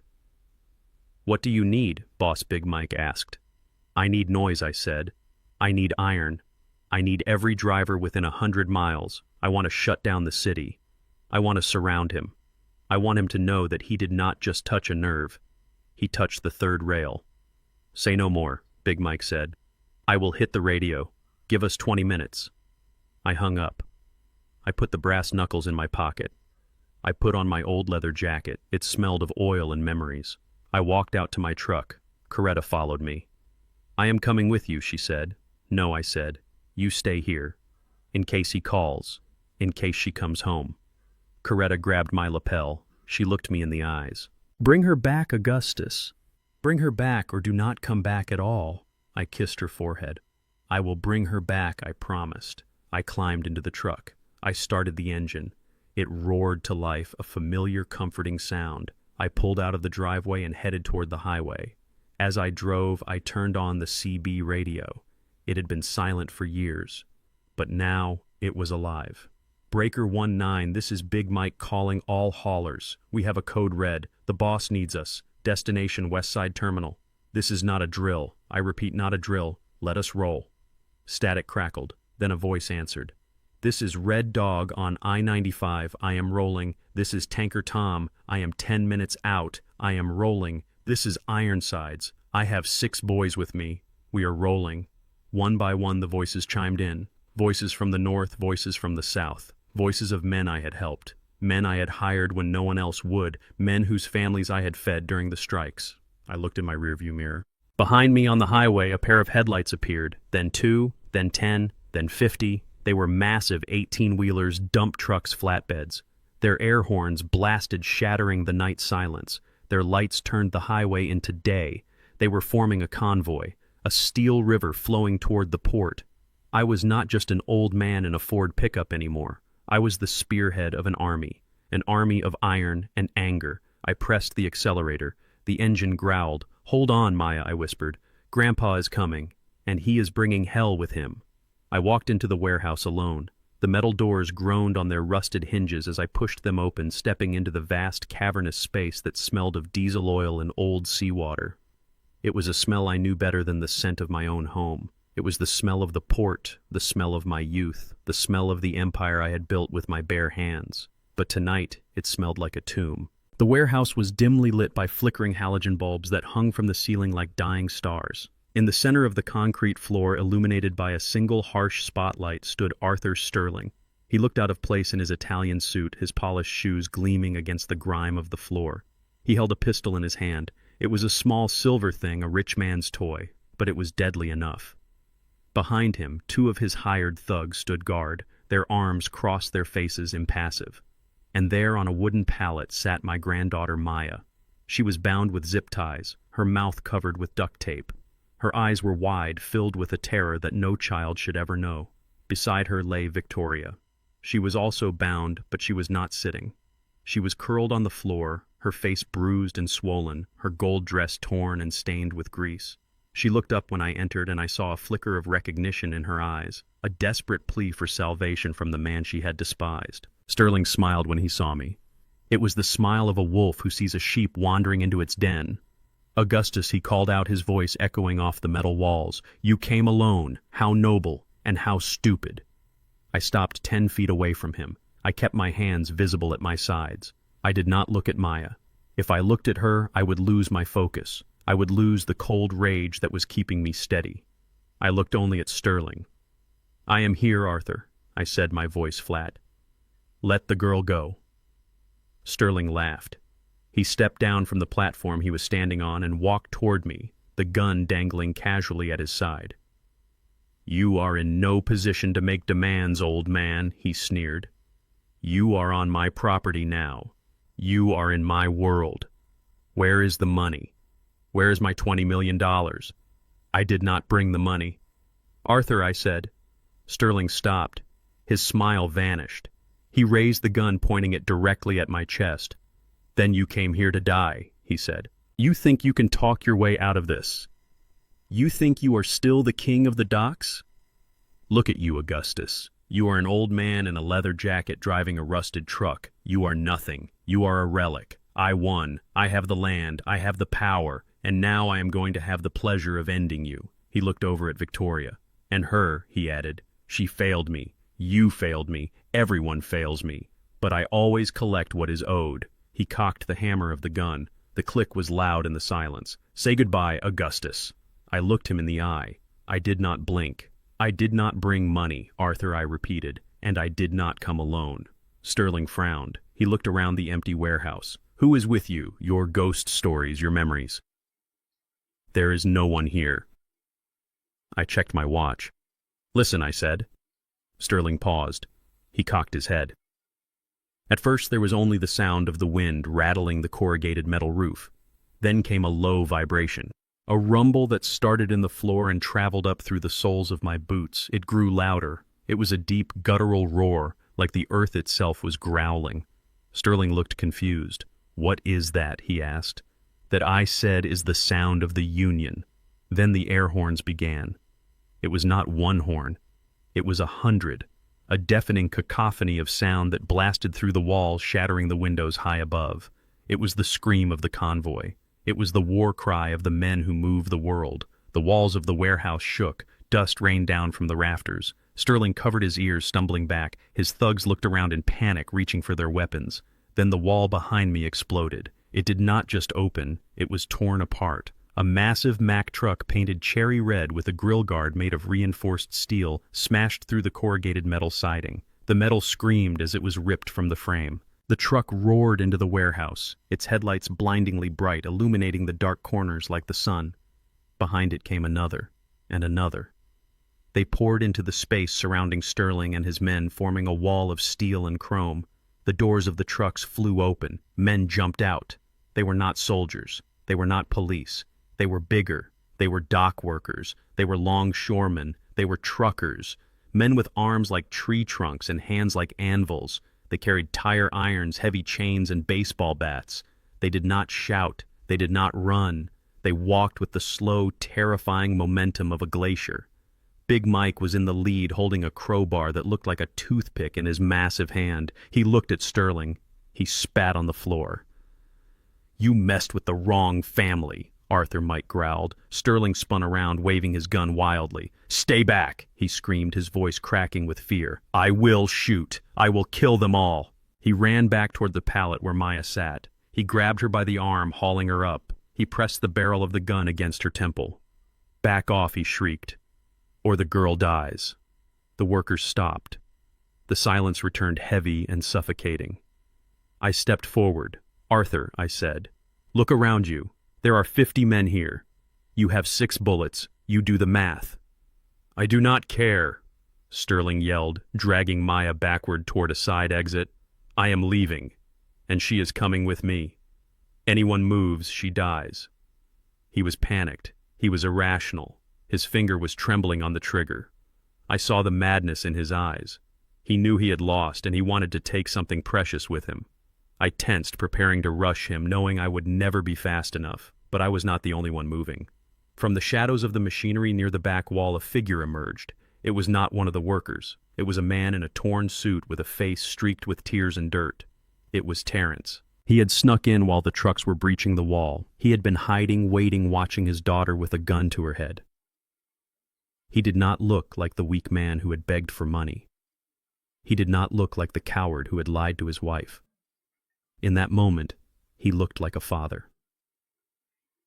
What do you need? Boss Big Mike asked. I need noise, I said. I need iron. I need every driver within 100 miles. I want to shut down the city. I want to surround him. I want him to know that he did not just touch a nerve. He touched the third rail. Say no more, Big Mike said. I will hit the radio. Give us 20 minutes. I hung up. I put the brass knuckles in my pocket. I put on my old leather jacket. It smelled of oil and memories. I walked out to my truck. Coretta followed me. I am coming with you, she said. No, I said. You stay here. In case he calls. In case she comes home. Coretta grabbed my lapel. She looked me in the eyes. Bring her back, Augustus. Bring her back or do not come back at all. I kissed her forehead. I will bring her back, I promised. I climbed into the truck. I started the engine. It roared to life, a familiar, comforting sound. I pulled out of the driveway and headed toward the highway. As I drove, I turned on the CB radio. It had been silent for years, but now it was alive. Breaker 19, this is Big Mike calling all haulers. We have a code red. The boss needs us. Destination Westside Terminal. This is not a drill. I repeat, not a drill. Let us roll. Static crackled. Then a voice answered. This is Red Dog on I-95. I am rolling. This is Tanker Tom. I am 10 minutes out. I am rolling. This is Ironsides. I have 6 boys with me. We are rolling. One by one the voices chimed in. Voices from the north, voices from the south. Voices of men I had helped. Men I had hired when no one else would. Men whose families I had fed during the strikes. I looked in my rearview mirror. Behind me on the highway, a pair of headlights appeared, then 2, then 10, then 50. They were massive 18-wheelers, dump trucks, flatbeds. Their air horns blasted, shattering the night silence. Their lights turned the highway into day. They were forming a convoy, a steel river flowing toward the port. I was not just an old man in a Ford pickup anymore. I was the spearhead of an army of iron and anger. I pressed the accelerator. The engine growled. "Hold on, Maya," I whispered. "Grandpa is coming, and he is bringing hell with him." I walked into the warehouse alone. The metal doors groaned on their rusted hinges as I pushed them open, stepping into the vast, cavernous space that smelled of diesel oil and old seawater. It was a smell I knew better than the scent of my own home. It was the smell of the port, the smell of my youth, the smell of the empire I had built with my bare hands. But tonight, it smelled like a tomb. The warehouse was dimly lit by flickering halogen bulbs that hung from the ceiling like dying stars. In the center of the concrete floor, illuminated by a single harsh spotlight, stood Arthur Sterling. He looked out of place in his Italian suit, his polished shoes gleaming against the grime of the floor. He held a pistol in his hand. It was a small silver thing, a rich man's toy, but it was deadly enough. Behind him, 2 of his hired thugs stood guard, their arms crossed their faces, impassive. And there on a wooden pallet sat my granddaughter Maya. She was bound with zip ties, her mouth covered with duct tape. Her eyes were wide, filled with a terror that no child should ever know. Beside her lay Victoria. She was also bound, but she was not sitting. She was curled on the floor, her face bruised and swollen, her gold dress torn and stained with grease. She looked up when I entered, and I saw a flicker of recognition in her eyes, a desperate plea for salvation from the man she had despised. Sterling smiled when he saw me. It was the smile of a wolf who sees a sheep wandering into its den. "Augustus," he called out, his voice echoing off the metal walls. "You came alone. How noble, and how stupid." I stopped 10 feet away from him. I kept my hands visible at my sides. I did not look at Maya. If I looked at her, I would lose my focus. I would lose the cold rage that was keeping me steady. I looked only at Sterling. "I am here, Arthur," I said, my voice flat. "Let the girl go." Sterling laughed. He stepped down from the platform he was standing on and walked toward me, the gun dangling casually at his side. "You are in no position to make demands, old man," he sneered. "You are on my property now. You are in my world. Where is the money? Where is my $20 million? I did not bring the money." "Arthur," I said. Sterling stopped. His smile vanished. He raised the gun, pointing it directly at my chest. "Then you came here to die," he said. "You think you can talk your way out of this? You think you are still the king of the docks? Look at you, Augustus. You are an old man in a leather jacket driving a rusted truck. You are nothing. You are a relic. I won. I have the land. I have the power. And now I am going to have the pleasure of ending you." He looked over at Victoria. "And her," he added. "She failed me. You failed me. Everyone fails me. But I always collect what is owed." He cocked the hammer of the gun. The click was loud in the silence. "Say goodbye, Augustus." I looked him in the eye. I did not blink. "I did not bring money, Arthur," I repeated, "and I did not come alone." Sterling frowned. He looked around the empty warehouse. "Who is with you? Your ghost stories, your memories?" "There is no one here." I checked my watch. "Listen," I said. Sterling paused. He cocked his head. At first there was only the sound of the wind rattling the corrugated metal roof. Then came a low vibration, a rumble that started in the floor and traveled up through the soles of my boots. It grew louder. It was a deep, guttural roar, like the earth itself was growling. Sterling looked confused. "What is that?" he asked. "That I said is the sound of the Union." Then the air horns began. It was not one horn. It was 100, a deafening cacophony of sound that blasted through the walls, shattering the windows high above. It was the scream of the convoy. It was the war cry of the men who move the world. The walls of the warehouse shook. Dust rained down from the rafters. Sterling covered his ears, stumbling back. His thugs looked around in panic, reaching for their weapons. Then the wall behind me exploded. It did not just open, it was torn apart. A massive Mack truck painted cherry red with a grill guard made of reinforced steel smashed through the corrugated metal siding. The metal screamed as it was ripped from the frame. The truck roared into the warehouse, its headlights blindingly bright, illuminating the dark corners like the sun. behind it came another, and another. They poured into the space surrounding Sterling and his men, forming a wall of steel and chrome. The doors of the trucks flew open. Men jumped out. They were not soldiers. They were not police. They were bigger. They were dock workers. They were longshoremen. They were truckers. Men with arms like tree trunks and hands like anvils. They carried tire irons, heavy chains, and baseball bats. They did not shout. They did not run. They walked with the slow, terrifying momentum of a glacier. Big Mike was in the lead, holding a crowbar that looked like a toothpick in his massive hand. He looked at Sterling. He spat on the floor. "You messed with the wrong family," Arthur Mike growled. Sterling spun around, waving his gun wildly. "Stay back," he screamed, his voice cracking with fear. "I will shoot. I will kill them all." He ran back toward the pallet where Maya sat. He grabbed her by the arm, hauling her up. He pressed the barrel of the gun against her temple. "Back off," he shrieked, "or the girl dies." The workers stopped. The silence returned heavy and suffocating. I stepped forward. "Arthur," I said, "look around you. There are 50 men here. You have 6 bullets. You do the math." "I do not care," Sterling yelled, dragging Maya backward toward a side exit. "I am leaving, and she is coming with me. Anyone moves, she dies." He was panicked. He was irrational. His finger was trembling on the trigger. I saw the madness in his eyes. He knew he had lost, and he wanted to take something precious with him. I tensed, preparing to rush him, knowing I would never be fast enough, but I was not the only one moving. From the shadows of the machinery near the back wall, a figure emerged. It was not one of the workers. It was a man in a torn suit with a face streaked with tears and dirt. It was Terrence. He had snuck in while the trucks were breaching the wall. He had been hiding, waiting, watching his daughter with a gun to her head. He did not look like the weak man who had begged for money. He did not look like the coward who had lied to his wife. In that moment, he looked like a father.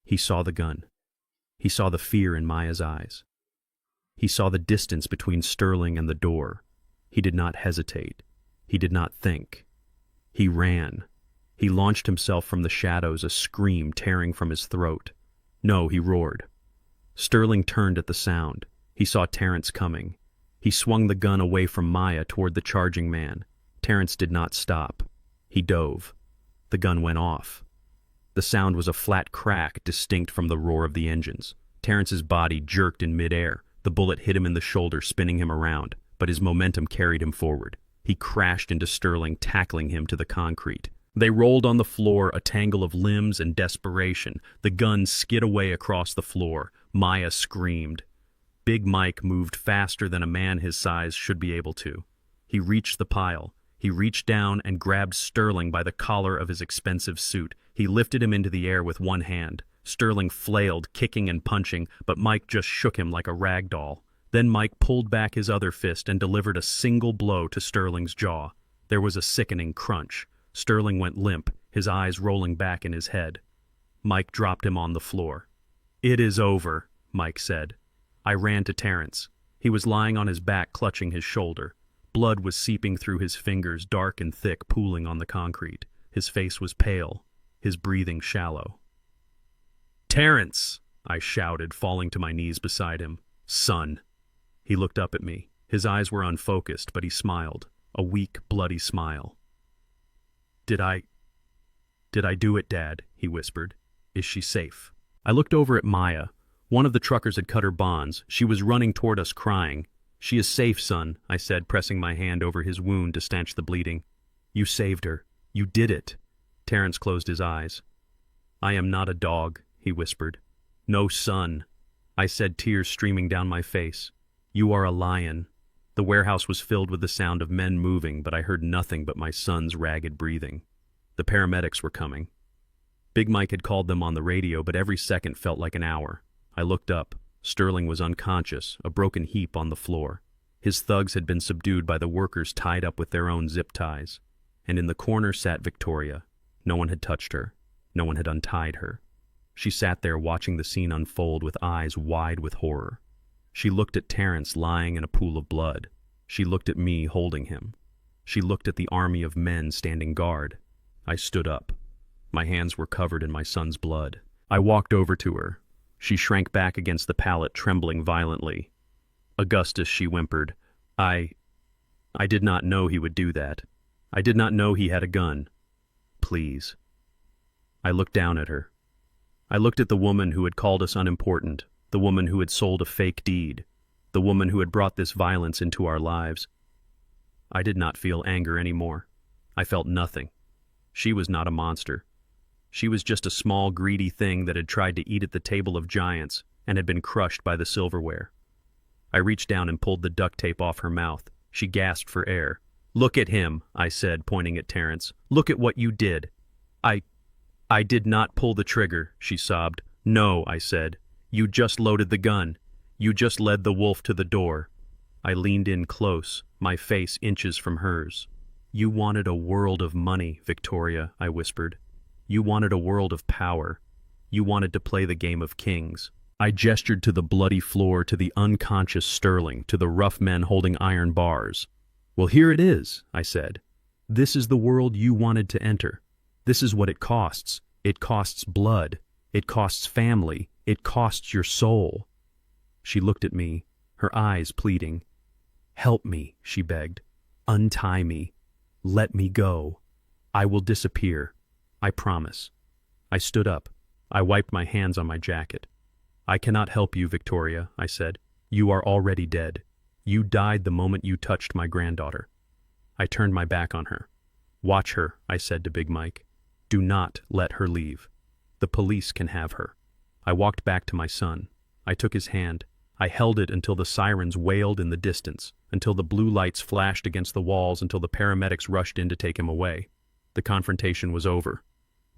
He saw the gun. He saw the fear in Maya's eyes. He saw the distance between Sterling and the door. He did not hesitate. He did not think. He ran. He launched himself from the shadows, a scream tearing from his throat. "No," he roared. Sterling turned at the sound. He saw Terrence coming. He swung the gun away from Maya toward the charging man. Terrence did not stop. He dove. The gun went off. The sound was a flat crack distinct from the roar of the engines. Terrence's body jerked in midair. The bullet hit him in the shoulder, spinning him around, but his momentum carried him forward. He crashed into Sterling, tackling him to the concrete. They rolled on the floor, a tangle of limbs and desperation. The gun skid away across the floor. Maya screamed. Big Mike moved faster than a man his size should be able to. He reached the pile. He reached down and grabbed Sterling by the collar of his expensive suit. He lifted him into the air with one hand. Sterling flailed, kicking and punching, but Mike just shook him like a rag doll. Then Mike pulled back his other fist and delivered a single blow to Sterling's jaw. There was a sickening crunch. Sterling went limp, his eyes rolling back in his head. Mike dropped him on the floor. "It is over," Mike said. I ran to Terrence. He was lying on his back, clutching his shoulder. Blood was seeping through his fingers, dark and thick, pooling on the concrete. His face was pale, his breathing shallow. "Terrence!" I shouted, falling to my knees beside him. "Son!" He looked up at me. His eyes were unfocused, but he smiled, a weak, bloody smile. Did I do it, Dad?" he whispered. "Is she safe?" I looked over at Maya. One of the truckers had cut her bonds. She was running toward us, crying. "She is safe, son," I said, pressing my hand over his wound to stanch the bleeding. "You saved her. You did it." Terrence closed his eyes. "I am not a dog," he whispered. "No, son," I said, tears streaming down my face. "You are a lion." The warehouse was filled with the sound of men moving, but I heard nothing but my son's ragged breathing. The paramedics were coming. Big Mike had called them on the radio, but every second felt like an hour. I looked up. Sterling was unconscious, a broken heap on the floor. His thugs had been subdued by the workers tied up with their own zip ties. And in the corner sat Victoria. No one had touched her. No one had untied her. She sat there watching the scene unfold with eyes wide with horror. She looked at Terrence lying in a pool of blood. She looked at me holding him. She looked at the army of men standing guard. I stood up. My hands were covered in my son's blood. I walked over to her. She shrank back against the pallet, trembling violently. "Augustus," she whimpered, I did not know he would do that. I did not know he had a gun. Please." I looked down at her. I looked at the woman who had called us unimportant, the woman who had sold a fake deed, the woman who had brought this violence into our lives. I did not feel anger anymore. I felt nothing. She was not a monster. She was just a small, greedy thing that had tried to eat at the table of giants and had been crushed by the silverware. I reached down and pulled the duct tape off her mouth. She gasped for air. "Look at him," I said, pointing at Terrence. "Look at what you did." I did not pull the trigger," she sobbed. "No," I said. "You just loaded the gun. You just led the wolf to the door." I leaned in close, my face inches from hers. "You wanted a world of money, Victoria," I whispered. "You wanted a world of power. You wanted to play the game of kings." I gestured to the bloody floor, to the unconscious Sterling, to the rough men holding iron bars. "Well, here it is," I said. "This is the world you wanted to enter. This is what it costs. It costs blood. It costs family. It costs your soul." She looked at me, her eyes pleading. "Help me," she begged. "Untie me. Let me go. I will disappear. I promise." I stood up. I wiped my hands on my jacket. "I cannot help you, Victoria," I said. "You are already dead. You died the moment you touched my granddaughter." I turned my back on her. "Watch her," I said to Big Mike. "Do not let her leave. The police can have her." I walked back to my son. I took his hand. I held it until the sirens wailed in the distance, until the blue lights flashed against the walls, until the paramedics rushed in to take him away. The confrontation was over.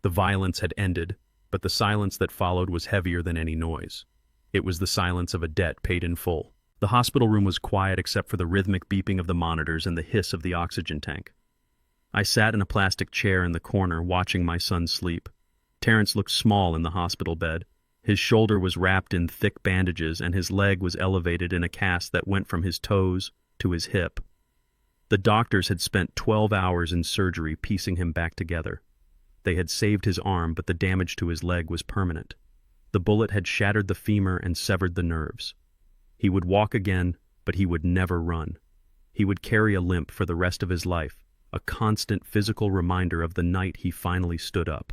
The violence had ended, but the silence that followed was heavier than any noise. It was the silence of a debt paid in full. The hospital room was quiet except for the rhythmic beeping of the monitors and the hiss of the oxygen tank. I sat in a plastic chair in the corner, watching my son sleep. Terrence looked small in the hospital bed. His shoulder was wrapped in thick bandages, and his leg was elevated in a cast that went from his toes to his hip. The doctors had spent 12 hours in surgery piecing him back together. They had saved his arm, but the damage to his leg was permanent. The bullet had shattered the femur and severed the nerves. He would walk again, but he would never run. He would carry a limp for the rest of his life, a constant physical reminder of the night he finally stood up.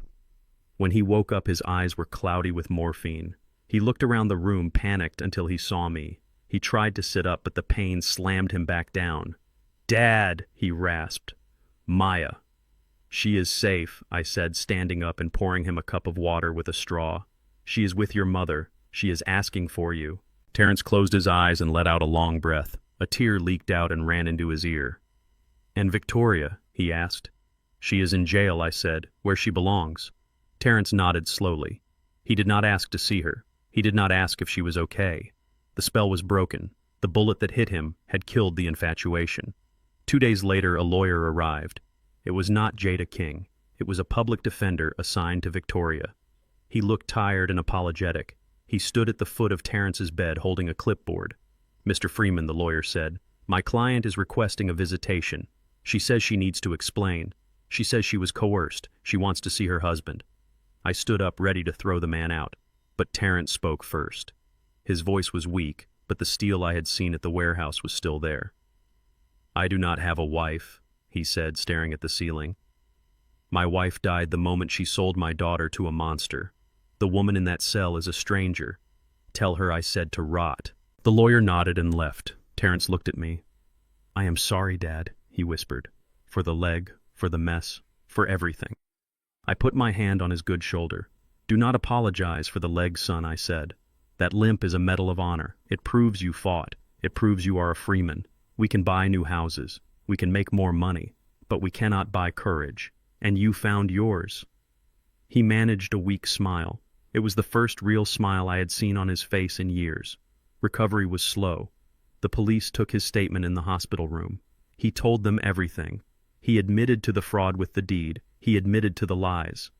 When he woke up, his eyes were cloudy with morphine. He looked around the room, panicked, until he saw me. He tried to sit up, but the pain slammed him back down. "Dad," he rasped. "Maya." "She is safe," I said, standing up and pouring him a cup of water with a straw. "She is with your mother. She is asking for you." Terrence closed his eyes and let out a long breath. A tear leaked out and ran into his ear. "And Victoria?" he asked. "She is in jail," I said, "where she belongs." Terrence nodded slowly. He did not ask to see her. He did not ask if she was okay. The spell was broken. The bullet that hit him had killed the infatuation. 2 days later, a lawyer arrived. It was not Jada King. It was a public defender assigned to Victoria. He looked tired and apologetic. He stood at the foot of Terrence's bed holding a clipboard. "Mr. Freeman," the lawyer said, "my client is requesting a visitation. She says she needs to explain. She says she was coerced. She wants to see her husband." I stood up, ready to throw the man out, but Terrence spoke first. His voice was weak, but the steel I had seen at the warehouse was still there. "I do not have a wife," he said, staring at the ceiling. "My wife died the moment she sold my daughter to a monster. The woman in that cell is a stranger. Tell her I said to rot." The lawyer nodded and left. Terrence looked at me. "I am sorry, Dad," he whispered, "for the leg, for the mess, for everything." I put my hand on his good shoulder. "Do not apologize for the leg, son," I said. "That limp is a medal of honor. It proves you fought. It proves you are a Freeman. We can buy new houses. We can make more money. But we cannot buy courage. And you found yours." He managed a weak smile. It was the first real smile I had seen on his face in years. Recovery was slow. The police took his statement in the hospital room. He told them everything. He admitted to the fraud with the deed. He admitted to the lies.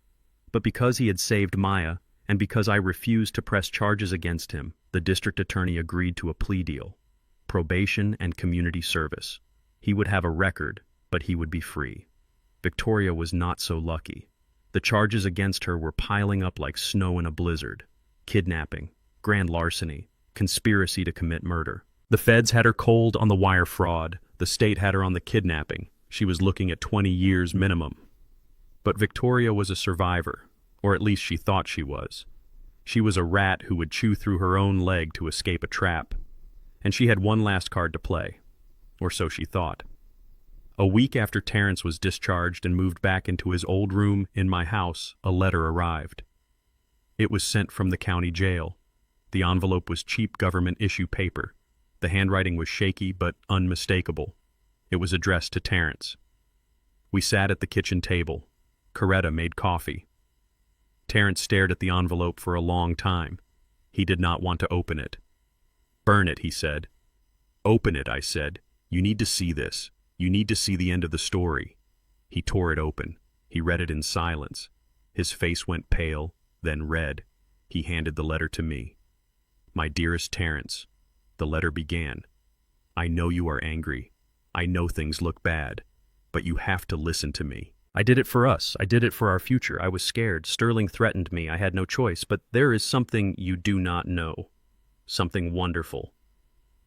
But because he had saved Maya, and because I refused to press charges against him, the district attorney agreed to a plea deal. Probation and community service. He would have a record, but he would be free. Victoria was not so lucky. The charges against her were piling up like snow in a blizzard. kidnapping, grand larceny, conspiracy to commit murder. The feds had her cold on the wire fraud. The state had her on the kidnapping. She was looking at 20 years minimum. But Victoria was a survivor, or at least she thought she was. She was a rat who would chew through her own leg to escape a trap. And she had one last card to play, or so she thought. A week after Terrence was discharged and moved back into his old room in my house, a letter arrived. It was sent from the county jail. The envelope was cheap government issue paper. The handwriting was shaky but unmistakable. It was addressed to Terrence. We sat at the kitchen table. Coretta made coffee. Terrence stared at the envelope for a long time. He did not want to open it. "Burn it," he said. "Open it," I said. "You need to see this. You need to see the end of the story." He tore it open. He read it in silence. His face went pale, then red. He handed the letter to me. "My dearest Terrence," the letter began. "I know you are angry. I know things look bad. But you have to listen to me. I did it for us. I did it for our future. I was scared. Sterling threatened me. I had no choice. But there is something you do not know. Something wonderful.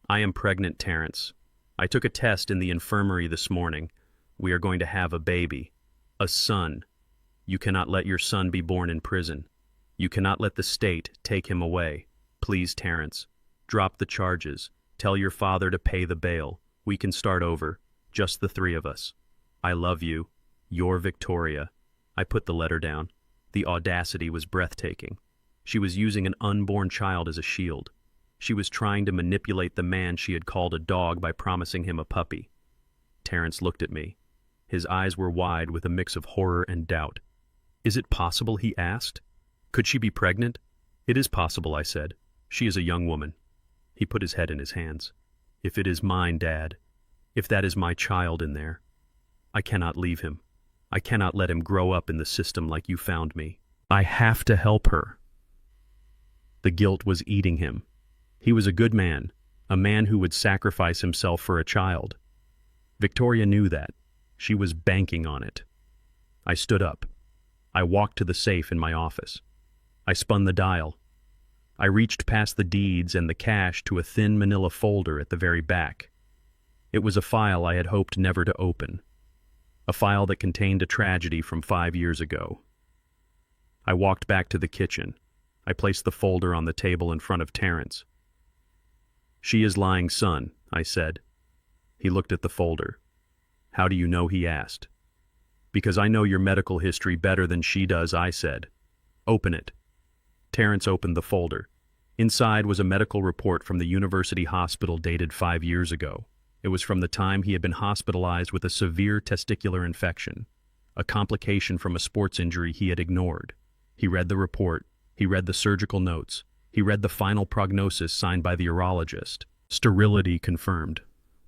I am pregnant, Terrence. I took a test in the infirmary this morning. We are going to have a baby. A son. You cannot let your son be born in prison. You cannot let the state take him away. Please, Terrence, drop the charges. Tell your father to pay the bail. We can start over. Just the three of us. I love you. Your Victoria." I put the letter down. The audacity was breathtaking. She was using an unborn child as a shield. She was trying to manipulate the man she had called a dog by promising him a puppy. Terrence looked at me. His eyes were wide with a mix of horror and doubt. "Is it possible?" he asked. "Could she be pregnant?" "It is possible," I said. "She is a young woman." He put his head in his hands. "If it is mine, Dad, if that is my child in there, I cannot leave him. I cannot let him grow up in the system like you found me. I have to help her." The guilt was eating him. He was a good man, a man who would sacrifice himself for a child. Victoria knew that. She was banking on it. I stood up. I walked to the safe in my office. I spun the dial. I reached past the deeds and the cash to a thin manila folder at the very back. It was a file I had hoped never to open. A file that contained a tragedy from 5 years ago. I walked back to the kitchen. I placed the folder on the table in front of Terrence. "She is lying, son," I said. He looked at the folder. "How do you know?" he asked. "Because I know your medical history better than she does," I said. "Open it." Terrence opened the folder. Inside was a medical report from the university hospital dated 5 years ago. It was from the time he had been hospitalized with a severe testicular infection, a complication from a sports injury he had ignored. He read the report. He read the surgical notes. He read the final prognosis signed by the urologist. Sterility confirmed.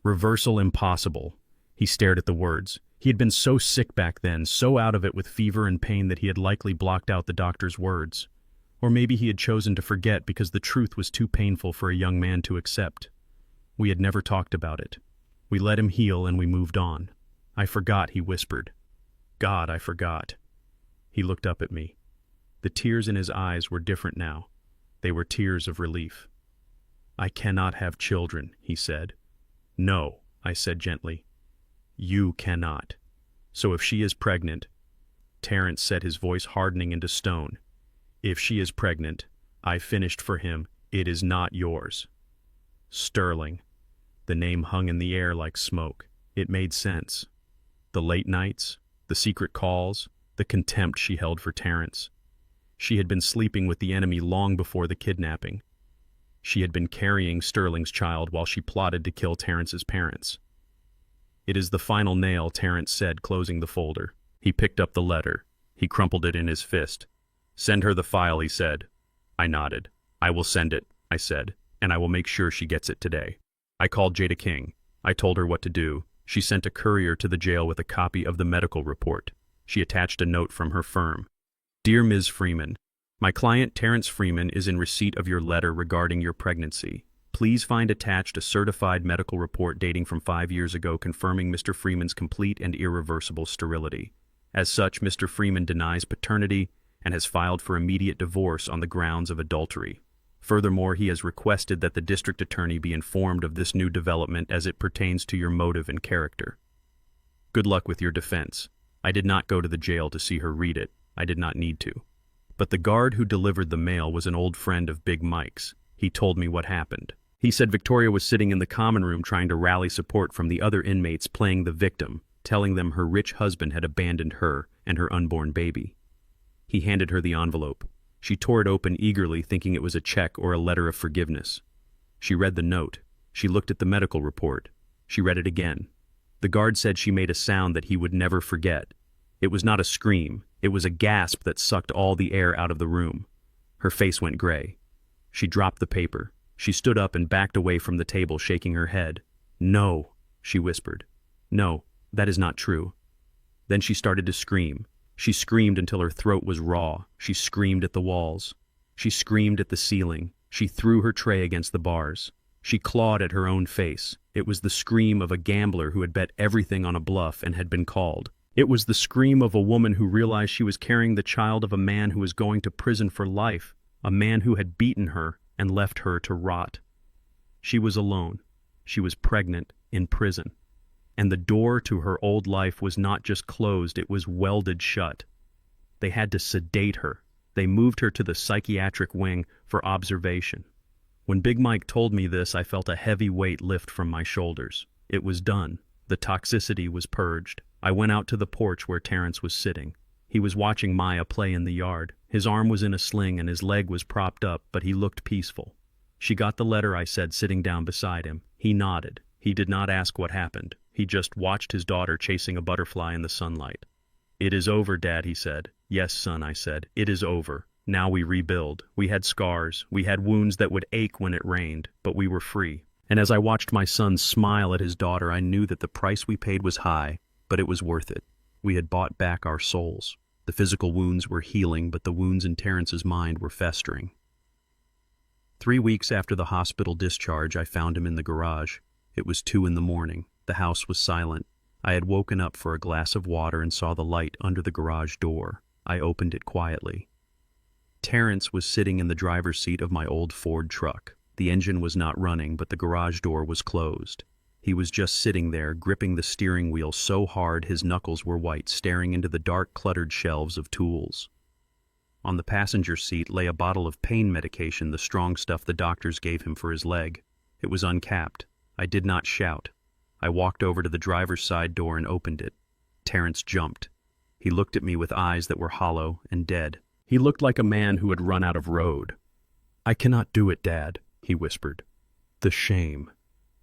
Reversal impossible. He stared at the words. He had been so sick back then, so out of it with fever and pain that he had likely blocked out the doctor's words. Or maybe he had chosen to forget because the truth was too painful for a young man to accept. We had never talked about it. We let him heal and we moved on. "I forgot," he whispered. "God, I forgot." He looked up at me. The tears in his eyes were different now. They were tears of relief. "I cannot have children," he said. "No," I said gently. "You cannot. So if she is pregnant," Terrence said, his voice hardening into stone, "if she is pregnant, I finished for him. It is not yours." Sterling. The name hung in the air like smoke. It made sense. The late nights, the secret calls, the contempt she held for Terrence. She had been sleeping with the enemy long before the kidnapping. She had been carrying Sterling's child while she plotted to kill Terrence's parents. "It is the final nail," Terrence said, closing the folder. He picked up the letter. He crumpled it in his fist. "Send her the file," he said. I nodded. "I will send it," I said, "and I will make sure she gets it today." I called Jada King. I told her what to do. She sent a courier to the jail with a copy of the medical report. She attached a note from her firm. "Dear Ms. Freeman, my client Terrence Freeman is in receipt of your letter regarding your pregnancy. Please find attached a certified medical report dating from 5 years ago confirming Mr. Freeman's complete and irreversible sterility. As such, Mr. Freeman denies paternity and has filed for immediate divorce on the grounds of adultery. Furthermore, he has requested that the district attorney be informed of this new development as it pertains to your motive and character. Good luck with your defense. I did not go to the jail to see her read it. I did not need to. But the guard who delivered the mail was an old friend of Big Mike's. He told me what happened. He said Victoria was sitting in the common room trying to rally support from the other inmates playing the victim, telling them her rich husband had abandoned her and her unborn baby. He handed her the envelope. She tore it open eagerly, thinking it was a check or a letter of forgiveness. She read the note. She looked at the medical report. She read it again. The guard said she made a sound that he would never forget. It was not a scream. It was a gasp that sucked all the air out of the room. Her face went gray. She dropped the paper. She stood up and backed away from the table, shaking her head. "No," she whispered. "No, that is not true." Then she started to scream. She screamed until her throat was raw. She screamed at the walls. She screamed at the ceiling. She threw her tray against the bars. She clawed at her own face. It was the scream of a gambler who had bet everything on a bluff and had been called. It was the scream of a woman who realized she was carrying the child of a man who was going to prison for life, a man who had beaten her and left her to rot. She was alone. She was pregnant, in prison. And the door to her old life was not just closed, it was welded shut. They had to sedate her. They moved her to the psychiatric wing for observation. When Big Mike told me this, I felt a heavy weight lift from my shoulders. It was done. The toxicity was purged. I went out to the porch where Terrence was sitting. He was watching Maya play in the yard. His arm was in a sling and his leg was propped up, but he looked peaceful. "She got the letter," I said, sitting down beside him. He nodded. He did not ask what happened. He just watched his daughter chasing a butterfly in the sunlight. "It is over, Dad," he said. "Yes, son," I said. "It is over. Now we rebuild. We had scars. We had wounds that would ache when it rained, but we were free." And as I watched my son smile at his daughter, I knew that the price we paid was high, but it was worth it. We had bought back our souls. The physical wounds were healing, but the wounds in Terrence's mind were festering. 3 weeks after the hospital discharge, I found him in the garage. It was 2 a.m. The house was silent. I had woken up for a glass of water and saw the light under the garage door. I opened it quietly. Terrence was sitting in the driver's seat of my old Ford truck. The engine was not running, but the garage door was closed. He was just sitting there, gripping the steering wheel so hard his knuckles were white, staring into the dark, cluttered shelves of tools. On the passenger seat lay a bottle of pain medication, the strong stuff the doctors gave him for his leg. It was uncapped. I did not shout. I walked over to the driver's side door and opened it. Terrence jumped. He looked at me with eyes that were hollow and dead. He looked like a man who had run out of road. "I cannot do it, Dad," he whispered. "The shame.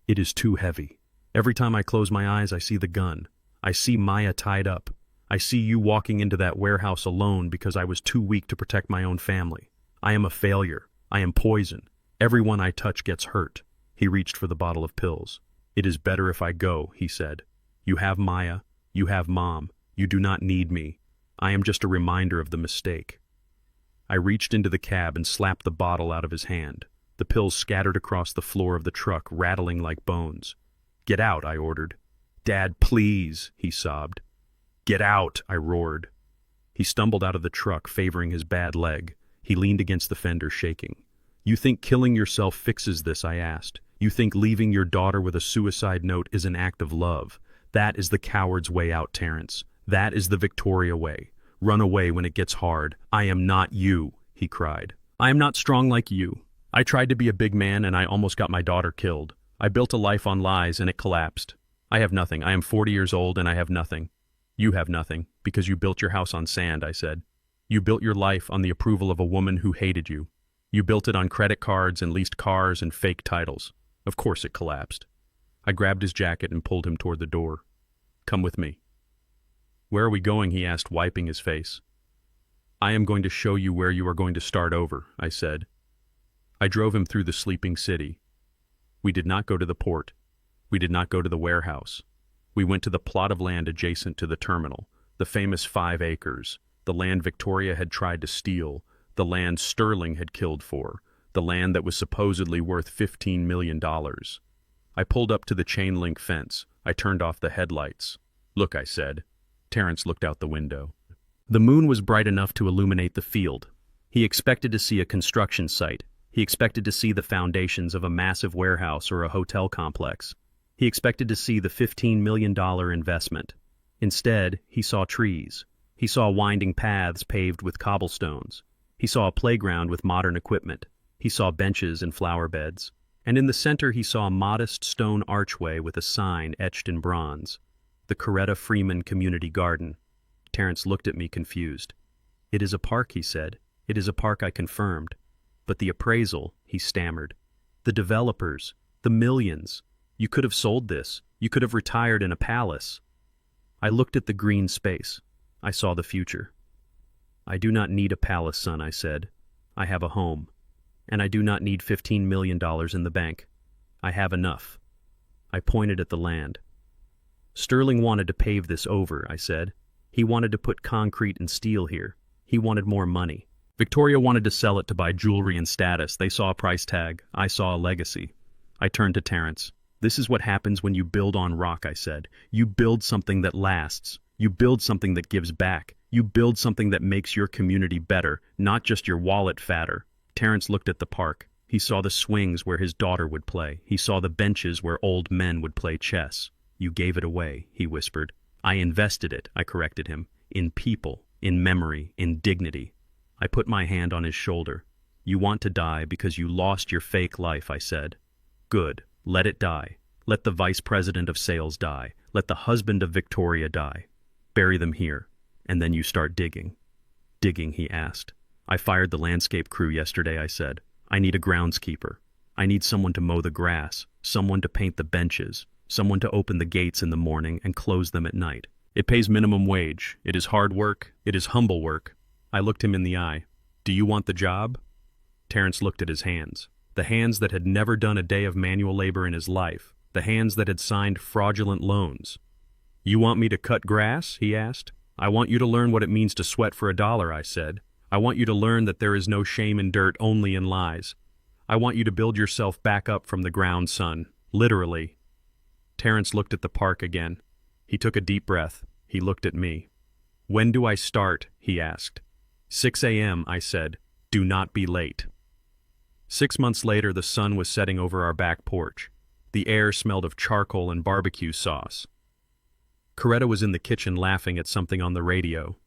It is too heavy. Every time I close my eyes, I see the gun. I see Maya tied up. I see you walking into that warehouse alone because I was too weak to protect my own family. I am a failure. I am poison. Everyone I touch gets hurt." He reached for the bottle of pills. "It is better if I go," he said. "You have Maya. You have Mom. You do not need me. I am just a reminder of the mistake." I reached into the cab and slapped the bottle out of his hand. The pills scattered across the floor of the truck, rattling like bones. "Get out," I ordered. "Dad, please," he sobbed. "Get out," I roared. He stumbled out of the truck, favoring his bad leg. He leaned against the fender, shaking. "You think killing yourself fixes this?" I asked. "You think leaving your daughter with a suicide note is an act of love? That is the coward's way out, Terrence. That is the Victoria way. Run away when it gets hard. I am not you," he cried. "I am not strong like you. I tried to be a big man and I almost got my daughter killed. I built a life on lies and it collapsed. I have nothing. I am 40 years old and I have nothing. You have nothing, because you built your house on sand," I said. "You built your life on the approval of a woman who hated you. You built it on credit cards and leased cars and fake titles. Of course it collapsed." I grabbed his jacket and pulled him toward the door. "Come with me." "Where are we going?" he asked, wiping his face. "I am going to show you where you are going to start over," I said. I drove him through the sleeping city. We did not go to the port. We did not go to the warehouse. We went to the plot of land adjacent to the terminal, the famous 5 acres, the land Victoria had tried to steal, the land Sterling had killed for, the land that was supposedly worth $15 million. I pulled up to the chain-link fence. I turned off the headlights. "Look," I said. Terrence looked out the window. The moon was bright enough to illuminate the field. He expected to see a construction site. He expected to see the foundations of a massive warehouse or a hotel complex. He expected to see the $15 million investment. Instead, he saw trees. He saw winding paths paved with cobblestones. He saw a playground with modern equipment. He saw benches and flower beds. And in the center he saw a modest stone archway with a sign etched in bronze. The Coretta Freeman Community Garden. Terrence looked at me confused. "It is a park," he said. "It is a park," I confirmed. "But the appraisal," he stammered. "The developers, the millions. You could have sold this. You could have retired in a palace." I looked at the green space. I saw the future. "I do not need a palace, son," I said. "I have a home. And I do not need $15 million in the bank. I have enough." I pointed at the land. "Sterling wanted to pave this over," I said. "He wanted to put concrete and steel here. He wanted more money. Victoria wanted to sell it to buy jewelry and status. They saw a price tag. I saw a legacy." I turned to Terrence. "This is what happens when you build on rock," I said. "You build something that lasts. You build something that gives back. You build something that makes your community better, not just your wallet fatter." Terrence looked at the park. He saw the swings where his daughter would play. He saw the benches where old men would play chess. "You gave it away," he whispered. "I invested it," I corrected him. "In people, in memory, in dignity." I put my hand on his shoulder. "You want to die because you lost your fake life," I said. "Good. Let it die. Let the vice president of sales die. Let the husband of Victoria die. Bury them here. And then you start digging." "Digging?" he asked. "I fired the landscape crew yesterday," I said. "I need a groundskeeper. I need someone to mow the grass, someone to paint the benches, someone to open the gates in the morning and close them at night. It pays minimum wage. It is hard work. It is humble work." I looked him in the eye. "Do you want the job?" Terrence looked at his hands. The hands that had never done a day of manual labor in his life. The hands that had signed fraudulent loans. "You want me to cut grass?" he asked. "I want you to learn what it means to sweat for $1, I said. "I want you to learn that there is no shame in dirt, only in lies. I want you to build yourself back up from the ground, son. Literally." Terrence looked at the park again. He took a deep breath. He looked at me. "When do I start?" he asked. 6 a.m., I said. "Do not be late." 6 months later, the sun was setting over our back porch. The air smelled of charcoal and barbecue sauce. Coretta was in the kitchen laughing at something on the radio.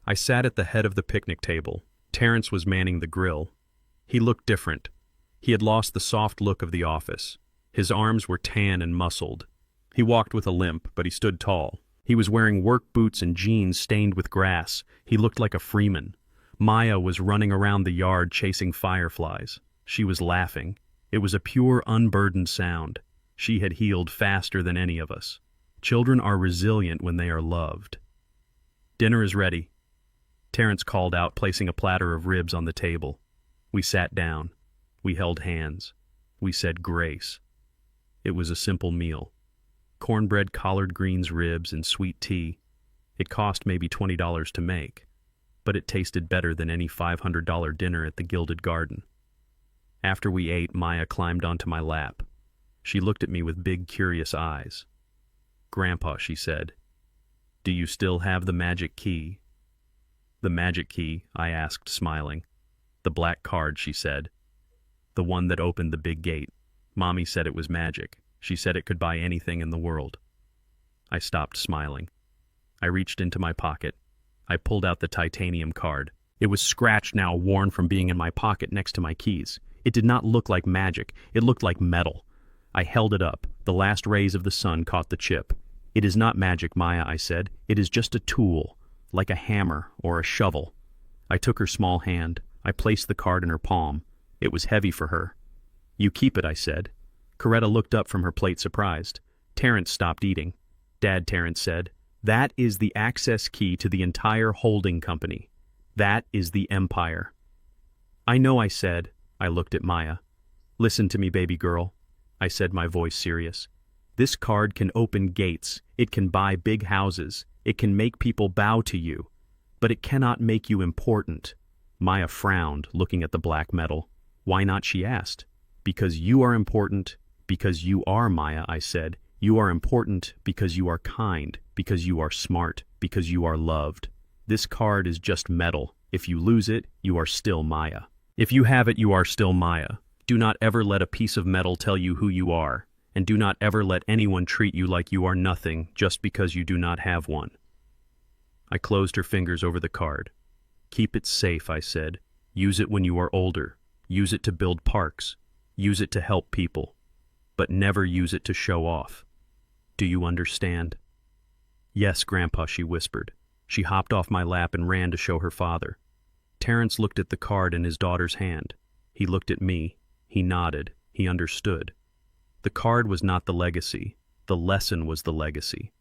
I sat at the head of the picnic table. Terrence was manning the grill. He looked different. He had lost the soft look of the office. His arms were tan and muscled. He walked with a limp, but he stood tall. He was wearing work boots and jeans stained with grass. He looked like a Freeman. Maya was running around the yard chasing fireflies. She was laughing. It was a pure, unburdened sound. She had healed faster than any of us. Children are resilient when they are loved. "Dinner is ready," Terrence called out, placing a platter of ribs on the table. We sat down. We held hands. We said grace. It was a simple meal. Cornbread, collard greens, ribs, and sweet tea. It cost maybe $20 to make, but it tasted better than any $500 dinner at the Gilded Garden. After we ate, Maya climbed onto my lap. She looked at me with big, curious eyes. "Grandpa," she said, "do you still have the magic key?" "The magic key?" I asked, smiling. "The black card," she said. "The one that opened the big gate. Mommy said it was magic. She said it could buy anything in the world." I stopped smiling. I reached into my pocket. I pulled out the titanium card. It was scratched now, worn from being in my pocket next to my keys. It did not look like magic. It looked like metal. I held it up. The last rays of the sun caught the chip. "It is not magic, Maya," I said. "It is just a tool, like a hammer or a shovel." I took her small hand. I placed the card in her palm. It was heavy for her. "You keep it," I said. Coretta looked up from her plate surprised. Terrence stopped eating. "Dad," Terrence said, "that is the access key to the entire holding company. That is the empire." "I know," I said. I looked at Maya. "Listen to me, baby girl," I said, my voice serious. "This card can open gates. It can buy big houses. It can make people bow to you. But it cannot make you important." Maya frowned, looking at the black metal. "Why not?" she asked. "Because you are important. Because you are, Maya," I said. "You are important because you are kind, because you are smart, because you are loved. This card is just metal. If you lose it, you are still Maya. If you have it, you are still Maya. Do not ever let a piece of metal tell you who you are, and do not ever let anyone treat you like you are nothing just because you do not have one. I closed her fingers over the card. Keep it safe, I said. Use it when you are older. Use it to build parks. Use it to help people. But never use it to show off. Do you understand? Yes, Grandpa, she whispered. She hopped off my lap and ran to show her father. Terrence looked at the card in his daughter's hand. He looked at me. He nodded. He understood. The card was not the legacy. The lesson was the legacy.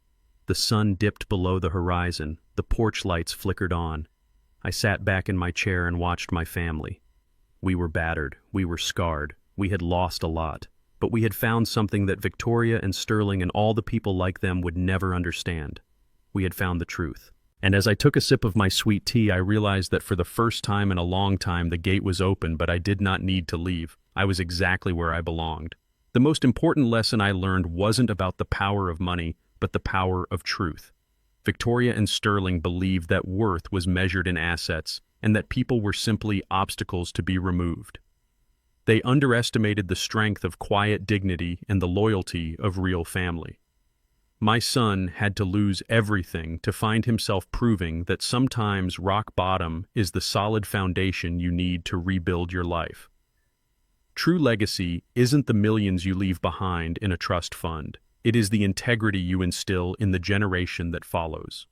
The sun dipped below the horizon. The porch lights flickered on. I sat back in my chair and watched my family. We were battered. We were scarred. We had lost a lot. But we had found something that Victoria and Sterling and all the people like them would never understand. We had found the truth. And as I took a sip of my sweet tea, I realized that for the first time in a long time the gate was open, but I did not need to leave. I was exactly where I belonged. The most important lesson I learned wasn't about the power of money, but the power of truth. Victoria and Sterling believed that worth was measured in assets, and that people were simply obstacles to be removed. They underestimated the strength of quiet dignity and the loyalty of real family. My son had to lose everything to find himself proving that sometimes rock bottom is the solid foundation you need to rebuild your life. True legacy isn't the millions you leave behind in a trust fund. It is the integrity you instill in the generation that follows.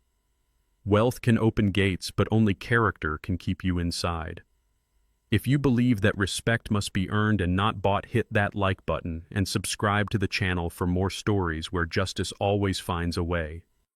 Wealth can open gates, but only character can keep you inside. If you believe that respect must be earned and not bought, hit that like button and subscribe to the channel for more stories where justice always finds a way.